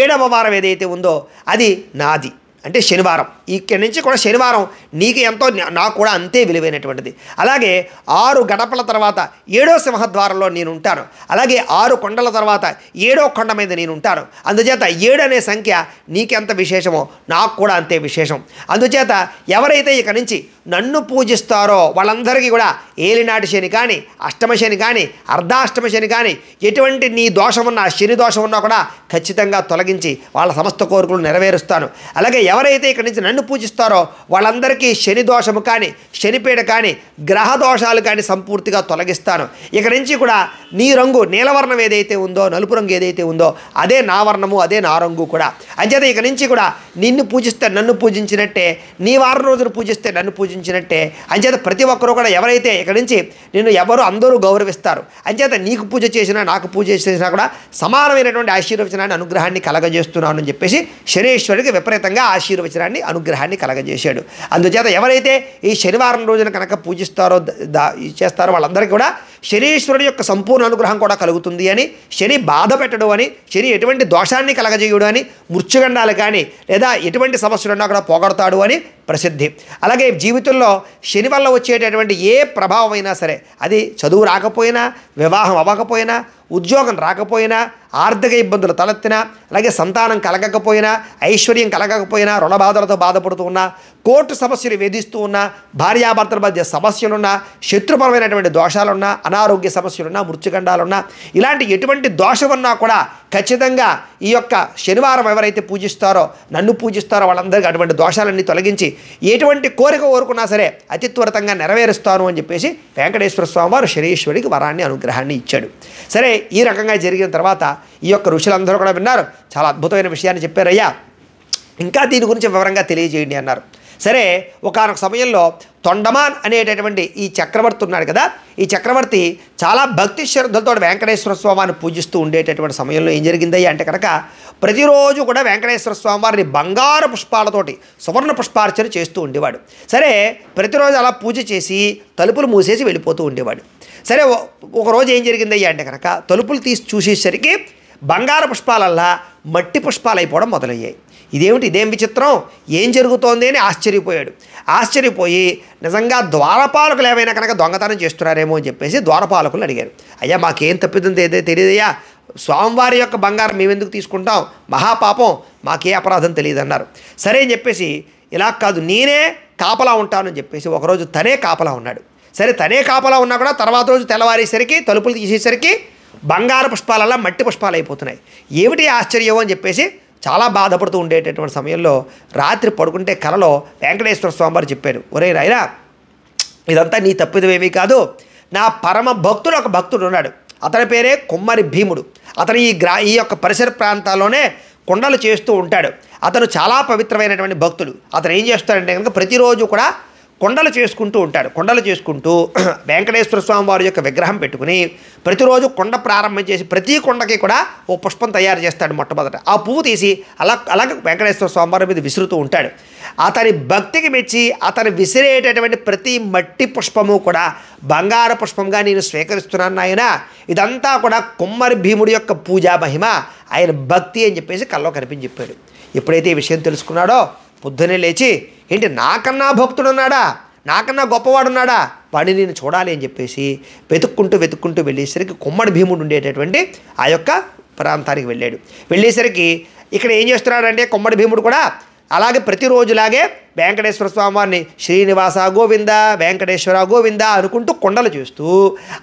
7వ వారం ఏదైతే ఉందో అది నాది, అంటే శనివారం. ఇక్కడి నుంచి కూడా శనివారం నీకు ఎంతో, నాకు కూడా అంతే విలువైనటువంటిది. అలాగే 6 గడపల తర్వాత 7వ సింహద్వారంలో నేను ఉంటాను. అలాగే 6 కొండల తర్వాత 7వ కొండ మీద నేను ఉంటాను. అందుచేత 7 అనే సంఖ్య నీకెంత విశేషమో నాకు కూడా అంతే విశేషం. అందుచేత ఎవరైతే ఇక నుంచి నన్ను పూజిస్తారో వాళ్ళందరికీ కూడా ఏలినాటి శని కానీ, అష్టమ శని కానీ, అర్ధాష్టమ శని కానీ, ఎటువంటి నీ దోషం ఉన్నా, శని దోషం ఉన్నా కూడా ఖచ్చితంగా తొలగించి వాళ్ళ సమస్త కోరికలు నెరవేరుస్తాను. అలాగే ఎవరైతే ఇక్కడి నుంచి నన్ను పూజిస్తారో వాళ్ళందరికీ శని దోషము కానీ, శనిపీడ కానీ, గ్రహ దోషాలు కానీ సంపూర్తిగా తొలగిస్తాను. ఇక్కడి నుంచి కూడా నీ రంగు నీలవర్ణం ఏదైతే ఉందో, నలుపు రంగు ఏదైతే ఉందో అదే నా వర్ణము, అదే నా రంగు కూడా. అంచేత ఇక నుంచి కూడా నిన్ను పూజిస్తే నన్ను పూజించినట్టే, నీ వారం రోజులు పూజిస్తే నన్ను పూజించినట్టే. అంచేత ప్రతి ఒక్కరూ కూడా ఎవరైతే ఇక్కడి నుంచి నిన్ను అందరూ గౌరవిస్తారు. అంచేత నీకు పూజ చేసినా, నాకు పూజ చేసినా కూడా సమానమైనటువంటి ఆశీర్వచనాన్ని, అనుగ్రహాన్ని కలగజేస్తున్నాను అని చెప్పేసి శనేశ్వరుడికి విపరీతంగా ఆశీర్వచనాన్ని, అనుగ్రహాన్ని కలగజేశాడు. అందుచేత ఎవరైతే ఈ శనివారం రోజున కనుక పూజిస్తారో, చేస్తారో వాళ్ళందరికీ కూడా శనీశ్వరుడి యొక్క సంపూర్ణ అనుగ్రహం కూడా కలుగుతుంది అని, శని బాధ పెట్టడు అని, శని ఎటువంటి దోషాన్ని కలగజేయుడు అని, మృత్యుగండాలు కానీ లేదా ఎటువంటి సమస్యలున్నా కూడా పోగొడతాడు అని ప్రసిద్ధి. అలాగే జీవితంలో శని వల్ల వచ్చేటటువంటి ఏ ప్రభావం అయినా సరే, అది చదువు రాకపోయినా, వివాహం అవ్వకపోయినా, ఉద్యోగం రాకపోయినా, ఆర్థిక ఇబ్బందులు తలెత్తినా, అలాగే సంతానం కలగకపోయినా, ఐశ్వర్యం కలగకపోయినా, రుణబాధలతో బాధపడుతూ ఉన్నా, కోర్టు సమస్యలు వేధిస్తూ ఉన్నా, భార్యాభర్తల మధ్య సమస్యలున్నా, శత్రుపరమైనటువంటి దోషాలున్నా, అనారోగ్య సమస్యలున్నా, మృత్యుగండాలున్నా, ఇలాంటి ఎటువంటి దోషం ఉన్నా కూడా ఖచ్చితంగా ఈ యొక్క శనివారం ఎవరైతే పూజిస్తారో, నన్ను పూజిస్తారో వాళ్ళందరికీ అటువంటి దోషాలన్నీ తొలగించి ఎటువంటి కోరిక కోరుకున్నా సరే అతి త్వరితంగా నెరవేరుస్తాను అని చెప్పేసి వెంకటేశ్వర స్వామి వారు శనీశ్వరుడికి వరాన్ని, అనుగ్రహాన్ని ఇచ్చాడు. సరే, ఈ రకంగా జరిగిన తర్వాత ఈ యొక్క ఋషులందరూ కూడా విన్నారు, చాలా అద్భుతమైన విషయాన్ని చెప్పారయ్యా, ఇంకా దీని గురించి వివరంగా తెలియజేయండి అన్నారు. సరే, ఒకానొక సమయంలో తొండమాన్ అనేటటువంటి ఈ చక్రవర్తి ఉన్నాడు కదా, ఈ చక్రవర్తి చాలా భక్తి శ్రద్ధలతో వెంకటేశ్వర స్వామిని పూజిస్తూ ఉండేటటువంటి సమయంలో ఏం జరిగిందయ్యా అంటే కనుక, ప్రతిరోజు కూడా వెంకటేశ్వర స్వామి వారిని బంగారు పుష్పాలతోటి సువర్ణ పుష్పార్చన చేస్తూ ఉండేవాడు. సరే, ప్రతిరోజు అలా పూజ చేసి తలుపులు మూసేసి వెళ్ళిపోతూ ఉండేవాడు. సరే, ఒకరోజు ఏం జరిగిందయ్యా అంటే కనుక, తలుపులు తీసి చూసేసరికి బంగారు పుష్పాలల్లా మట్టి పుష్పాలు అయిపోవడం మొదలయ్యాయి. ఇదేమిటి, ఇదేం విచిత్రం, ఏం జరుగుతోంది అని ఆశ్చర్యపోయాడు. ఆశ్చర్యపోయి నిజంగా ద్వారపాలకులు ఏమైనా కనుక దొంగతనం చేస్తున్నారేమో అని చెప్పేసి ద్వారపాలకులు అడిగారు. అయ్యా, మాకేం తప్పిదంతో ఏదో తెలియదయ్యా, స్వామివారి యొక్క బంగారం మేమెందుకు తీసుకుంటాం, మహాపాపం, మాకే అపరాధం తెలియదు అన్నారు. సరే అని చెప్పేసి, ఇలా కాదు నేనే కాపలా ఉంటానని చెప్పేసి ఒకరోజు తనే కాపలా ఉన్నాడు. సరే, తనే కాపలా ఉన్నా కూడా తర్వాత రోజు తెల్లవారేసరికి తలుపులు తీసేసరికి బంగారు పుష్పాలల్లా మట్టి పుష్పాలు అయిపోతున్నాయి. ఏమిటి ఆశ్చర్యం అని చెప్పేసి చాలా బాధపడుతూ ఉండేటటువంటి సమయంలో రాత్రి పడుకుంటే కలలో వెంకటేశ్వర స్వామి వారు చెప్పారు, ఒరే రాయరా, ఇదంతా నీ తప్పిదమేమీ కాదు, నా పరమ భక్తుడు ఒక భక్తుడు ఉన్నాడు, అతని పేరే కుమ్మరి భీముడు. అతను ఈ యొక్క పరిసర ప్రాంతాల్లోనే కొండలు చేస్తూ ఉంటాడు. అతను చాలా పవిత్రమైనటువంటి భక్తుడు. అతను ఏం చేస్తాడంటే కనుక ప్రతిరోజు కూడా కొండలు చేసుకుంటూ ఉంటాడు. కొండలు చేసుకుంటూ వెంకటేశ్వర స్వామి వారి యొక్క విగ్రహం పెట్టుకుని ప్రతిరోజు కొండ ప్రారంభం చేసి ప్రతి కొండకి కూడా ఓ పుష్పం తయారు చేస్తాడు. మొట్టమొదట ఆ పువ్వు తీసి అలాగే వెంకటేశ్వర స్వామి వారి మీద విసురుతూ ఉంటాడు. అతని భక్తికి మెచ్చి అతను విసిరేటటువంటి ప్రతి మట్టి పుష్పము కూడా బంగారు పుష్పంగా నేను స్వీకరిస్తున్నాను నాయన, ఇదంతా కూడా కుమ్మరి భీముడి యొక్క పూజా మహిమ, ఆయన భక్తి అని చెప్పేసి కల్లో కనిపించి చెప్పాడు. ఎప్పుడైతే ఈ విషయం తెలుసుకున్నాడో పొద్దునే లేచి, ఏంటి నాకన్నా భక్తుడున్నాడా, నాకన్నా గొప్పవాడున్నాడా, వాడిని నేను చూడాలి అని చెప్పేసి వెతుక్కుంటూ వెళ్ళేసరికి కుమ్మడి భీముడు ఉండేటటువంటి ఆ యొక్క ప్రాంతానికి వెళ్ళాడు. వెళ్ళేసరికి ఇక్కడ ఏం చేస్తున్నాడంటే కుమ్మడి భీముడు కూడా అలాగే ప్రతిరోజులాగే వెంకటేశ్వర స్వామివారిని శ్రీనివాస గోవింద, వెంకటేశ్వర గోవింద అనుకుంటూ కొండలు చేస్తూ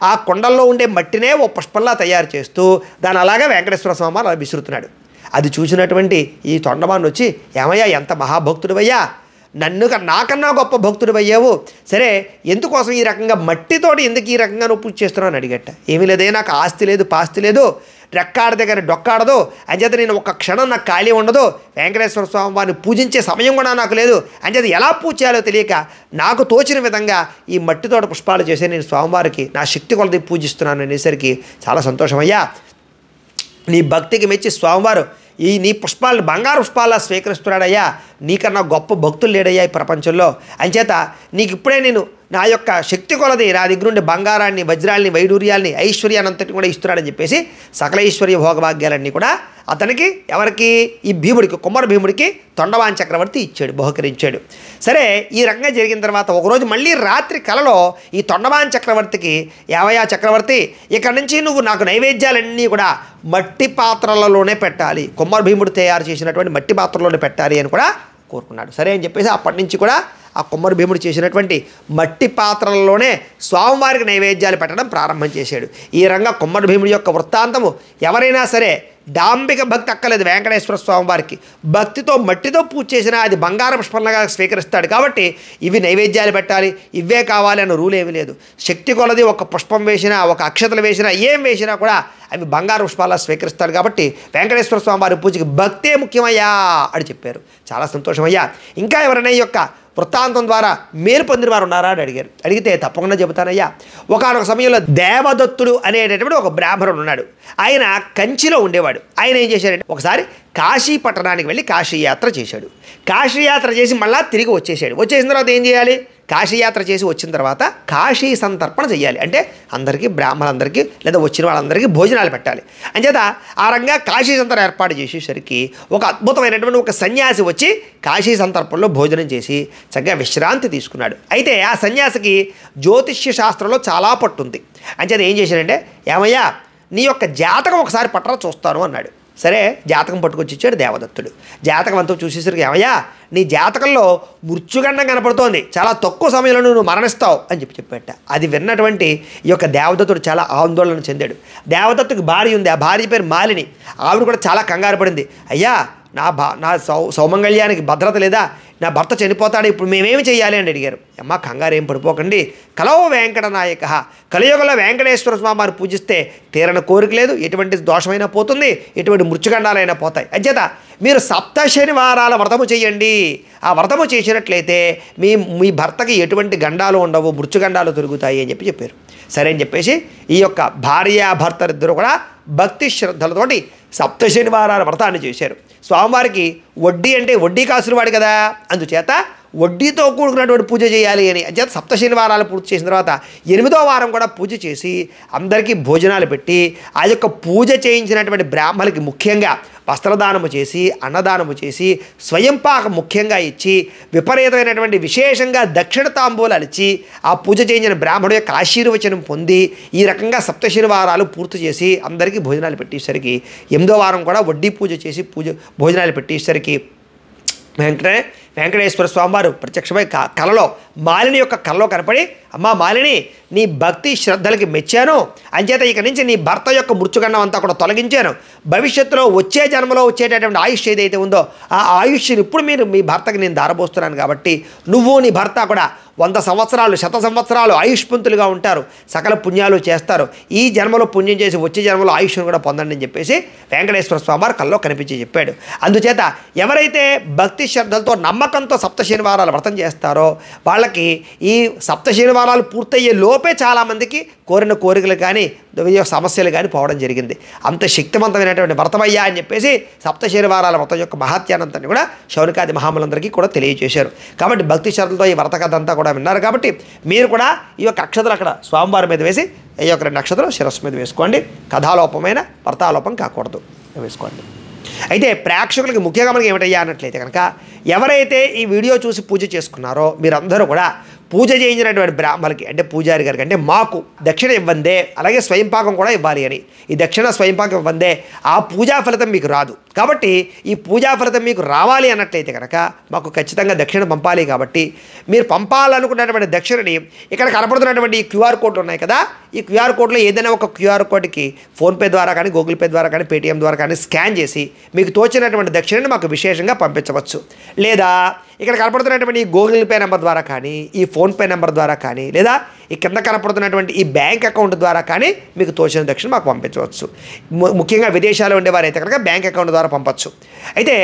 ఆ కొండల్లో ఉండే మట్టినే ఓ పుష్పంలా తయారు చేస్తూ దాని అలాగే వెంకటేశ్వర స్వామివారు అలా విసురుతున్నాడు. అది చూసినటువంటి ఈ తొండమాన్ని వచ్చి, ఏమయ్యా ఎంత మహాభక్తుడివయ్యా, నాకన్నా గొప్ప భక్తుడివయ్యావు, సరే ఎందుకోసం ఈ రకంగా మట్టితోటి ఎందుకు ఈ రకంగా నువ్వు పూజ చేస్తున్నావు అని అడిగట్ట. ఏమీ లేదే, నాకు ఆస్తి లేదు, పాస్తి లేదు, రెక్కాడితే కానీ డొక్కాడదు, అంచేత నేను ఒక్క క్షణం నాకు ఖాళీ ఉండదు, వెంకటేశ్వర స్వామి వారిని పూజించే సమయం కూడా నాకు లేదు, అంచేత ఎలా పూజ చేయాలో తెలియక నాకు తోచిన విధంగా ఈ మట్టితోట పుష్పాలు చేసి నేను స్వామివారికి నా శక్తి కొలది పూజిస్తున్నాను అనేసరికి చాలా సంతోషమయ్యా, నీ భక్తికి మెచ్చి స్వామివారు నీ పుష్పాలను బంగారు పుష్పాలా స్వీకరిస్తున్నాడయ్యా, నీకన్నా గొప్ప భక్తులు లేడయ్యా ఈ ప్రపంచంలో, అంచేత నీకు ఇప్పుడే నేను నా యొక్క శక్తి కొలది నా దగ్గర ఉండే బంగారాన్ని, వజ్రాల్ని, వైడూర్యాల్ని, ఐశ్వర్యాన్ని అంతటి కూడా ఇస్తున్నాడని చెప్పేసి సకల ఐశ్వర్య భోగభాగ్యాలన్నీ కూడా అతనికి, ఎవరికి, ఈ భీముడికి, కుమ్మర భీముడికి తొండమాన్ చక్రవర్తి ఇచ్చాడు, బహుకరించాడు. సరే, ఈ రకంగా జరిగిన తర్వాత ఒకరోజు మళ్ళీ రాత్రి కలలో ఈ తొండమాన్ చక్రవర్తికి, ఏవయ్యా చక్రవర్తి, ఇక్కడి నుంచి నువ్వు నాకు నైవేద్యాలన్నీ కూడా మట్టి పాత్రలలోనే పెట్టాలి, కుమ్మర భీముడు తయారు చేసినటువంటి మట్టి పాత్రలోనే పెట్టాలి అని కూడా కోరుకున్నాడు. సరే అని చెప్పేసి అప్పటి నుంచి కూడా ఆ కుమ్మరి భీముడు చేసినటువంటి మట్టి పాత్రలలోనే స్వామివారికి నైవేద్యాలు పెట్టడం ప్రారంభం చేశాడు. ఈ రంగా కుమ్మరి భీముడి యొక్క వృత్తాంతము ఎవరైనా సరే డాంబిక భక్తి అక్కలేదు వెంకటేశ్వర స్వామి వారికి, భక్తితో మట్టితో పూజ చేసినా అది బంగారు పుష్పంగా స్వీకరిస్తాడు. కాబట్టి ఇవి నైవేద్యాలు పెట్టాలి, ఇవే కావాలి అన్న రూల్ ఏమీ లేదు. శక్తి కొలది ఒక పుష్పం వేసినా, ఒక అక్షతలు వేసినా, ఏం వేసినా కూడా అవి బంగారు పుష్పాలా స్వీకరిస్తాడు. కాబట్టి వెంకటేశ్వర స్వామి వారి పూజకి భక్తే ముఖ్యమయ్యా అని చెప్పారు. చాలా సంతోషమయ్యా. ఇంకా ఎవరైనా ఈ యొక్క వృత్తాంతం ద్వారా మేలు పొందిన వారు ఉన్నారా అని అడిగారు. అడిగితే తప్పకుండా చెబుతానయ్యా. ఒకానొక సమయంలో దేవదత్తుడు అనేటటువంటి ఒక బ్రాహ్మణుడు ఉన్నాడు. ఆయన కంచిలో ఉండేవాడు. ఆయన ఏం చేశాడంటే ఒకసారి కాశీ పట్టణానికి వెళ్ళి కాశీయాత్ర చేశాడు. కాశీయాత్ర చేసి మళ్ళీ తిరిగి వచ్చేసాడు. వచ్చేసిన తర్వాత ఏం చేయాలి? కాశీయాత్ర చేసి వచ్చిన తర్వాత కాశీ సంతర్పణ చేయాలి. అంటే అందరికీ, బ్రాహ్మణులందరికీ లేదా వచ్చిన వాళ్ళందరికీ భోజనాలు పెట్టాలి. అంచేత ఆ రంగా కాశీ సంతర్పణ ఏర్పాటు చేసేసరికి ఒక అద్భుతమైనటువంటి ఒక సన్యాసి వచ్చి కాశీ సంతర్పణలో భోజనం చేసి చక్కగా విశ్రాంతి తీసుకున్నాడు. అయితే ఆ సన్యాసికి జ్యోతిష్య శాస్త్రంలో చాలా పట్టుంది. అంచేత ఏం చేశాడంటే, ఏమయ్యా నీ యొక్క జాతకం ఒకసారి పట్టరా చూస్తాను అన్నాడు. సరే, జాతకం పట్టుకొచ్చి ఇచ్చాడు దేవదత్తుడు. జాతకం అంతా చూసేసరికి, ఏమయ్యా నీ జాతకంలో మృత్యుగండం కనపడుతోంది, చాలా తక్కువ సమయంలో నువ్వు మరణిస్తావు అని చెప్పాట. అది విన్నటువంటి ఈ యొక్క దేవదత్తుడు చాలా ఆందోళన చెందాడు. దేవదత్తుకి భార్య ఉంది. ఆ భార్య పేరు మాలిని. ఆవిడ కూడా చాలా కంగారు పడింది. అయ్యా నా సౌమంగళ్యానికి భద్రత లేదా, నా భర్త చనిపోతాడు, ఇప్పుడు మేమేమి చేయాలి అని అడిగారు. అమ్మ కంగారు ఏం పడిపోకండి, కలో వెంకటనాయక, కలియుగంలో వెంకటేశ్వర స్వామిని పూజిస్తే తీరని కోరిక లేదు, ఎటువంటి దోషమైనా పోతుంది, ఎటువంటి మృత్యుగండాలైనా పోతాయి. అంచేత మీరు 7 శనివారాల వ్రతము చేయండి. ఆ వ్రతము చేసినట్లయితే మీ భర్తకి ఎటువంటి గండాలు ఉండవు, మృత్యుగండాలు తొలుగుతాయి అని చెప్పారు. సరే అని చెప్పేసి ఈ యొక్క భార్యాభర్తలిద్దరూ కూడా భక్తి శ్రద్ధలతోటి 7 శనివారాల వ్రతాన్ని చేశారు. స్వామివారికి వడ్డీ అంటే వడ్డీ కాసులవాడు కదా, అందుచేత వడ్డీతో కూడుకున్నటువంటి పూజ చేయాలి అని. అంచేత 7 శనివారాలు పూర్తి చేసిన తర్వాత 8వ వారం కూడా పూజ చేసి అందరికీ భోజనాలు పెట్టి ఆ యొక్క పూజ చేయించినటువంటి బ్రాహ్మణులకి ముఖ్యంగా వస్త్రదానము చేసి, అన్నదానము చేసి, స్వయంపాకం ముఖ్యంగా ఇచ్చి, విపరీతమైనటువంటి విశేషంగా దక్షిణ తాంబూలాలు ఇచ్చి ఆ పూజ చేయించిన బ్రాహ్మణుడు యొక్క ఆశీర్వచనం పొంది ఈ రకంగా 7 శనివారాలు పూర్తి చేసి అందరికీ భోజనాలు పెట్టేసరికి 8వ వారం కూడా వడ్డీ పూజ చేసి భోజనాలు పెట్టేసరికి వెంకటేశ్వర స్వామివారు ప్రత్యక్షమై కలలో మాలిని యొక్క కలలో కనపడి, అమ్మా మాలిని, నీ భక్తి శ్రద్ధలకి మెచ్చాను, అంచేత ఇక నుంచి నీ భర్త యొక్క మృత్యుగండం అంతా కూడా తొలగించాను. భవిష్యత్తులో వచ్చే జన్మలో వచ్చేటటువంటి ఆయుష్ ఏదైతే ఉందో ఆ ఆయుష్ని ఇప్పుడు మీ భర్తకి నేను దారబోస్తున్నాను. కాబట్టి నువ్వు నీ భర్త కూడా 100 సంవత్సరాలు 100 సంవత్సరాలు ఆయుష్పంతులుగా ఉంటారు, సకల పుణ్యాలు చేస్తారు. ఈ జన్మలో పుణ్యం చేసి వచ్చే జన్మలో ఆయుష్ను కూడా పొందండి అని చెప్పేసి వెంకటేశ్వర స్వామివారు కల్లో కనిపించి చెప్పాడు. అందుచేత ఎవరైతే భక్తి శ్రద్ధలతో నమ్మకంతో 7 శనివారాలు వ్రతం చేస్తారో వాళ్ళకి ఈ 7 శనివారాలు పూర్తయ్యే లోపే చాలామందికి కోరిన కోరికలు కానీ సమస్యలు కానీ పోవడం జరిగింది. అంత శక్తివంతమైనటువంటి వ్రతమయ్యా అని చెప్పేసి 7 శనివారాల వ్రతం యొక్క మహాత్యానంతాన్ని కూడా శౌనకాది మహాములందరికీ కూడా తెలియజేశారు. కాబట్టి భక్తి శ్రద్ధలతో ఈ వ్రత కథ అంతా కూడా విన్నారు. కాబట్టి మీరు కూడా ఈ యొక్క అక్షతలు అక్కడ స్వామివారి మీద వేసి ఈ యొక్క 2 అక్షతలు శిరస్సు మీద వేసుకోండి. కథాలోపమైన వ్రతాలోపం కాకూడదు, వేసుకోండి. అయితే ప్రేక్షకులకి ముఖ్యంగా మనకి ఏమిటయ్యా అన్నట్లయితే కనుక ఎవరైతే ఈ వీడియో చూసి పూజ చేసుకున్నారో మీరందరూ కూడా పూజ చేయించినటువంటి బ్రాహ్మణులకి అంటే పూజారి గారికి అంటే మాకు దక్షిణ ఇవ్వందే, అలాగే స్వయంపాకం కూడా ఇవ్వాలి అని. ఈ దక్షిణ స్వయంపాకం ఇవ్వందే ఆ పూజా ఫలితం మీకు రాదు. కాబట్టి ఈ పూజా ఫలితం మీకు రావాలి అన్నట్లయితే కనుక మాకు ఖచ్చితంగా దక్షిణ పంపాలి. కాబట్టి మీరు పంపాలనుకున్నటువంటి దక్షిణని ఇక్కడ కనపడుతున్నటువంటి ఈ క్యూఆర్ కోడ్లు ఉన్నాయి కదా, ఈ క్యూఆర్ కోడ్లో ఏదైనా ఒక క్యూఆర్ కోడ్కి ఫోన్పే ద్వారా కానీ, గూగుల్ పే ద్వారా కానీ, పేటీఎం ద్వారా కానీ స్కాన్ చేసి మీకు తోచినటువంటి దక్షిణని మాకు విశేషంగా పంపించవచ్చు. లేదా ఇక్కడ కనపడుతున్నటువంటి ఈ గూగుల్ పే నెంబర్ ద్వారా కానీ, ఈ ఫోన్పే నెంబర్ ద్వారా కానీ, లేదా ఈ కింద కనపడుతున్నటువంటి ఈ బ్యాంక్ అకౌంట్ ద్వారా కానీ మీకు తోచిన దక్షిణ మాకు పంపించవచ్చు. ముఖ్యంగా విదేశాల్లో ఉండేవారైతే కనుక బ్యాంక్ అకౌంట్ ద్వారా పంపచ్చు. అయితే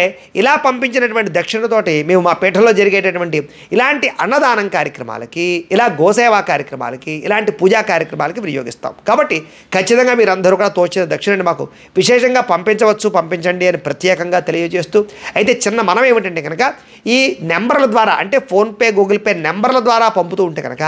ఇలా పంపించినటువంటి దక్షిణతోటి మేము మా పీఠంలో జరిగేటటువంటి ఇలాంటి అన్నదానం కార్యక్రమాలకి, ఇలా గోసేవా కార్యక్రమాలకి, ఇలాంటి పూజా కార్యక్రమాలకి వినియోగిస్తాం. కాబట్టి ఖచ్చితంగా మీరందరూ కూడా తోచిన దక్షిణని మాకు విశేషంగా పంపించవచ్చు, పంపించండి అని ప్రత్యేకంగా తెలియజేస్తూ, అయితే చిన్న మనం ఏమిటంటే కనుక ఈ నెంబర్ల ద్వారా అంటే ఫోన్పే, గూగుల్ పే నెంబర్ల ద్వారా పంపుతూ ఉంటే కనుక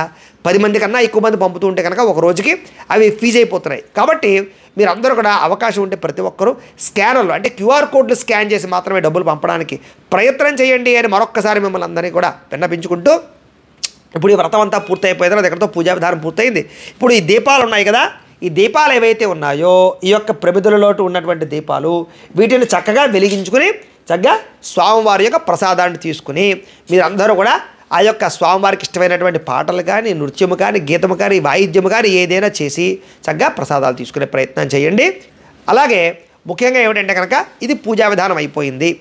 10 మంది కన్నా ఎక్కువ మంది పంపుతూ ఉంటే కనుక ఒక రోజుకి అవి ఫీజు అయిపోతున్నాయి. కాబట్టి మీరు అందరూ కూడా అవకాశం ఉంటే ప్రతి ఒక్కరూ స్కానర్లు అంటే క్యూఆర్ కోడ్లు స్కాన్ చేసి మాత్రమే డబ్బులు పంపడానికి ప్రయత్నం చేయండి అని మరొక్కసారి మిమ్మల్ని అందరినీ కూడా విన్నపించుకుంటూ, ఇప్పుడు ఈ వ్రతం అంతా పూర్తయిపోయిందో అది ఎక్కడితో పూజా విధానం పూర్తయింది. ఇప్పుడు ఈ దీపాలు ఉన్నాయి కదా, ఈ దీపాలు ఏవైతే ఉన్నాయో ఈ యొక్క ప్రమిదలలోటు ఉన్నటువంటి దీపాలు వీటిని చక్కగా వెలిగించుకుని చక్కగా స్వామివారి యొక్క ప్రసాదాన్ని తీసుకుని మీరందరూ కూడా ఆ యొక్క స్వామివారికి ఇష్టమైనటువంటి పాటలు కానీ, నృత్యము కానీ, గీతము కానీ, వాయిద్యము కానీ ఏదైనా చేసి చక్కగా ప్రసాదాలు తీసుకునే ప్రయత్నం చేయండి. అలాగే ముఖ్యంగా ఏమిటంటే కనుక ఇది పూజా విధానం అయిపోయింది.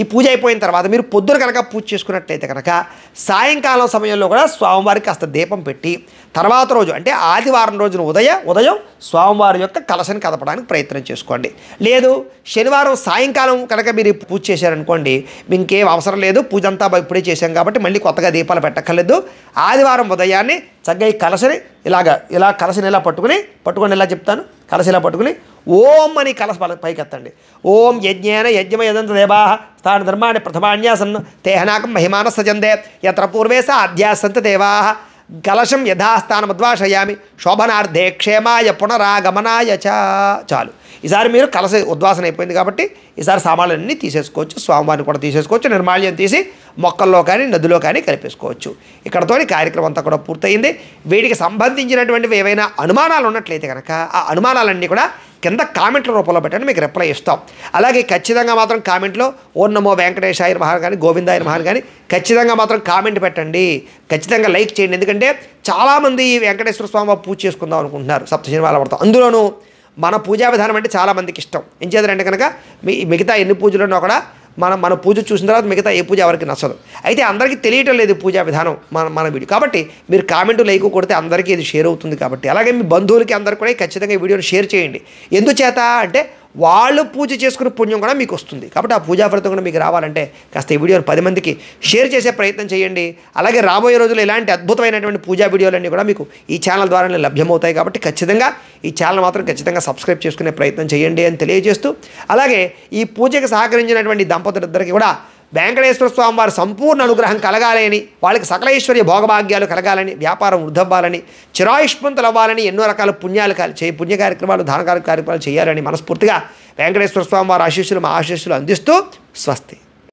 ఈ పూజ అయిపోయిన తర్వాత మీరు పొద్దున కనుక పూజ చేసుకున్నట్లయితే కనుక సాయంకాలం సమయంలో కూడా స్వామివారికి కాస్త దీపం పెట్టి తర్వాత రోజు అంటే ఆదివారం రోజున ఉదయం స్వామివారి యొక్క కలశని కదపడానికి ప్రయత్నం చేసుకోండి. లేదు శనివారం సాయంకాలం కనుక మీరు పూజ చేశారనుకోండి, మీకు ఇంకేం అవసరం లేదు, పూజ అంతా ఇప్పుడే చేశాం కాబట్టి మళ్ళీ కొత్తగా దీపాలు పెట్టక్కర్లేదు. ఆదివారం ఉదయాన్నే చక్కగా ఈ కలశని ఇలా కలశని ఇలా పట్టుకొని ఇలా చెప్తాను, కలశ ఇలా పట్టుకుని ఓం అని కలశ పైకి ఎత్తండి. ఓం యజ్ఞేన యజ్ఞమయదంత దేవాః స్థాన ధర్మాన్ని ప్రథమాన్యాసన్ తేహనాకం మహిమాన సజందే యత్ర పూర్వే స అధ్యాసంత దేవాః కలశం యథాస్థానముద్వాసయామి శోభనార్థే క్షేమాయ పునరాగమనాయ చాలు. ఈసారి మీరు కలశ ఉద్వాసన అయిపోయింది కాబట్టి ఈసారి సామాన్లన్నీ తీసేసుకోవచ్చు, స్వామివారిని కూడా తీసేసుకోవచ్చు, నిర్మాల్యం తీసి మొక్కల్లో కానీ నదిలో కానీ కలిపేసుకోవచ్చు. ఇక్కడతోని కార్యక్రమం అంతా కూడా పూర్తయింది. వీటికి సంబంధించినటువంటివి ఏవైనా అనుమానాలు ఉన్నట్లయితే కనుక ఆ అనుమానాలన్నీ కూడా కింద కామెంట్ల రూపంలో పెట్టండి, మీకు రిప్లై ఇస్తాం. అలాగే ఖచ్చితంగా మాత్రం కామెంట్లో ఓం నమో వెంకటేశాయ నమః కానీ గోవిందాయ నమః కానీ ఖచ్చితంగా మాత్రం కామెంట్ పెట్టండి, ఖచ్చితంగా లైక్ చేయండి. ఎందుకంటే చాలామంది ఈ వెంకటేశ్వర స్వామి పూజ చేసుకుందాం అనుకుంటున్నారు సప్తశనివారాల వ్రతం. అందులోనూ మన పూజా విధానం అంటే చాలామందికి ఇష్టం. ఏం చేద్దారంటే కనుక మిగతా ఎన్ని పూజలున్నా కూడా మన పూజ చూసిన తర్వాత మిగతా ఏ పూజ ఎవరికి నచ్చదు. అయితే అందరికీ తెలియటం లేదు పూజా విధానం మన వీడియో. కాబట్టి మీరు కామెంట్ లైక్ కొడితే అందరికీ ఇది షేర్ అవుతుంది. కాబట్టి అలాగే మీ బంధువులకి అందరికీ కూడా ఖచ్చితంగా ఈ వీడియోని షేర్ చేయండి. ఎందుచేత అంటే వాళ్ళు పూజ చేసుకునే పుణ్యం కూడా మీకు వస్తుంది. కాబట్టి ఆ పూజా ఫలితం కూడా మీకు రావాలంటే కాస్త ఈ వీడియోని 10 మందికి షేర్ చేసే ప్రయత్నం చేయండి. అలాగే రాబోయే రోజుల్లో ఇలాంటి అద్భుతమైనటువంటి పూజా వీడియోలన్నీ కూడా మీకు ఈ ఛానల్ ద్వారానే లభ్యమవుతాయి. కాబట్టి ఖచ్చితంగా ఈ ఛానల్ మాత్రం ఖచ్చితంగా సబ్స్క్రైబ్ చేసుకునే ప్రయత్నం చేయండి అని తెలియజేస్తూ, అలాగే ఈ పూజకి సహకరించినటువంటి దంపతులిద్దరికీ కూడా వెంకటేశ్వర స్వామి వారి సంపూర్ణ అనుగ్రహం కలగాలని, వాళ్ళకి సకలైశ్వర్య భోగభాగ్యాలు కలగాలని, వ్యాపారం వృద్ధవ్వాలని, చిరాయుష్మంతులు అవ్వాలని, ఎన్నో రకాల పుణ్య కార్యక్రమాలు దాన కార్యక్రమాలు చేయాలని మనస్ఫూర్తిగా వెంకటేశ్వర స్వామి వారి ఆశీస్సులు మా ఆశీస్సులు అందిస్తూ స్వస్తి.